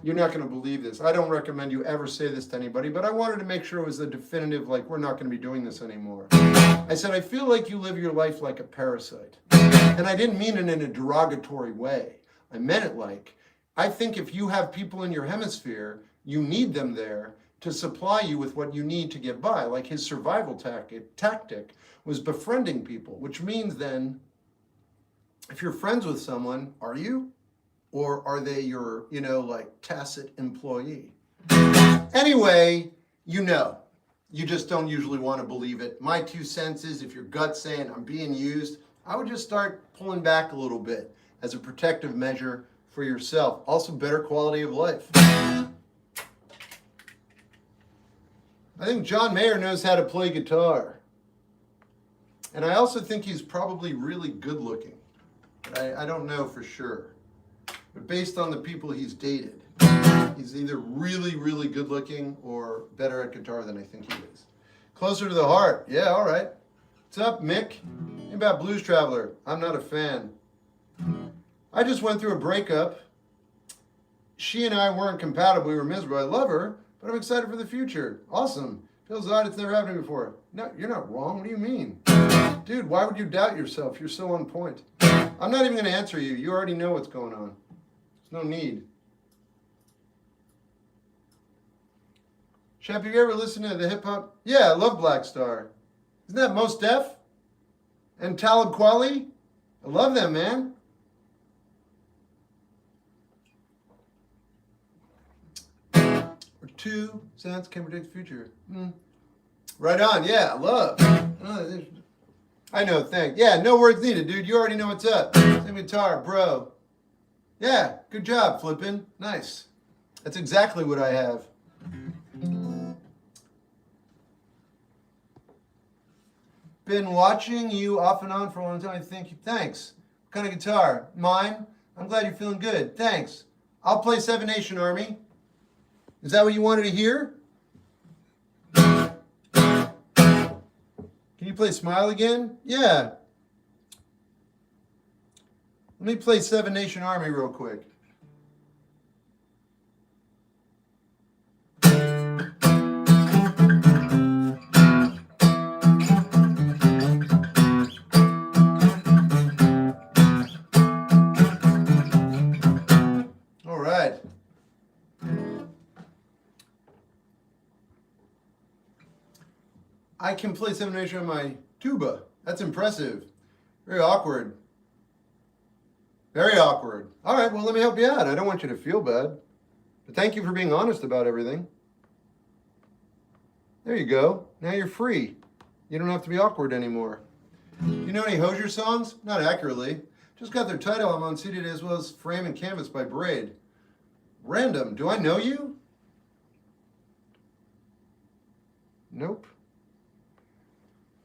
You're not going to believe this. I don't recommend you ever say this to anybody, but I wanted to make sure it was a definitive, like, we're not going to be doing this anymore. I said, I feel like you live your life like a parasite. And I didn't mean it in a derogatory way. I meant it like, I think if you have people in your hemisphere, you need them there to supply you with what you need to get by. Like his survival tactic was befriending people, which means then, if you're friends with someone, are you? Or are they your, like tacit employee? Anyway, you just don't usually want to believe it. My 2 cents is, if your gut's saying I'm being used, I would just start pulling back a little bit as a protective measure for yourself. Also, better quality of life. I think John Mayer knows how to play guitar. And I also think he's probably really good looking. I don't know for sure. But based on the people he's dated, he's either really, really good looking or better at guitar than I think he is. Closer to the heart. Yeah, all right. What's up, Mick? How about Blues Traveler? I'm not a fan. I just went through a breakup. She and I weren't compatible. We were miserable. I love her, but I'm excited for the future. Awesome. Feels odd. It's never happened before. No, you're not wrong. What do you mean? Dude, why would you doubt yourself? You're so on point. I'm not even going to answer you. You already know what's going on. There's no need. Shep, you ever listen to the hip hop? Yeah, I love Black Star. Isn't that Mos Def? And Talib Kweli? I love them, man. Or 2 cents can predict the future. Right on, yeah, love. I know, thanks. Yeah, no words needed, dude. You already know what's up. Same guitar, bro. Yeah, good job, flippin'. Nice. That's exactly what I have. Been watching you off and on for a long time. Thank you. Thanks. What kind of guitar? Mine? I'm glad you're feeling good. Thanks. I'll play Seven Nation Army. Is that what you wanted to hear? Can you play Smile again? Yeah. Let me play Seven Nation Army real quick. I can play 7/8 on my tuba. That's impressive. Very awkward. Very awkward. All right, well, let me help you out. I don't want you to feel bad. But thank you for being honest about everything. There you go. Now you're free. You don't have to be awkward anymore. You know any Hozier songs? Not accurately. Just got their title. I'm on CD as well as Frame and Canvas by Braid. Random. Do I know you? Nope.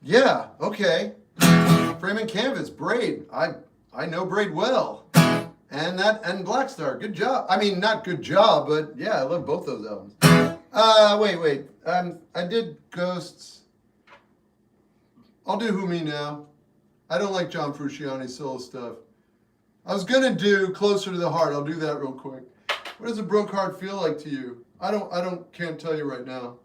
Yeah, okay. Frame and Canvas, Braid. I know Braid well. And Black Star. Good job. I mean, not good job, but yeah, I love both those albums. Wait. I did Ghosts. I'll do Who Me Now. I don't like John Frusciane's solo stuff. I was gonna do Closer to the Heart. I'll do that real quick. What does a broke heart feel like to you? Can't tell you right now.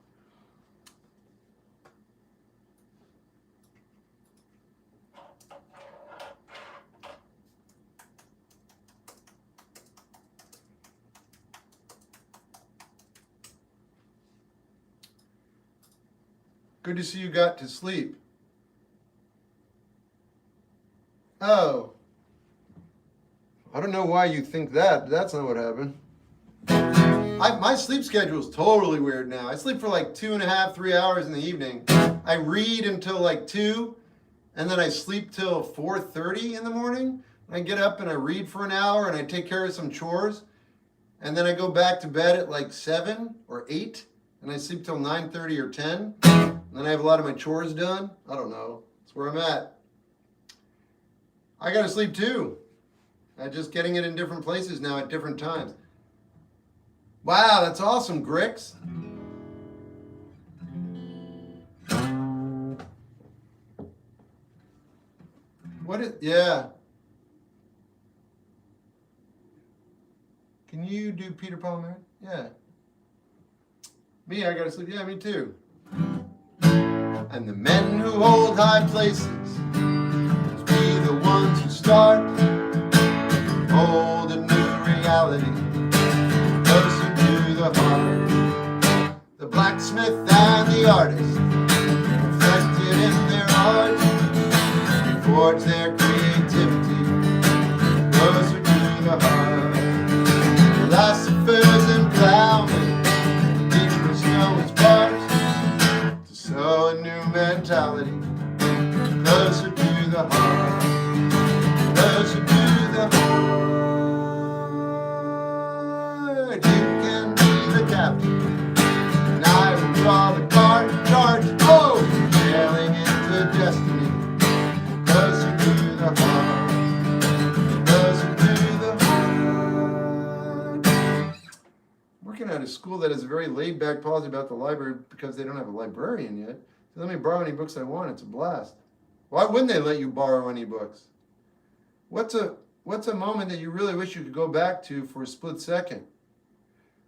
Good to see you got to sleep. Oh. I don't know why you think that. That's not what happened. My sleep schedule is totally weird now. I sleep for like 2.5, 3 hours in the evening. I read until like 2, and then I sleep till 4:30 in the morning. I get up and I read for an hour and I take care of some chores. And then I go back to bed at like 7 or 8, and I sleep till 9:30 or 10. And then I have a lot of my chores done. I don't know. That's where I'm at. I gotta sleep too. I'm just getting it in different places now at different times. Wow, that's awesome, Grix. Yeah. Can you do Peter Paul Mary? Yeah. Me, I gotta sleep. Yeah, me too. And the men who hold high places must be the ones who start hold a new reality closer to the heart. The blacksmith and the artist reflected in their art forge their creativity closer to the heart. Philosophers and plowmen each must know its part to sow a new mentality closer to the heart. Closer to the heart. You can be the captain, and I will draw the charge. Oh, sailing into destiny. Closer to the heart. Closer to the heart. Working at a school that is very laid-back policy about the library because they don't have a librarian yet. So let me borrow any books I want. It's a blast. Why wouldn't they let you borrow any books? What's a moment that you really wish you could go back to for a split second?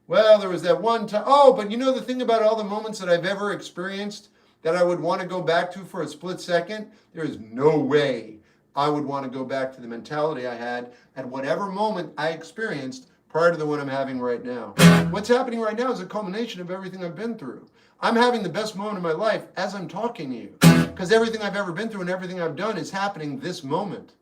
Well, there was that one time. Oh, but you know the thing about all the moments that I've ever experienced that I would want to go back to for a split second? There is no way I would want to go back to the mentality I had at whatever moment I experienced prior to the one I'm having right now. What's happening right now is a culmination of everything I've been through. I'm having the best moment of my life as I'm talking to you, because everything I've ever been through and everything I've done is happening this moment.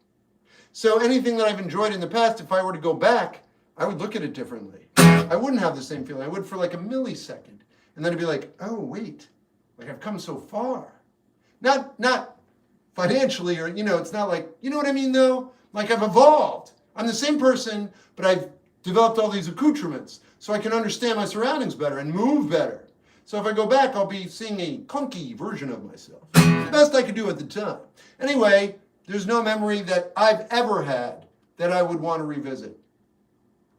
So anything that I've enjoyed in the past, if I were to go back, I would look at it differently. I wouldn't have the same feeling. I would for like a millisecond. And then it'd be like, oh, wait, like I've come so far. Not financially or, it's not like, you know what I mean though? Like I've evolved. I'm the same person, but I've developed all these accoutrements so I can understand my surroundings better and move better. So if I go back, I'll be seeing a clunky version of myself. The best I could do at the time. Anyway, there's no memory that I've ever had that I would want to revisit.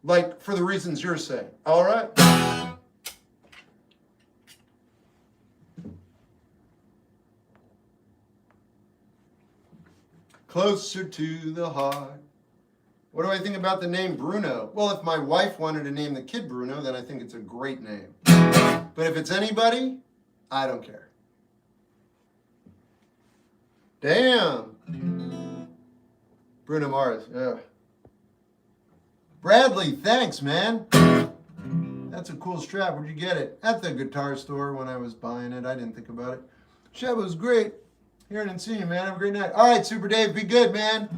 Like for the reasons you're saying. All right? Closer to the heart. What do I think about the name Bruno? Well, if my wife wanted to name the kid Bruno, then I think it's a great name. But if it's anybody, I don't care. Damn. Bruno Mars, yeah. Bradley, thanks, man. That's a cool strap. Where'd you get it? At the guitar store when I was buying it. I didn't think about it. Shep, was great hearing and seeing you, man. Have a great night. All right, Super Dave, be good, man.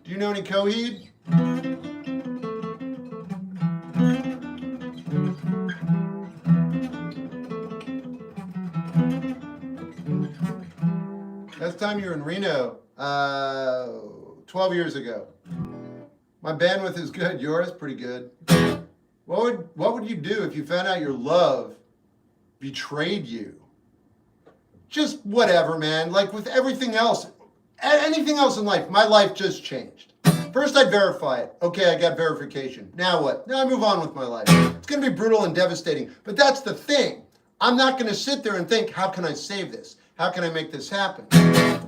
Do you know any Coheed? Last time you were in Reno, 12 years ago. My bandwidth is good. Yours pretty good. What would you do if you found out your love betrayed you? Just whatever, man. Like with everything else, anything else in life, my life just changed. First, I'd verify it. Okay, I got verification. Now what? Now I move on with my life. It's going to be brutal and devastating. But that's the thing. I'm not going to sit there and think, how can I save this? How can I make this happen?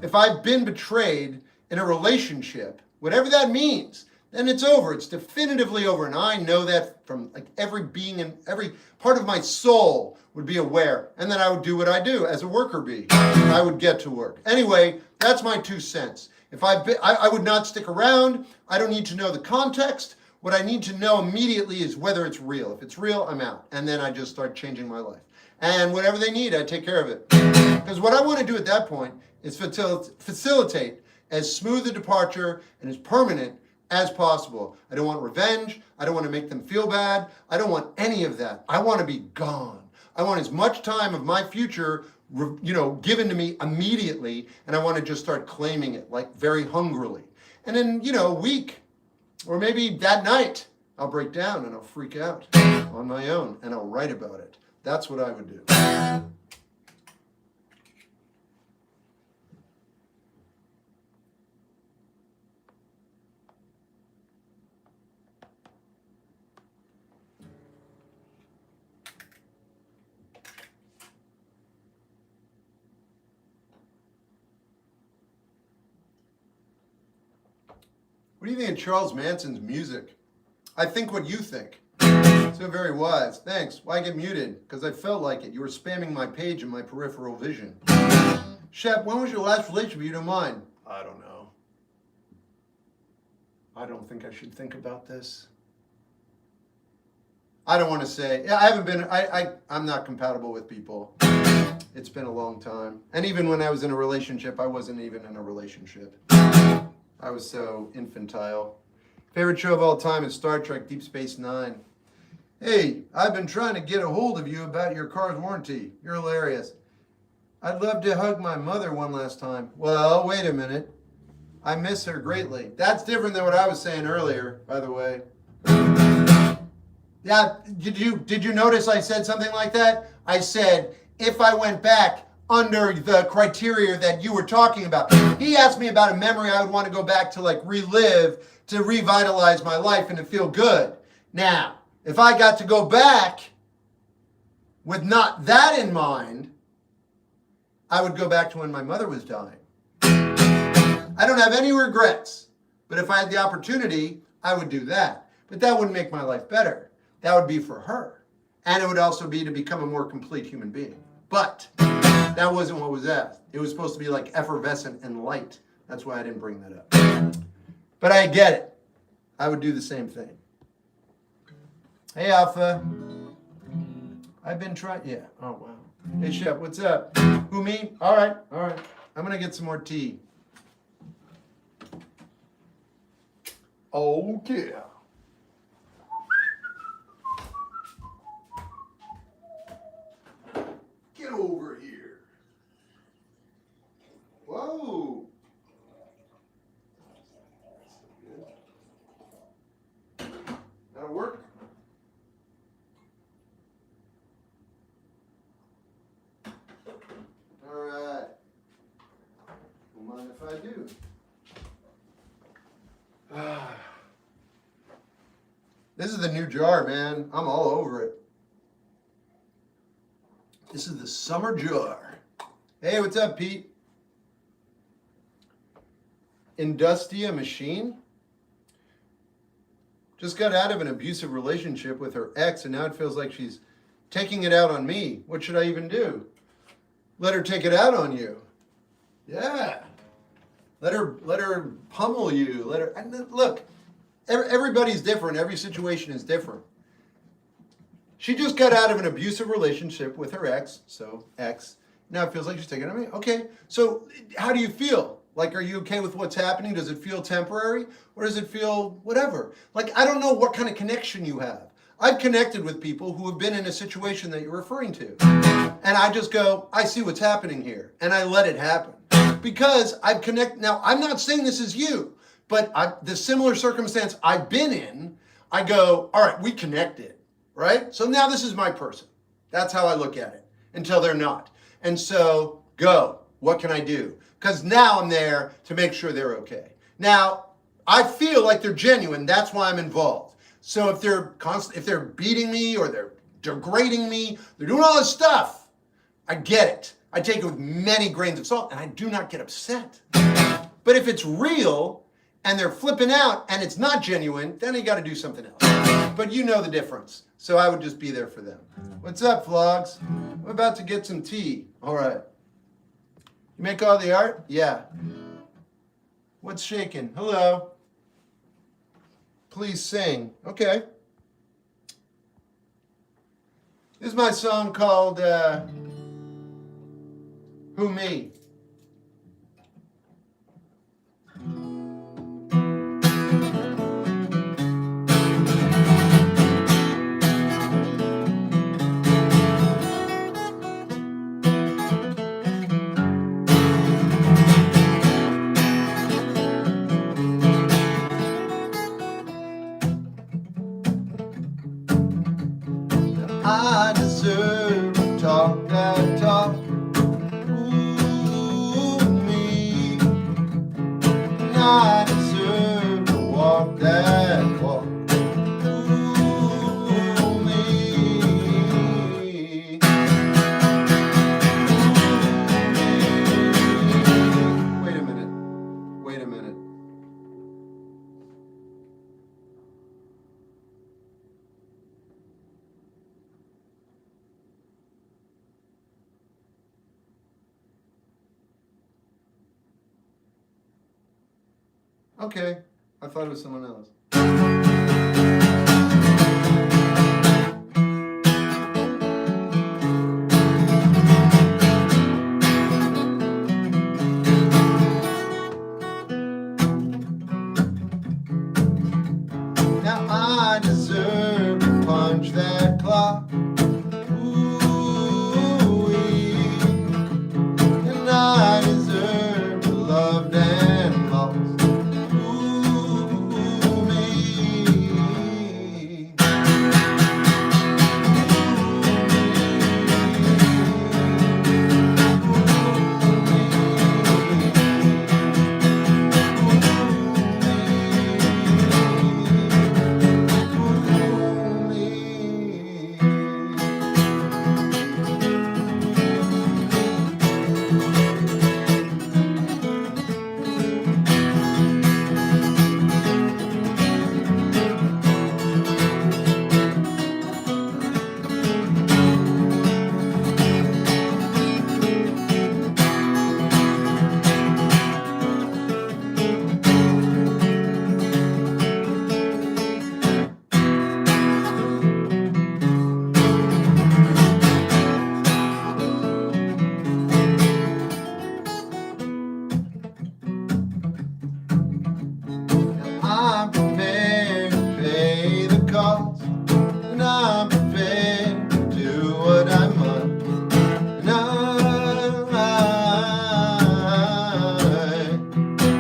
If I've been betrayed in a relationship, whatever that means, then it's over. It's definitively over. And I know that from like every being and every part of my soul would be aware. And then I would do what I do as a worker bee. I would get to work. Anyway, that's my 2 cents. If I would not stick around. I don't need to know the context. What I need to know immediately is whether it's real. If it's real, I'm out. And then I just start changing my life. And whatever they need, I take care of it. Because what I want to do at that point is facilitate as smooth a departure and as permanent as possible. I don't want revenge. I don't want to make them feel bad. I don't want any of that. I want to be gone. I want as much time of my future, given to me immediately, and I want to just start claiming it, like very hungrily. And in, a week, or maybe that night, I'll break down and I'll freak out on my own, and I'll write about it. That's what I would do. What do you think of Charles Manson's music? I think what you think. So very wise. Thanks. Why get muted? Because I felt like it. You were spamming my page in my peripheral vision. Shep, when was your last relationship? You don't mind? I don't know. I don't think I should think about this. I don't want to say. Yeah, I haven't been. I'm not compatible with people. It's been a long time. And even when I was in a relationship, I wasn't even in a relationship. I was so infantile. Favorite show of all time is Star Trek Deep Space Nine. Hey, I've been trying to get a hold of you about your car's warranty. You're hilarious. I'd love to hug my mother one last time. Well, wait a minute. I miss her greatly. That's different than what I was saying earlier, by the way. Yeah, did you notice I said something like that? I said, if I went back under the criteria that you were talking about. He asked me about a memory I would want to go back to, like, relive, to revitalize my life and to feel good. Now, if I got to go back with not that in mind, I would go back to when my mother was dying. I don't have any regrets, but if I had the opportunity, I would do that. But that wouldn't make my life better. That would be for her. And it would also be to become a more complete human being. But that wasn't what was asked. It was supposed to be like effervescent and light. That's why I didn't bring that up. But I get it. I would do the same thing. Hey, Alpha. I've been trying. Yeah. Oh, wow. Hey, Shep, what's up? Who, me? All right. I'm going to get some more tea. Oh, yeah. Get over here. Whoa. That'll work. All right. Don't mind if I do. This is the new jar, man. I'm all over it. This is the summer jar. Hey, what's up, Pete? Industia Machine? Just got out of an abusive relationship with her ex, and now it feels like she's taking it out on me. What should I even do? Let her take it out on you. Yeah. Let her pummel you. Look, everybody's different. Every situation is different. She just got out of an abusive relationship with her ex, so ex. Now it feels like she's taking it on me. Okay, so how do you feel? Like, are you okay with what's happening? Does it feel temporary? Or does it feel whatever? Like, I don't know what kind of connection you have. I've connected with people who have been in a situation that you're referring to. And I just go, I see what's happening here. And I let it happen. Because I've connected. Now, I'm not saying this is you, but the similar circumstance I've been in, I go, all right, we connected, right? So now this is my person. That's how I look at it until they're not. And so go, what can I do? Because now I'm there to make sure they're okay. Now, I feel like they're genuine. That's why I'm involved. So if they're beating me or they're degrading me, they're doing all this stuff, I get it. I take it with many grains of salt and I do not get upset. But if it's real and they're flipping out and it's not genuine, then you got to do something else. But you know the difference. So I would just be there for them. What's up, vlogs? I'm about to get some tea. All right. You make all the art? Yeah. What's shaking? Hello. Please sing. Okay. This is my song called Who Me? I deserve to talk that talk. Ooh, me. And I deserve to walk that walk. Ooh, me. Wait a minute. Wait a minute. Okay, I thought it was someone else. Now I deserve to punch that clock. Ooh-wee. And I deserve to love and lost. I'm prepared to pay the cost, and I'm prepared to do what I must. And I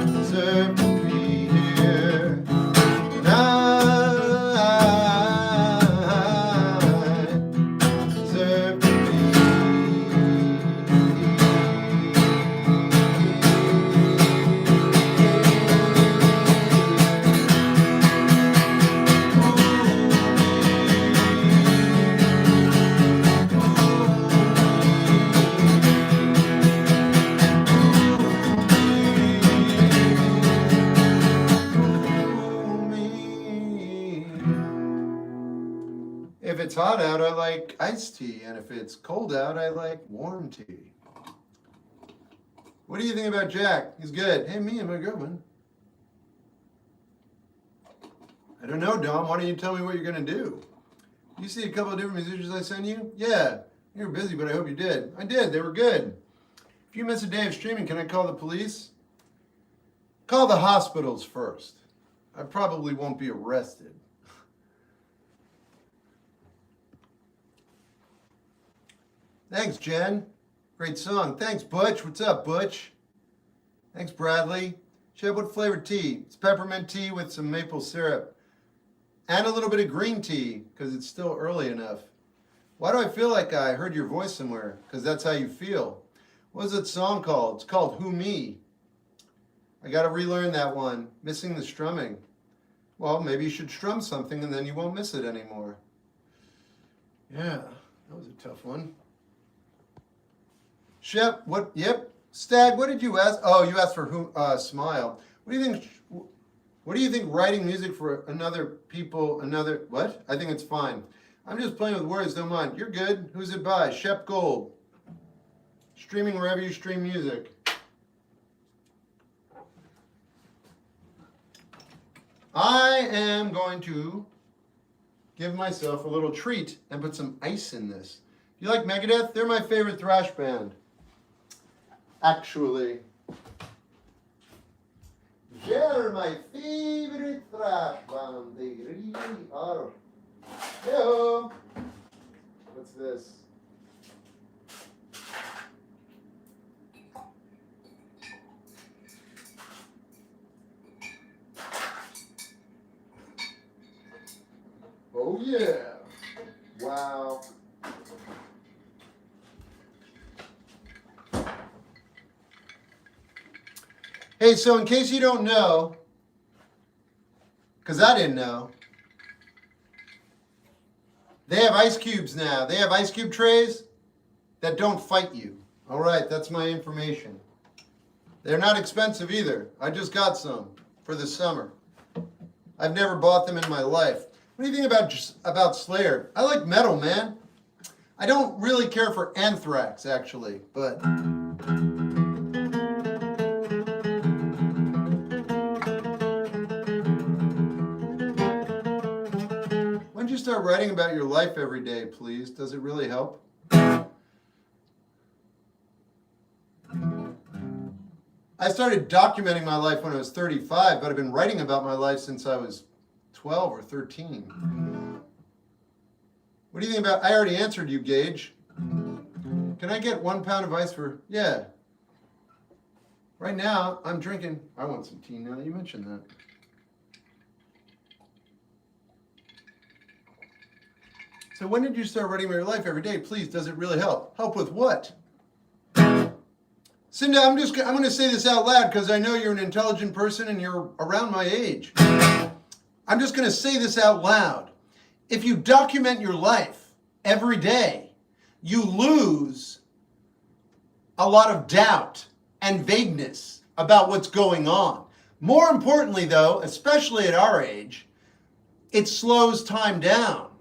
deserve to be here. And I deserve to If it's hot out, I like iced tea, and if it's cold out, I like warm tea. What do you think about Jack? He's good. Hey, me and my girlfriend. I don't know, Dom. Why don't you tell me what you're going to do? You see a couple of different musicians I sent you? Yeah. You were busy, but I hope you did. I did. They were good. If you miss a day of streaming, can I call the police? Call the hospitals first. I probably won't be arrested. Thanks, Jen. Great song. Thanks, Butch. What's up, Butch? Thanks, Bradley. Cheb, what flavored tea? It's peppermint tea with some maple syrup. And a little bit of green tea, because it's still early enough. Why do I feel like I heard your voice somewhere? Because that's how you feel. What is that song called? It's called Who Me. I got to relearn that one. Missing the strumming. Well, maybe you should strum something and then you won't miss it anymore. Yeah, that was a tough one. Shep, what? Yep. Stag, what did you ask? Oh, you asked for who? Smile. What do you think? What do you think writing music for what? I think it's fine. I'm just playing with words, don't mind. You're good. Who's it by? Shep Gold. Streaming wherever you stream music. I am going to give myself a little treat and put some ice in this. You like Megadeth? They're my favorite thrash band. Actually. They're my favorite thrash band. They really are. Hello. What's this? Oh yeah. Wow. Hey, so in case you don't know, because I didn't know, they have ice cubes now. They have ice cube trays that don't fight you. All right, that's my information. They're not expensive either. I just got some for the summer. I've never bought them in my life. What do you think about Slayer? I like metal, man. I don't really care for Anthrax, actually, but... When did you start writing about your life every day, please? Does it really help? I started documenting my life when I was 35, but I've been writing about my life since I was 12 or 13. What do you think about, I already answered you, Gage. Can I get 1 pound of ice for, yeah. Right now, I'm drinking, I want some tea now that you mentioned that. So when did you start writing about your life every day? Please, does it really help? Help with what? Cinda, I'm going to say this out loud because I know you're an intelligent person and you're around my age. I'm just going to say this out loud. If you document your life every day, you lose a lot of doubt and vagueness about what's going on. More importantly, though, especially at our age, it slows time down.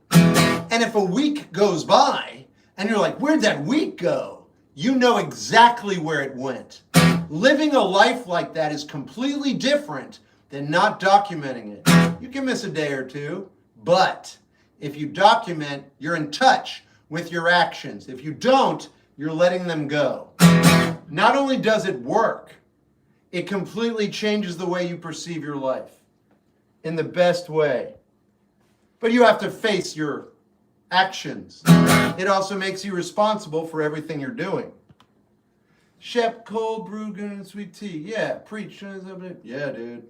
And if a week goes by and you're like, where'd that week go? You know exactly where it went. Living a life like that is completely different than not documenting it. You can miss a day or two, but if you document, you're in touch with your actions. If you don't, you're letting them go. Not only does it work, it completely changes the way you perceive your life in the best way. But you have to face your actions. It also makes you responsible for everything you're doing. Shep, cold brew, good and sweet tea. Yeah, preach. Yeah, dude.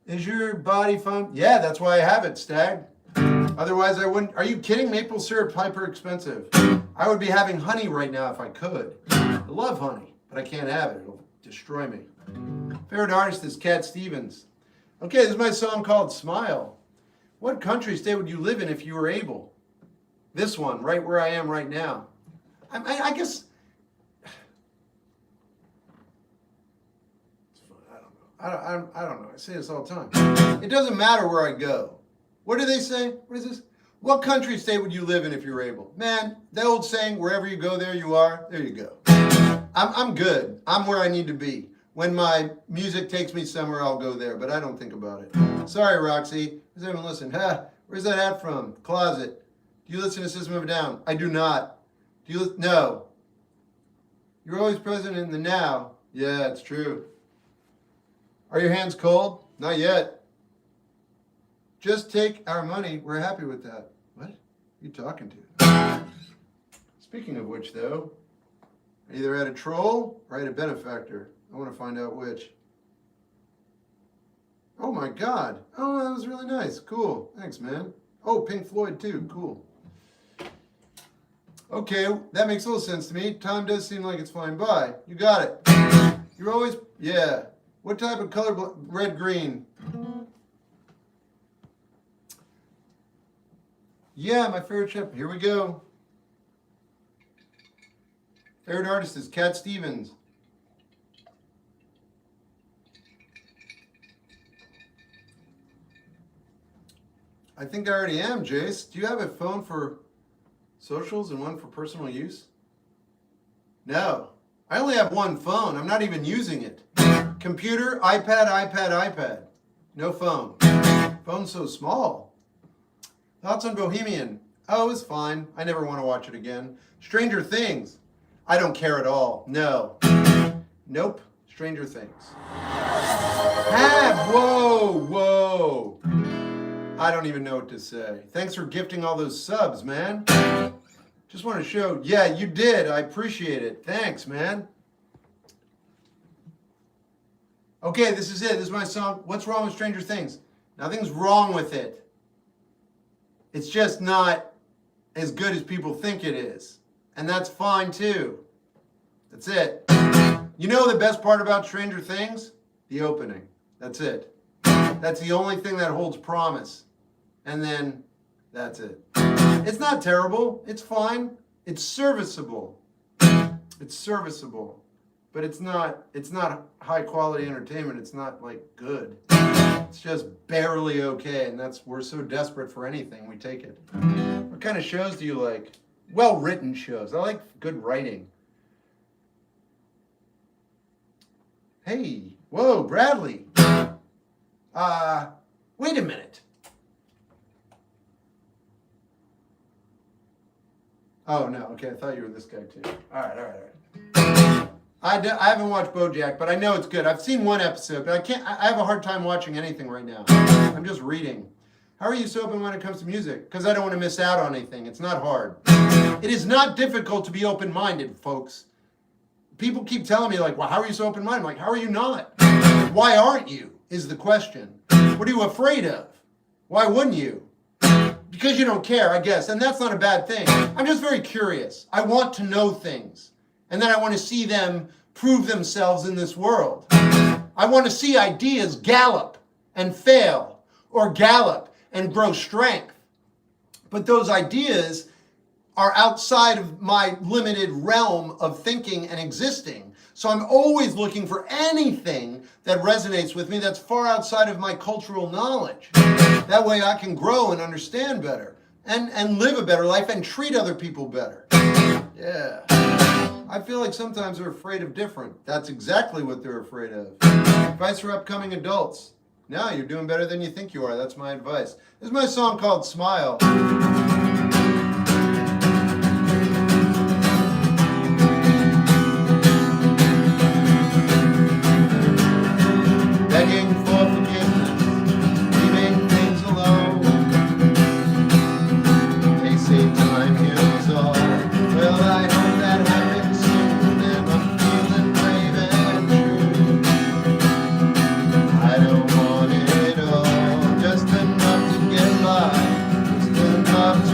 Is your body fun? Yeah, that's why I have it, Stag. Otherwise I wouldn't. Are you kidding? Maple syrup, hyper expensive. I would be having honey right now if I could. I love honey, but I can't have it. It'll destroy me. Favorite artist is Cat Stevens. Okay, this is my song called Smile. What country, state would you live in if you were able? This one, right where I am right now. I guess, I don't know. I say this all the time. It doesn't matter where I go. What do they say? What is this? What country, state would you live in if you were able? Man, the old saying, wherever you go, there you are. There you go. I'm good. I'm where I need to be. When my music takes me somewhere, I'll go there, but I don't think about it. Sorry, Roxy. Does anyone listen? Where's that hat from? Closet. Do you listen to System of a Down? I do not. Do you No. You're always present in the now. Yeah, it's true. Are your hands cold? Not yet. Just take our money. We're happy with that. What are you talking to? Speaking of which, though, I either had a troll or I had a benefactor. I want to find out which. Oh my God. Oh, that was really nice. Cool. Thanks, man. Oh, Pink Floyd too. Cool. Okay, that makes a little sense to me. Time does seem like it's flying by. You got it. You're always, yeah. What type of color? Red, green. Yeah, my favorite chip. Here we go. Favorite artist is Cat Stevens. I think I already am, Jace. Do you have a phone for socials and one for personal use? No. I only have one phone. I'm not even using it. Computer, iPad. No phone. Phone's so small. Thoughts on Bohemian? Oh, it's fine. I never want to watch it again. Stranger Things? I don't care at all. No. Nope. Stranger Things. Whoa. I don't even know what to say. Thanks for gifting all those subs, man. Just want to show. Yeah, you did. I appreciate it. Thanks, man. Okay, this is it. This is my song. What's wrong with Stranger Things? Nothing's wrong with it. It's just not as good as people think it is. And that's fine too. That's it. You know the best part about Stranger Things? The opening. That's it. That's the only thing that holds promise. And then that's it. It's not terrible. It's fine. It's serviceable. It's serviceable. But it's not high quality entertainment. It's not like good. It's just barely okay, and we're so desperate for anything, we take it. What kind of shows do you like? Well-written shows. I like good writing. Hey, whoa, Bradley. Wait a minute. Oh, no, okay, I thought you were this guy too. All right. I haven't watched BoJack, but I know it's good. I've seen one episode, but I have a hard time watching anything right now. I'm just reading. How are you so open when it comes to music? Because I don't want to miss out on anything. It's not hard. It is not difficult to be open-minded, folks. People keep telling me, like, well, how are you so open-minded? I'm like, how are you not? Why aren't you, is the question. What are you afraid of? Why wouldn't you? Because you don't care, I guess. And that's not a bad thing. I'm just very curious. I want to know things. And then I want to see them prove themselves in this world. I want to see ideas gallop and fail, or gallop and grow strength. But those ideas are outside of my limited realm of thinking and existing. So I'm always looking for anything that resonates with me that's far outside of my cultural knowledge. That way I can grow and understand better and live a better life and treat other people better. Yeah. I feel like sometimes they're afraid of different. That's exactly what they're afraid of. Advice for upcoming adults. No, you're doing better than you think you are. That's my advice. This is my song called Smile. Begging for forgiveness, leaving things alone. They say time heals all. Well, I hope that happens soon, and I'm feeling brave and true. I don't want it all, just enough to get by, just enough to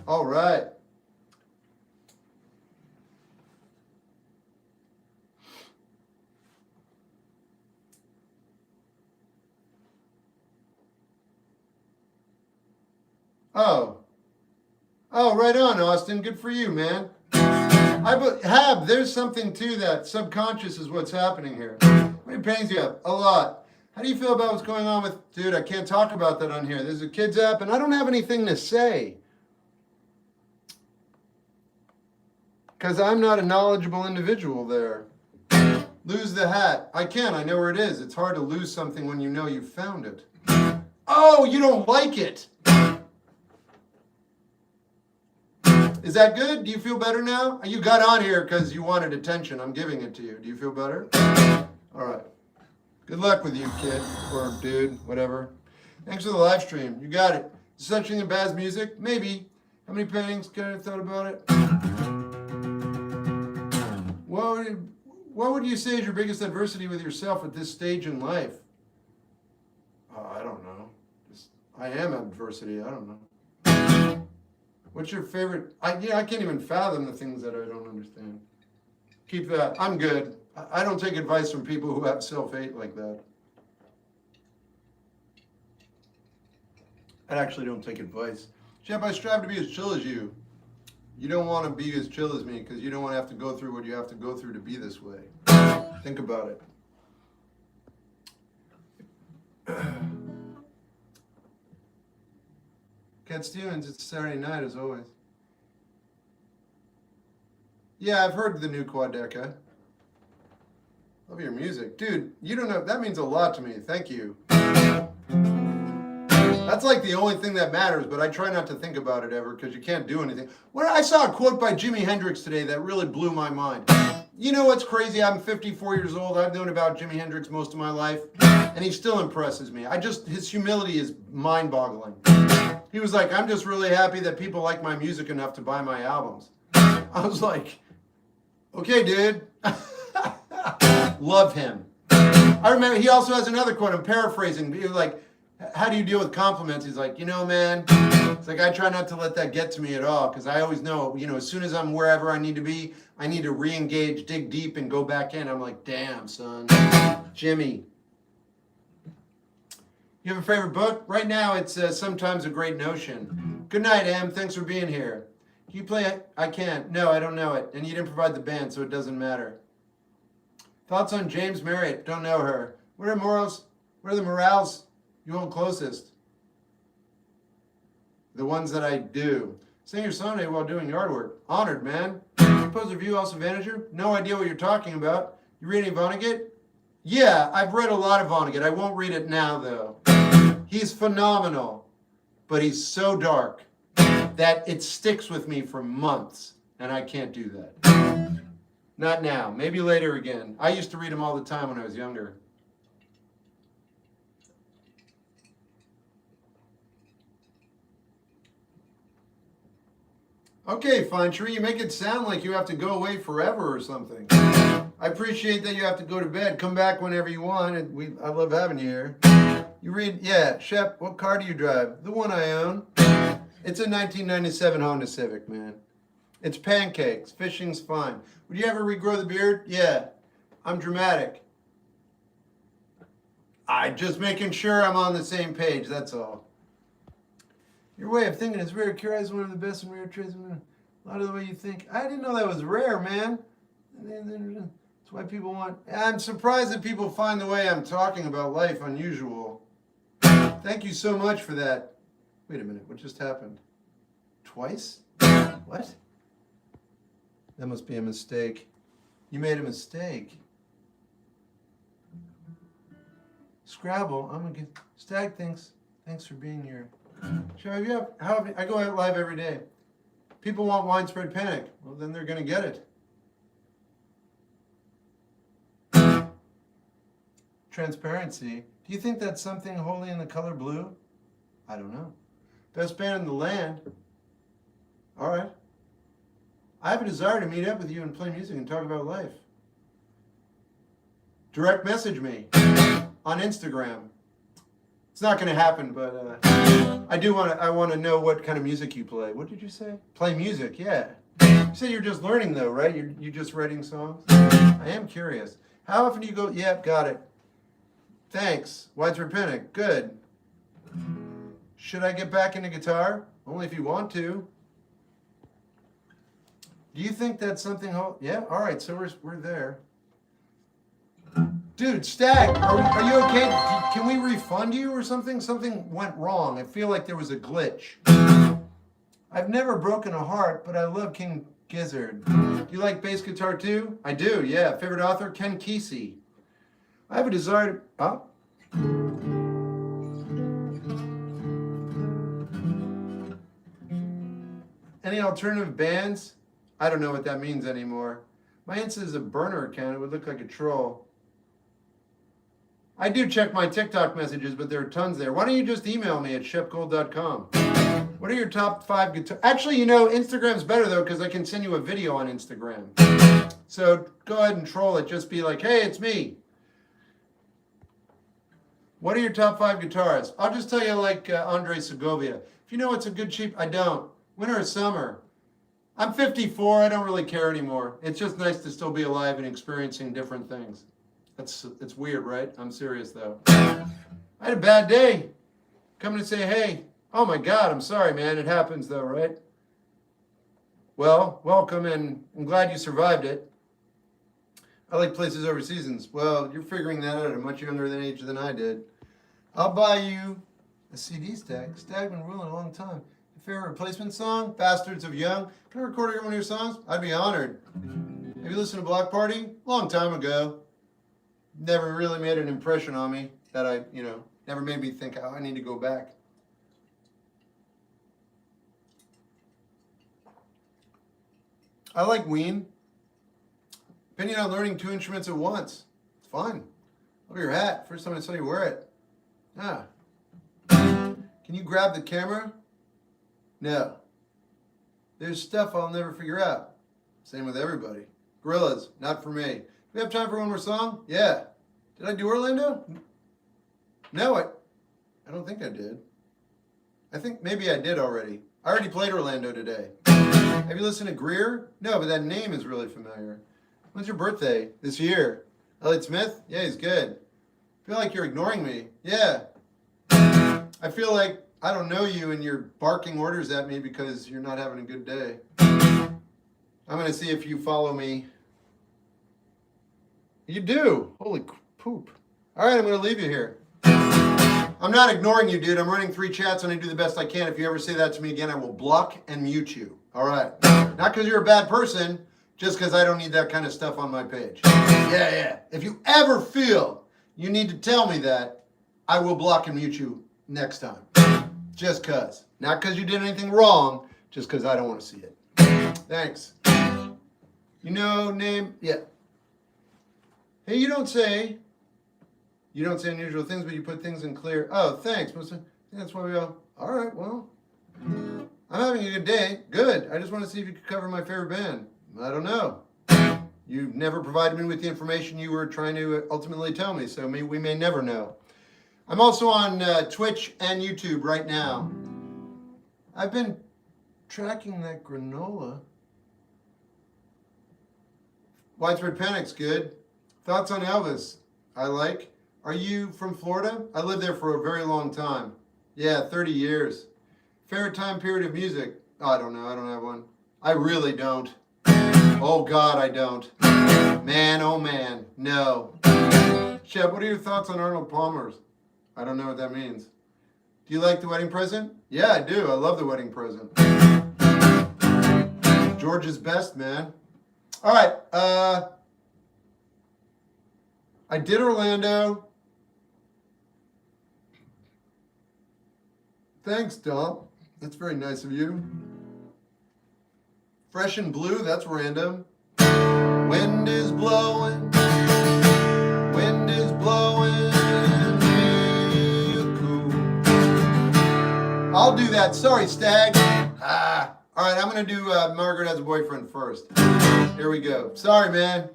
All right. Oh, right on, Austin. Good for you, man. Hab, there's something to that. Subconscious is what's happening here. How many paintings do you have? A lot. How do you feel about what's going on with... Dude, I can't talk about that on here. There's a kids app, and I don't have anything to say. Because I'm not a knowledgeable individual there. Lose the hat. I can. I know where it is. It's hard to lose something when you know you found it. Oh, you don't like it. Is that good? Do you feel better now? You got on here because you wanted attention. I'm giving it to you. Do you feel better? All right. Good luck with you, kid. Or dude, whatever. Thanks for the live stream. You got it. Such thing as bad music? Maybe. How many paintings? Kind of thought about it. What would you say is your biggest adversity with yourself at this stage in life? I don't know. I am adversity. I don't know. What's your favorite? I can't even fathom the things that I don't understand. Keep that. I'm good. I don't take advice from people who have self-hate like that. I actually don't take advice. Champ, I strive to be as chill as you. You don't want to be as chill as me because you don't want to have to go through what you have to go through to be this way. Think about it. Cat Stevens, it's Saturday night as always. Yeah, I've heard the new Quadeca. Love your music. Dude, you don't know, that means a lot to me. Thank you. That's like the only thing that matters, but I try not to think about it ever because you can't do anything. I saw a quote by Jimi Hendrix today that really blew my mind. You know what's crazy? I'm 54 years old. I've known about Jimi Hendrix most of my life, and he still impresses me. His humility is mind-boggling. He was like, I'm just really happy that people like my music enough to buy my albums. I was like, okay, dude. Love him. I remember he also has another quote, I'm paraphrasing, but he was like, how do you deal with compliments? He's like, man, it's like I try not to let that get to me at all because I always know, as soon as I'm wherever I need to be, I need to re-engage, dig deep, and go back in. I'm like, damn, son. Jimmy. You have a favorite book? Right now, it's Sometimes a Great Notion. Good night, Em. Thanks for being here. Can you play it? I can't. No, I don't know it. And you didn't provide the band, so it doesn't matter. Thoughts on James Marriott? Don't know her. What are the morals you hold closest? The ones that I do. Sing your Sunday while doing yard work. Honored, man. Composer View, also manager? No idea what you're talking about. You read any Vonnegut? Yeah, I've read a lot of Vonnegut. I won't read it now, though. He's phenomenal, but he's so dark. that it sticks with me for months, and I can't do that. Not now. Maybe later again. I used to read them all the time when I was younger. Okay, Fine Tree, you make it sound like you have to go away forever or something. I appreciate that you have to go to bed. Come back whenever you want. I love having you here. You read, yeah, Shep, what car do you drive? The one I own. It's a 1997 Honda Civic, man. It's pancakes. Fishing's fine. Would you ever regrow the beard? Yeah. I'm dramatic. I'm just making sure I'm on the same page, that's all. Your way of thinking is rare. Curious, one of the best and rare traits. A lot of the way you think. I didn't know that was rare, man. That's why people want. I'm surprised that people find the way I'm talking about life unusual. Thank you so much for that. Wait a minute, what just happened? Twice? What? That must be a mistake. You made a mistake. Scrabble, I'm gonna get. Stag, thanks for being here. Sure, I go out live every day. People want widespread panic. Well, then they're gonna get it. Transparency. Do you think that's something wholly in the color blue? I don't know. Best band in the land. All right. I have a desire to meet up with you and play music and talk about life. Direct message me on Instagram. It's not going to happen, but I want to know what kind of music you play. What did you say? Play music, yeah. You said you're just learning though, right? You're just writing songs? I am curious. How often do you go, yep, got it. Thanks. Widespread panic. Good. Should I get back into guitar? Only if you want to. Do you think that's something? Yeah. All right. So we're there. Dude, Stag, are you okay? Can we refund you or something? Something went wrong. I feel like there was a glitch. I've never broken a heart, but I love King Gizzard. Do you like bass guitar too? I do. Yeah. Favorite author? Ken Kesey. I have a desire to... Any alternative bands? I don't know what that means anymore. My Insta is a burner account. It would look like a troll. I do check my TikTok messages, but there are tons there. Why don't you just email me at shepgold.com? What are your top 5 guitar... Actually, Instagram's better, though, because I can send you a video on Instagram. So go ahead and troll it. Just be like, hey, it's me. What are your top 5 guitarists? I'll just tell you like Andre Segovia. If you know what's a good cheap, I don't. Winter or summer? I'm 54. I don't really care anymore. It's just nice to still be alive and experiencing different things. It's weird, right? I'm serious though. I had a bad day. Coming to say, hey, oh my God, I'm sorry, man. It happens though, right? Well, welcome, and I'm glad you survived it. I like places over seasons. Well, you're figuring that out at a much younger age than I did. I'll buy you a CD stack. Stag been ruling a long time. Your favorite replacement song? Bastards of Young. Can I record one of your songs? I'd be honored. Have you listened to Block Party? Long time ago. Never really made an impression on me that never made me think, oh, I need to go back. I like Ween. Opinion on learning 2 instruments at once. It's fun. Love your hat. First time I saw you wear it. Ah. Can you grab the camera? No. There's stuff I'll never figure out. Same with everybody. Gorillas, not for me. Do we have time for one more song? Yeah. Did I do Orlando? No, I don't think I did. I think maybe I did already. I already played Orlando today. Have you listened to Greer? No, but that name is really familiar. When's your birthday? This year. Elliot Smith? Yeah, he's good. I feel like you're ignoring me. Yeah. I feel like I don't know you and you're barking orders at me because you're not having a good day. I'm going to see if you follow me. You do. Holy poop. All right, I'm going to leave you here. I'm not ignoring you, dude. I'm running 3 chats and I do the best I can. If you ever say that to me again, I will block and mute you. All right. Not because you're a bad person, just because I don't need that kind of stuff on my page. Yeah. If you ever feel you need to tell me that, I will block and mute you next time. Just because. Not because you did anything wrong, just because I don't want to see it. Thanks. You know, name, yeah. Hey, you don't say unusual things, but you put things in clear. Oh, thanks. That's why we all right, well, I'm having a good day. Good. I just want to see if you could cover my favorite band. I don't know. You never provided me with the information you were trying to ultimately tell me, so we may never know. I'm also on Twitch and YouTube right now. I've been tracking that granola. Widespread Panic's good. Thoughts on Elvis? I like. Are you from Florida? I lived there for a very long time. Yeah, 30 years. Favorite time period of music? Oh, I don't know. I don't have one. I really don't. Oh, God, I don't. Man, oh, man. No. Shep, what are your thoughts on Arnold Palmer's? I don't know what that means. Do you like The Wedding Present? Yeah, I do. I love The Wedding Present. George's best, man. All right. I did Orlando. Thanks, Dom. That's very nice of you. Fresh and blue, that's random. Wind is blowing. Wind is blowing. Real cool. I'll do that. Sorry, Stag. All right, I'm going to do Margaret Has a Boyfriend first. Here we go. Sorry, man.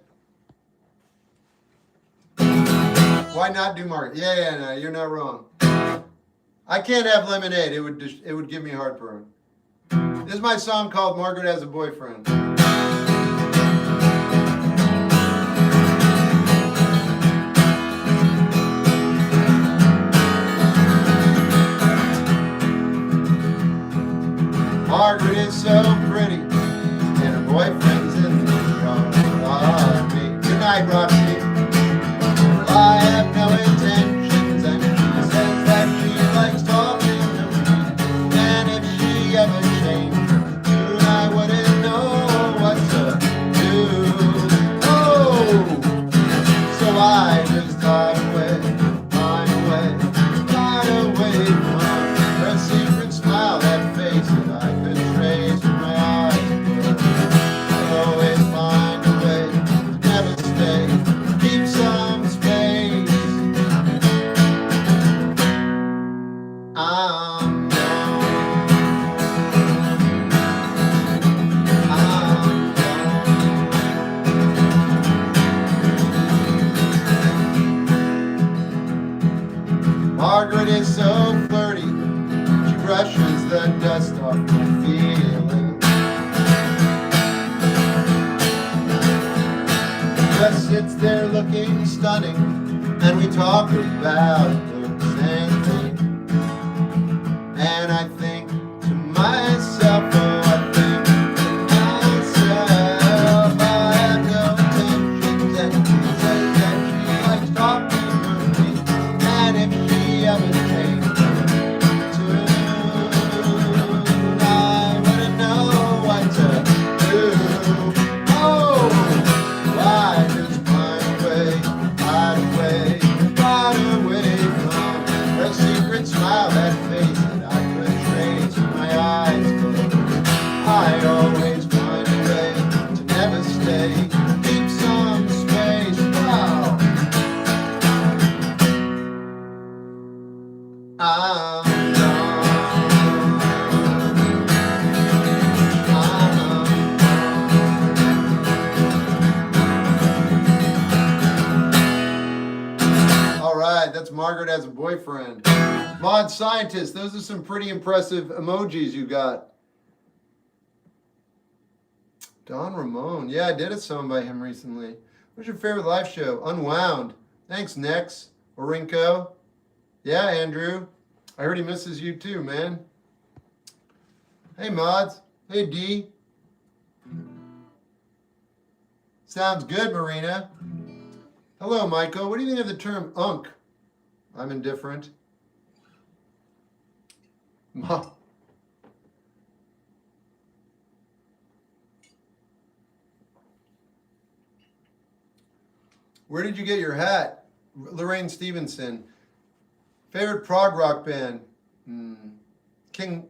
Why not do Margaret? Yeah, no, you're not wrong. I can't have lemonade. It would give me heartburn. This is my song called Margaret Has a Boyfriend. Margaret is so pretty, and her boyfriend's in the army. Good night, Roxy. I have no intentions, and she says that she likes talking to me. And if she ever changed her tune, I wouldn't know what to do. Oh, so I just hide away from her secret smile, that face that I could trace with my eyes. I always find a way to never stay, keep some space. I'm gone. Margaret is so flirty, she brushes the dust off my feelings. Just sits there looking stunning, and we talk about looks and things. And I think to myself, oh, I think to myself, I have no intentions, and she says that she likes talking to me. And if she ever changed her tune, I wouldn't know what to do. Oh, I just find a way, hide away from her secret smile, that face that I could trace with my eyes closed. I always find a way to never stay, keep some space. Wow. I'm gone. All right, that's Margaret Has a Boyfriend. Mod Scientist, those are some pretty impressive emojis you got. Don Ramon, yeah, I did a song by him recently. What's your favorite live show? Unwound. Thanks, Nex. Orinko. Yeah, Andrew. I heard he misses you too, man. Hey, Mods. Hey, D. Sounds good, Marina. Hello, Michael. What do you think of the term unk? I'm indifferent. Where did you get your hat? Lorraine Stevenson. Favorite prog rock band? King.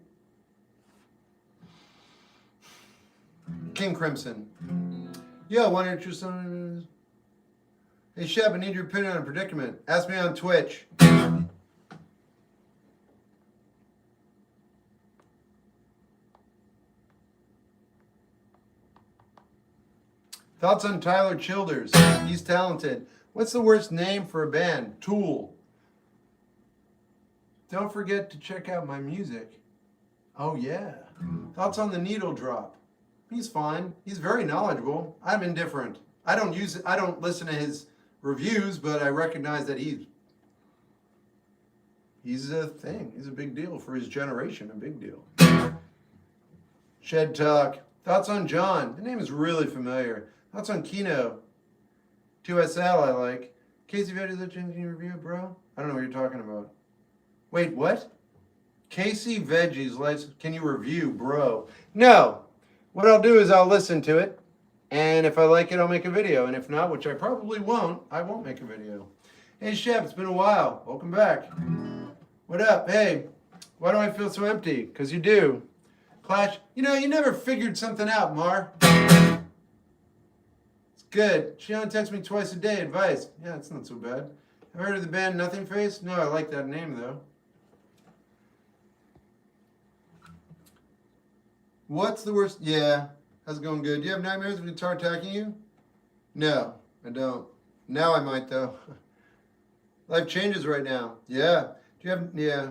King Crimson. Yo, why don't you son? Hey Shep, I need your opinion on a predicament. Ask me on Twitch. Thoughts on Tyler Childers? He's talented. What's the worst name for a band? Tool. Don't forget to check out my music. Oh yeah. Thoughts on the Needle Drop? He's fine. He's very knowledgeable. I'm indifferent. I don't listen to his reviews, but I recognize that he's a thing. He's a big deal for his generation. A big deal. Shed Talk. Thoughts on John? The name is really familiar. Thoughts on Kino? 2SL I like. Casey Veggies, can you review it, bro? I don't know what you're talking about. Wait, what? Casey Veggies, can you review, bro? No. What I'll do is I'll listen to it, and if I like it, I'll make a video. And if not, which I probably won't, I won't make a video. Hey, Shep, it's been a while. Welcome back. What up? Hey, why do I feel so empty? Because you do. Clash, you never figured something out, Mar. It's good. She only texts me twice a day. Advice. Yeah, it's not so bad. Have you heard of the band Nothing Face? No, I like that name, though. What's the worst? Yeah. How's it going? Good. Do you have nightmares of a guitar attacking you? No, I don't. Now I might, though. Life changes right now. Yeah. Do you have... Yeah.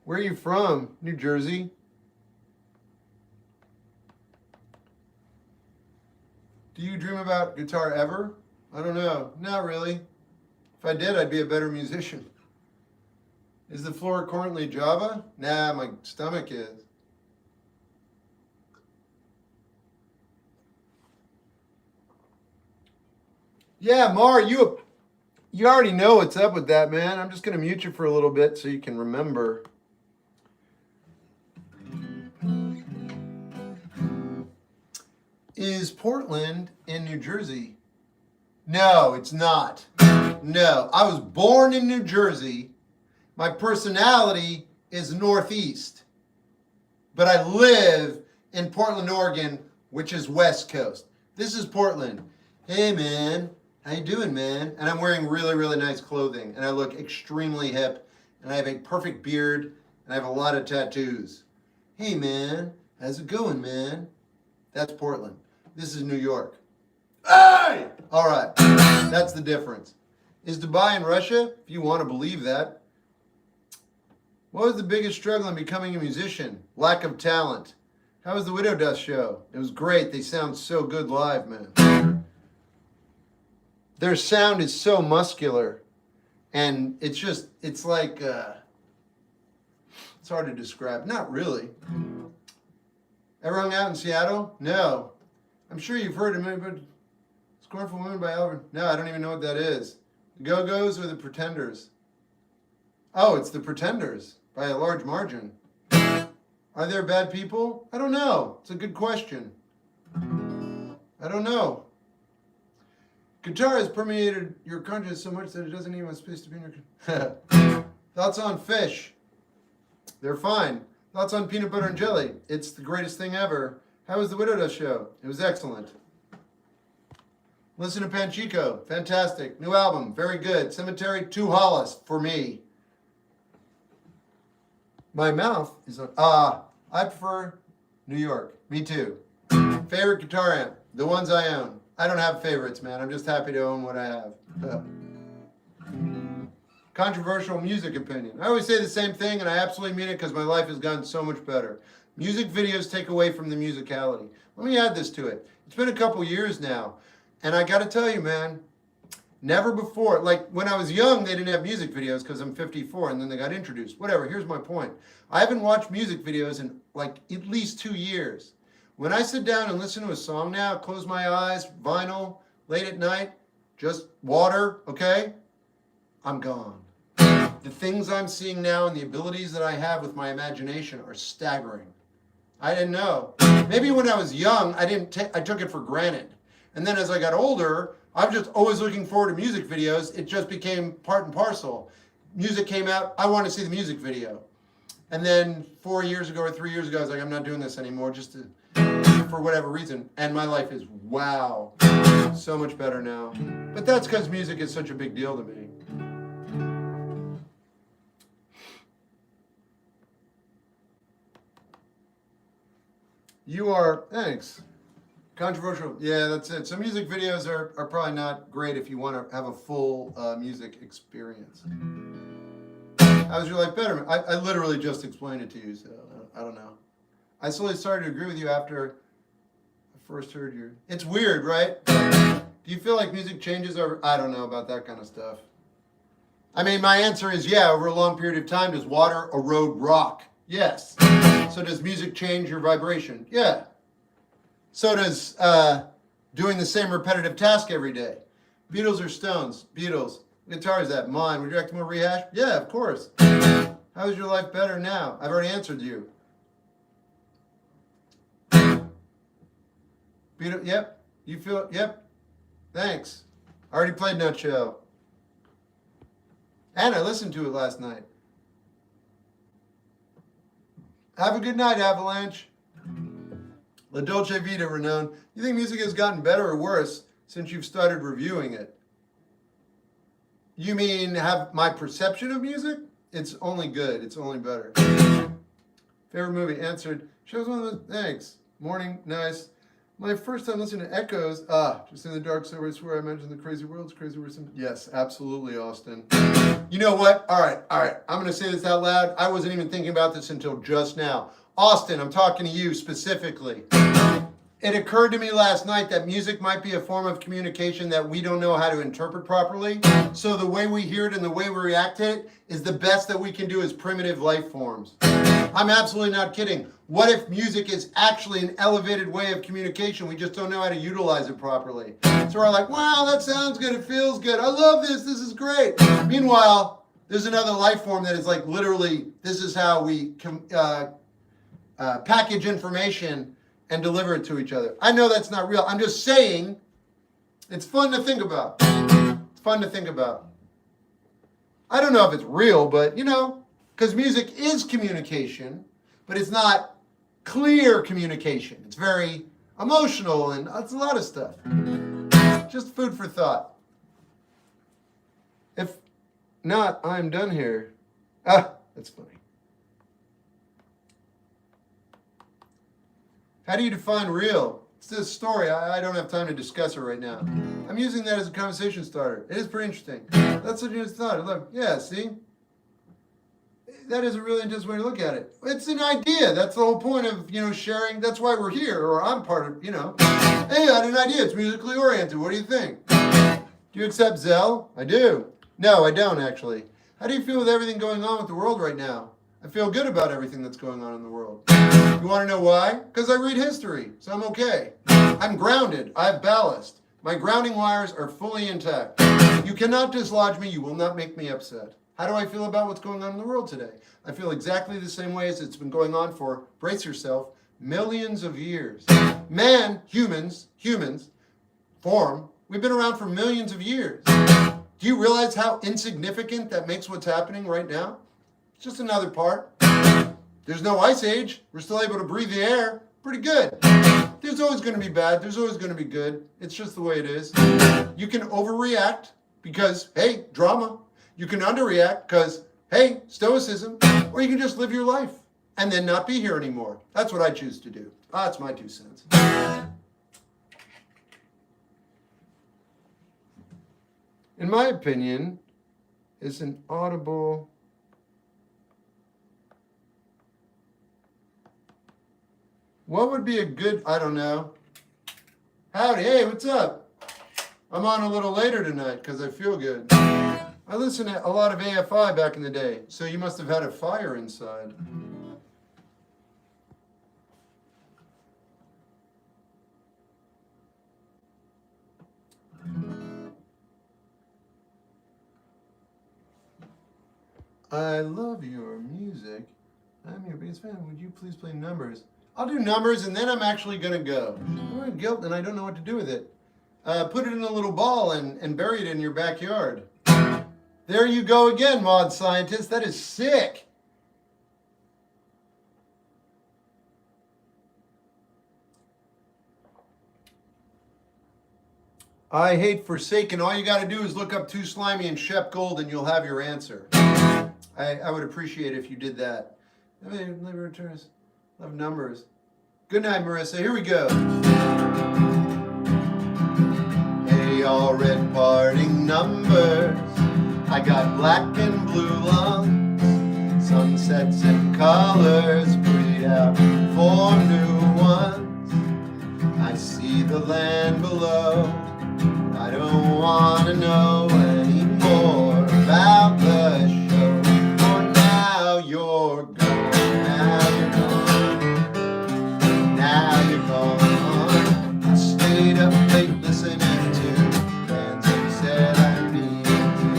Where are you from? New Jersey. Do you dream about guitar ever? I don't know. Not really. If I did, I'd be a better musician. Is the floor currently Java? Nah, my stomach is. Yeah, Mar, you already know what's up with that, man. I'm just going to mute you for a little bit so you can remember. Is Portland in New Jersey? No, it's not. No, I was born in New Jersey. My personality is Northeast. But I live in Portland, Oregon, which is West Coast. This is Portland. Hey, man. How you doing, man? And I'm wearing really, really nice clothing. And I look extremely hip. And I have a perfect beard. And I have a lot of tattoos. Hey, man. How's it going, man? That's Portland. This is New York. Hey! All right. That's the difference. Is Dubai in Russia? If you want to believe that. What was the biggest struggle in becoming a musician? Lack of talent. How was the Widow Dust show? It was great. They sound so good live, man. Their sound is so muscular. And it's like, it's hard to describe. Not really. Ever hung out in Seattle? No. I'm sure you've heard of it, but Scornful Women by Alvin. No, I don't even know what that is. The Go-Go's or the Pretenders? Oh, it's the Pretenders by a large margin. Are there bad people? I don't know. It's a good question. I don't know. Guitar has permeated your conscience so much that it doesn't even have space to be in your... Thoughts on Fish? They're fine. Thoughts on Peanut Butter and Jelly? It's the greatest thing ever. How was the Widow Dust show? It was excellent. Listen to Panchico. Fantastic. New album. Very good. Cemetery, too hollis for me. My mouth is on... I prefer New York. Me too. Favorite guitar amp? The ones I own. I don't have favorites, man. I'm just happy to own what I have. Controversial music opinion. I always say the same thing, and I absolutely mean it because my life has gotten so much better. Music videos take away from the musicality. Let me add this to it. It's been a couple years now, and I got to tell you, man, never before, like when I was young, they didn't have music videos because I'm 54, and then they got introduced. Whatever, here's my point. I haven't watched music videos in like at least 2 years. When I sit down and listen to a song now, close my eyes, vinyl, late at night, just water, okay? I'm gone. The things I'm seeing now and the abilities that I have with my imagination are staggering. I didn't know. Maybe when I was young, I took it for granted. And then as I got older, I'm just always looking forward to music videos. It just became part and parcel. music came out, I want to see the music video. And then 4 years ago or 3 years ago, I was like, I'm not doing this anymore, for whatever reason. And my life is, wow, so much better now. But that's because music is such a big deal to me. You are, thanks. Controversial, yeah, that's it. So music videos are probably not great if you want to have a full music experience. How was your life better? I literally just explained it to you, so I don't know. I slowly started to agree with you after I first heard your... It's weird, right? Do you feel like music changes over... I don't know about that kind of stuff. I mean, my answer is yeah, over a long period of time. Does water erode rock? Yes. So does music change your vibration? Yeah. So does doing the same repetitive task every day. Beatles or Stones? Beatles. Guitar is that? Mine. Would you like to more rehash? Yeah, of course. How is your life better now? I've already answered you. Beatles, yep. You feel, yep. Thanks. I already played Nutshell. And I listened to it last night. Have a good night, Avalanche. La Dolce Vita, renowned. You think music has gotten better or worse since you've started reviewing it? You mean have my perception of music? It's only good. It's only better. Favorite movie? Answered. Shows one of those. Thanks. Morning. Nice. My first time listening to Echoes. Just in the dark, so I swear I mentioned the crazy worlds. Crazy worlds. Yes, absolutely, Austin. You know what? All right. I'm going to say this out loud. I wasn't even thinking about this until just now. Austin, I'm talking to you specifically. It occurred to me last night that music might be a form of communication that we don't know how to interpret properly. So the way we hear it and the way we react to it is the best that we can do as primitive life forms. I'm absolutely not kidding. What if music is actually an elevated way of communication? We just don't know how to utilize it properly. So we're like, wow, that sounds good. It feels good. I love this. This is great. Meanwhile, there's another life form that is like literally, this is how we package information and deliver it to each other. I know that's not real. I'm just saying it's fun to think about. It's fun to think about. I don't know if it's real, but you know, because music is communication, but it's not clear communication. It's very emotional and it's a lot of stuff. Just food for thought. If not, I'm done here. That's funny. How do you define real? It's this story. I don't have time to discuss it right now. I'm using that as a conversation starter. It is pretty interesting. That's what you just thought. Look, yeah, see? That is a really interesting way to look at it. It's an idea. That's the whole point of, sharing. That's why we're here, or I'm part of, Hey, I had an idea. It's musically oriented. What do you think? Do you accept Zell? I do. No, I don't, actually. How do you feel with everything going on with the world right now? I feel good about everything that's going on in the world. You want to know why? Because I read history, so I'm okay. I'm grounded. I have ballast. My grounding wires are fully intact. You cannot dislodge me. You will not make me upset. How do I feel about what's going on in the world today? I feel exactly the same way as it's been going on for, brace yourself, millions of years. Man, humans, form, we've been around for millions of years. Do you realize how insignificant that makes what's happening right now? It's just another part. There's no ice age. We're still able to breathe the air. Pretty good. There's always going to be bad. There's always going to be good. It's just the way it is. You can overreact because, hey, drama. You can underreact because, hey, stoicism. Or you can just live your life and then not be here anymore. That's what I choose to do. That's my 2 cents. In my opinion, it's an audible... What would be a good, I don't know. Howdy, hey, what's up? I'm on a little later tonight because I feel good. I listened to a lot of AFI back in the day, so you must have had a fire inside. I love your music. I'm your biggest fan. Would you please play numbers? I'll do numbers and then I'm actually going to go. I'm in guilt and I don't know what to do with it. Put it in a little ball and bury it in your backyard. There you go again, mod scientist. That is sick. I hate Forsaken. All you got to do is look up Too Slimy and Shep Gold and you'll have your answer. I would appreciate it if you did that. I mean, love numbers. Good night, Marissa. Here we go. Hey, all red parting numbers. I got black and blue lungs. Sunsets and colors. Breed out 4 new ones. I see the land below. I don't want to know any more about the show. For now you're gone, now you're gone, now you're gone. I stayed up late listening to bands who said I needed to.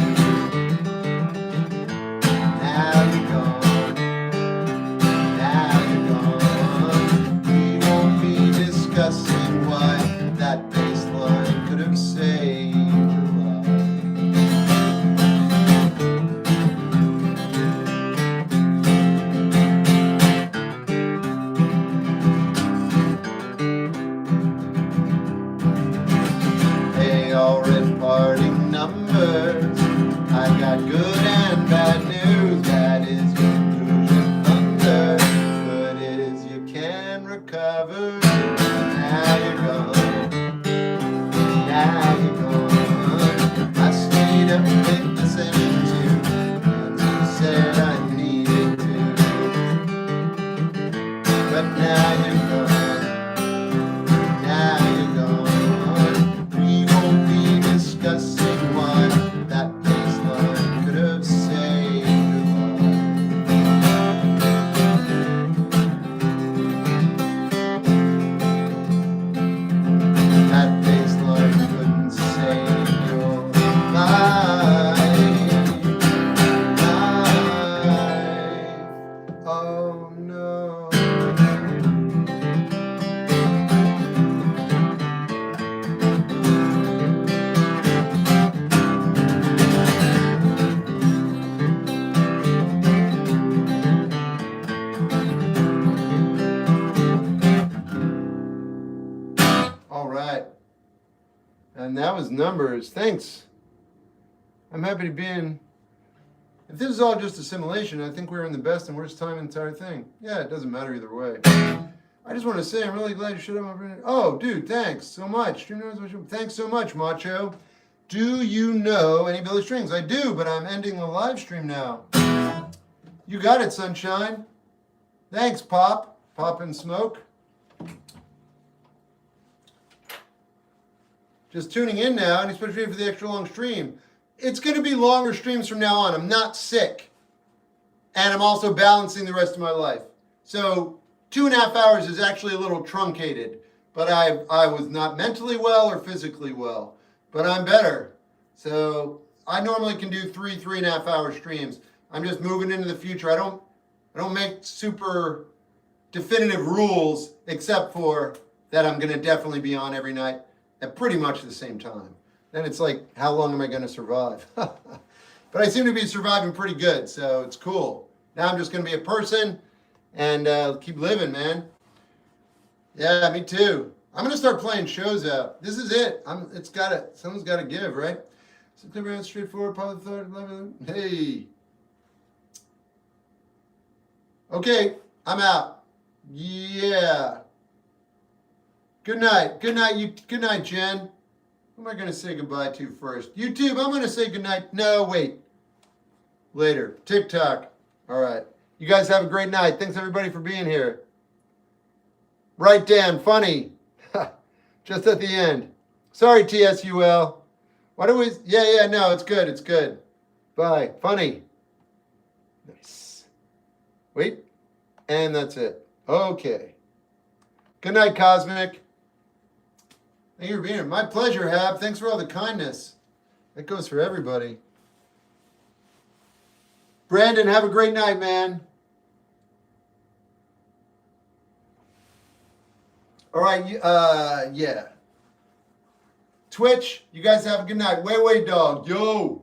Now you're gone, now you're gone. We won't be discussing why that bass line could have saved your life. Hey, all red parting numbers. I got good and bad news. That is conclusion thunder. Good is you can recover. Now you're gone. Now you're gone. I stayed up late listening to bands who said I needed to. But now you're gone. Now you're gone. We won't be discussing why that baseline could have saved your life. That baseline couldn't save your life. Oh no. All right. And that was numbers. Thanks. I'm happy to be in. If this is all just a simulation, I think we're in the best and worst time in the entire thing. Yeah, it doesn't matter either way. I just want to say I'm really glad you showed up. Oh, dude, thanks so much. Thanks so much, Macho. Do you know any Billy Strings? I do, but I'm ending the live stream now. You got it, sunshine. Thanks, Pop. Pop and Smoke. Just tuning in now, and especially for the extra long stream. It's going to be longer streams from now on. I'm not sick. And I'm also balancing the rest of my life. So 2.5 hours is actually a little truncated. But I was not mentally well or physically well. But I'm better. So I normally can do 3.5 hour streams. I'm just moving into the future. I don't make super definitive rules except for that I'm going to definitely be on every night at pretty much the same time. Then it's like, how long am I going to survive? But I seem to be surviving pretty good, so it's cool. Now I'm just going to be a person and keep living, man. Yeah, me too. I'm going to start playing shows out. This is it. Someone's got to give, right? So clear and straightforward, public thought. Hey. Okay, I'm out. Yeah. Good night. Good night, good night, Jen. Who am I going to say goodbye to first? YouTube, I'm going to say good night. No, wait. Later. TikTok. All right. You guys have a great night. Thanks, everybody, for being here. Right, Dan. Funny. Just at the end. Sorry, TSUL. Why do we... Yeah, no, it's good. It's good. Bye. Funny. Nice. Wait. And that's it. Okay. Good night, Cosmic. Thank you for being here. My pleasure, Hab. Thanks for all the kindness. That goes for everybody. Brandon, have a great night, man. All right, yeah. Twitch, you guys have a good night. Way, dog. Yo.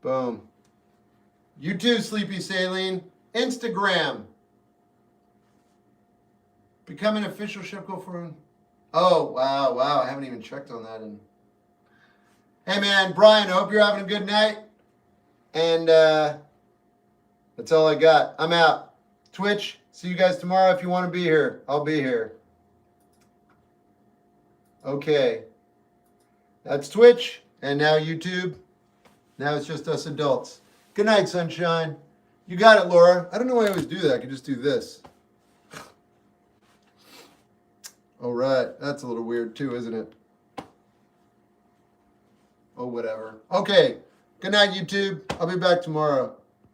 Boom. You too, Sleepy Saline. Instagram. Become an official ship go for. Oh, wow. I haven't even checked on that. Hey, man, Brian, I hope you're having a good night. And that's all I got. I'm out. Twitch, see you guys tomorrow if you want to be here. I'll be here. Okay. That's Twitch. And now YouTube. Now it's just us adults. Good night, sunshine. You got it, Laura. I don't know why I always do that. I could just do this. All right. That's a little weird too, isn't it? Oh, whatever. Okay. Good night, YouTube. I'll be back tomorrow.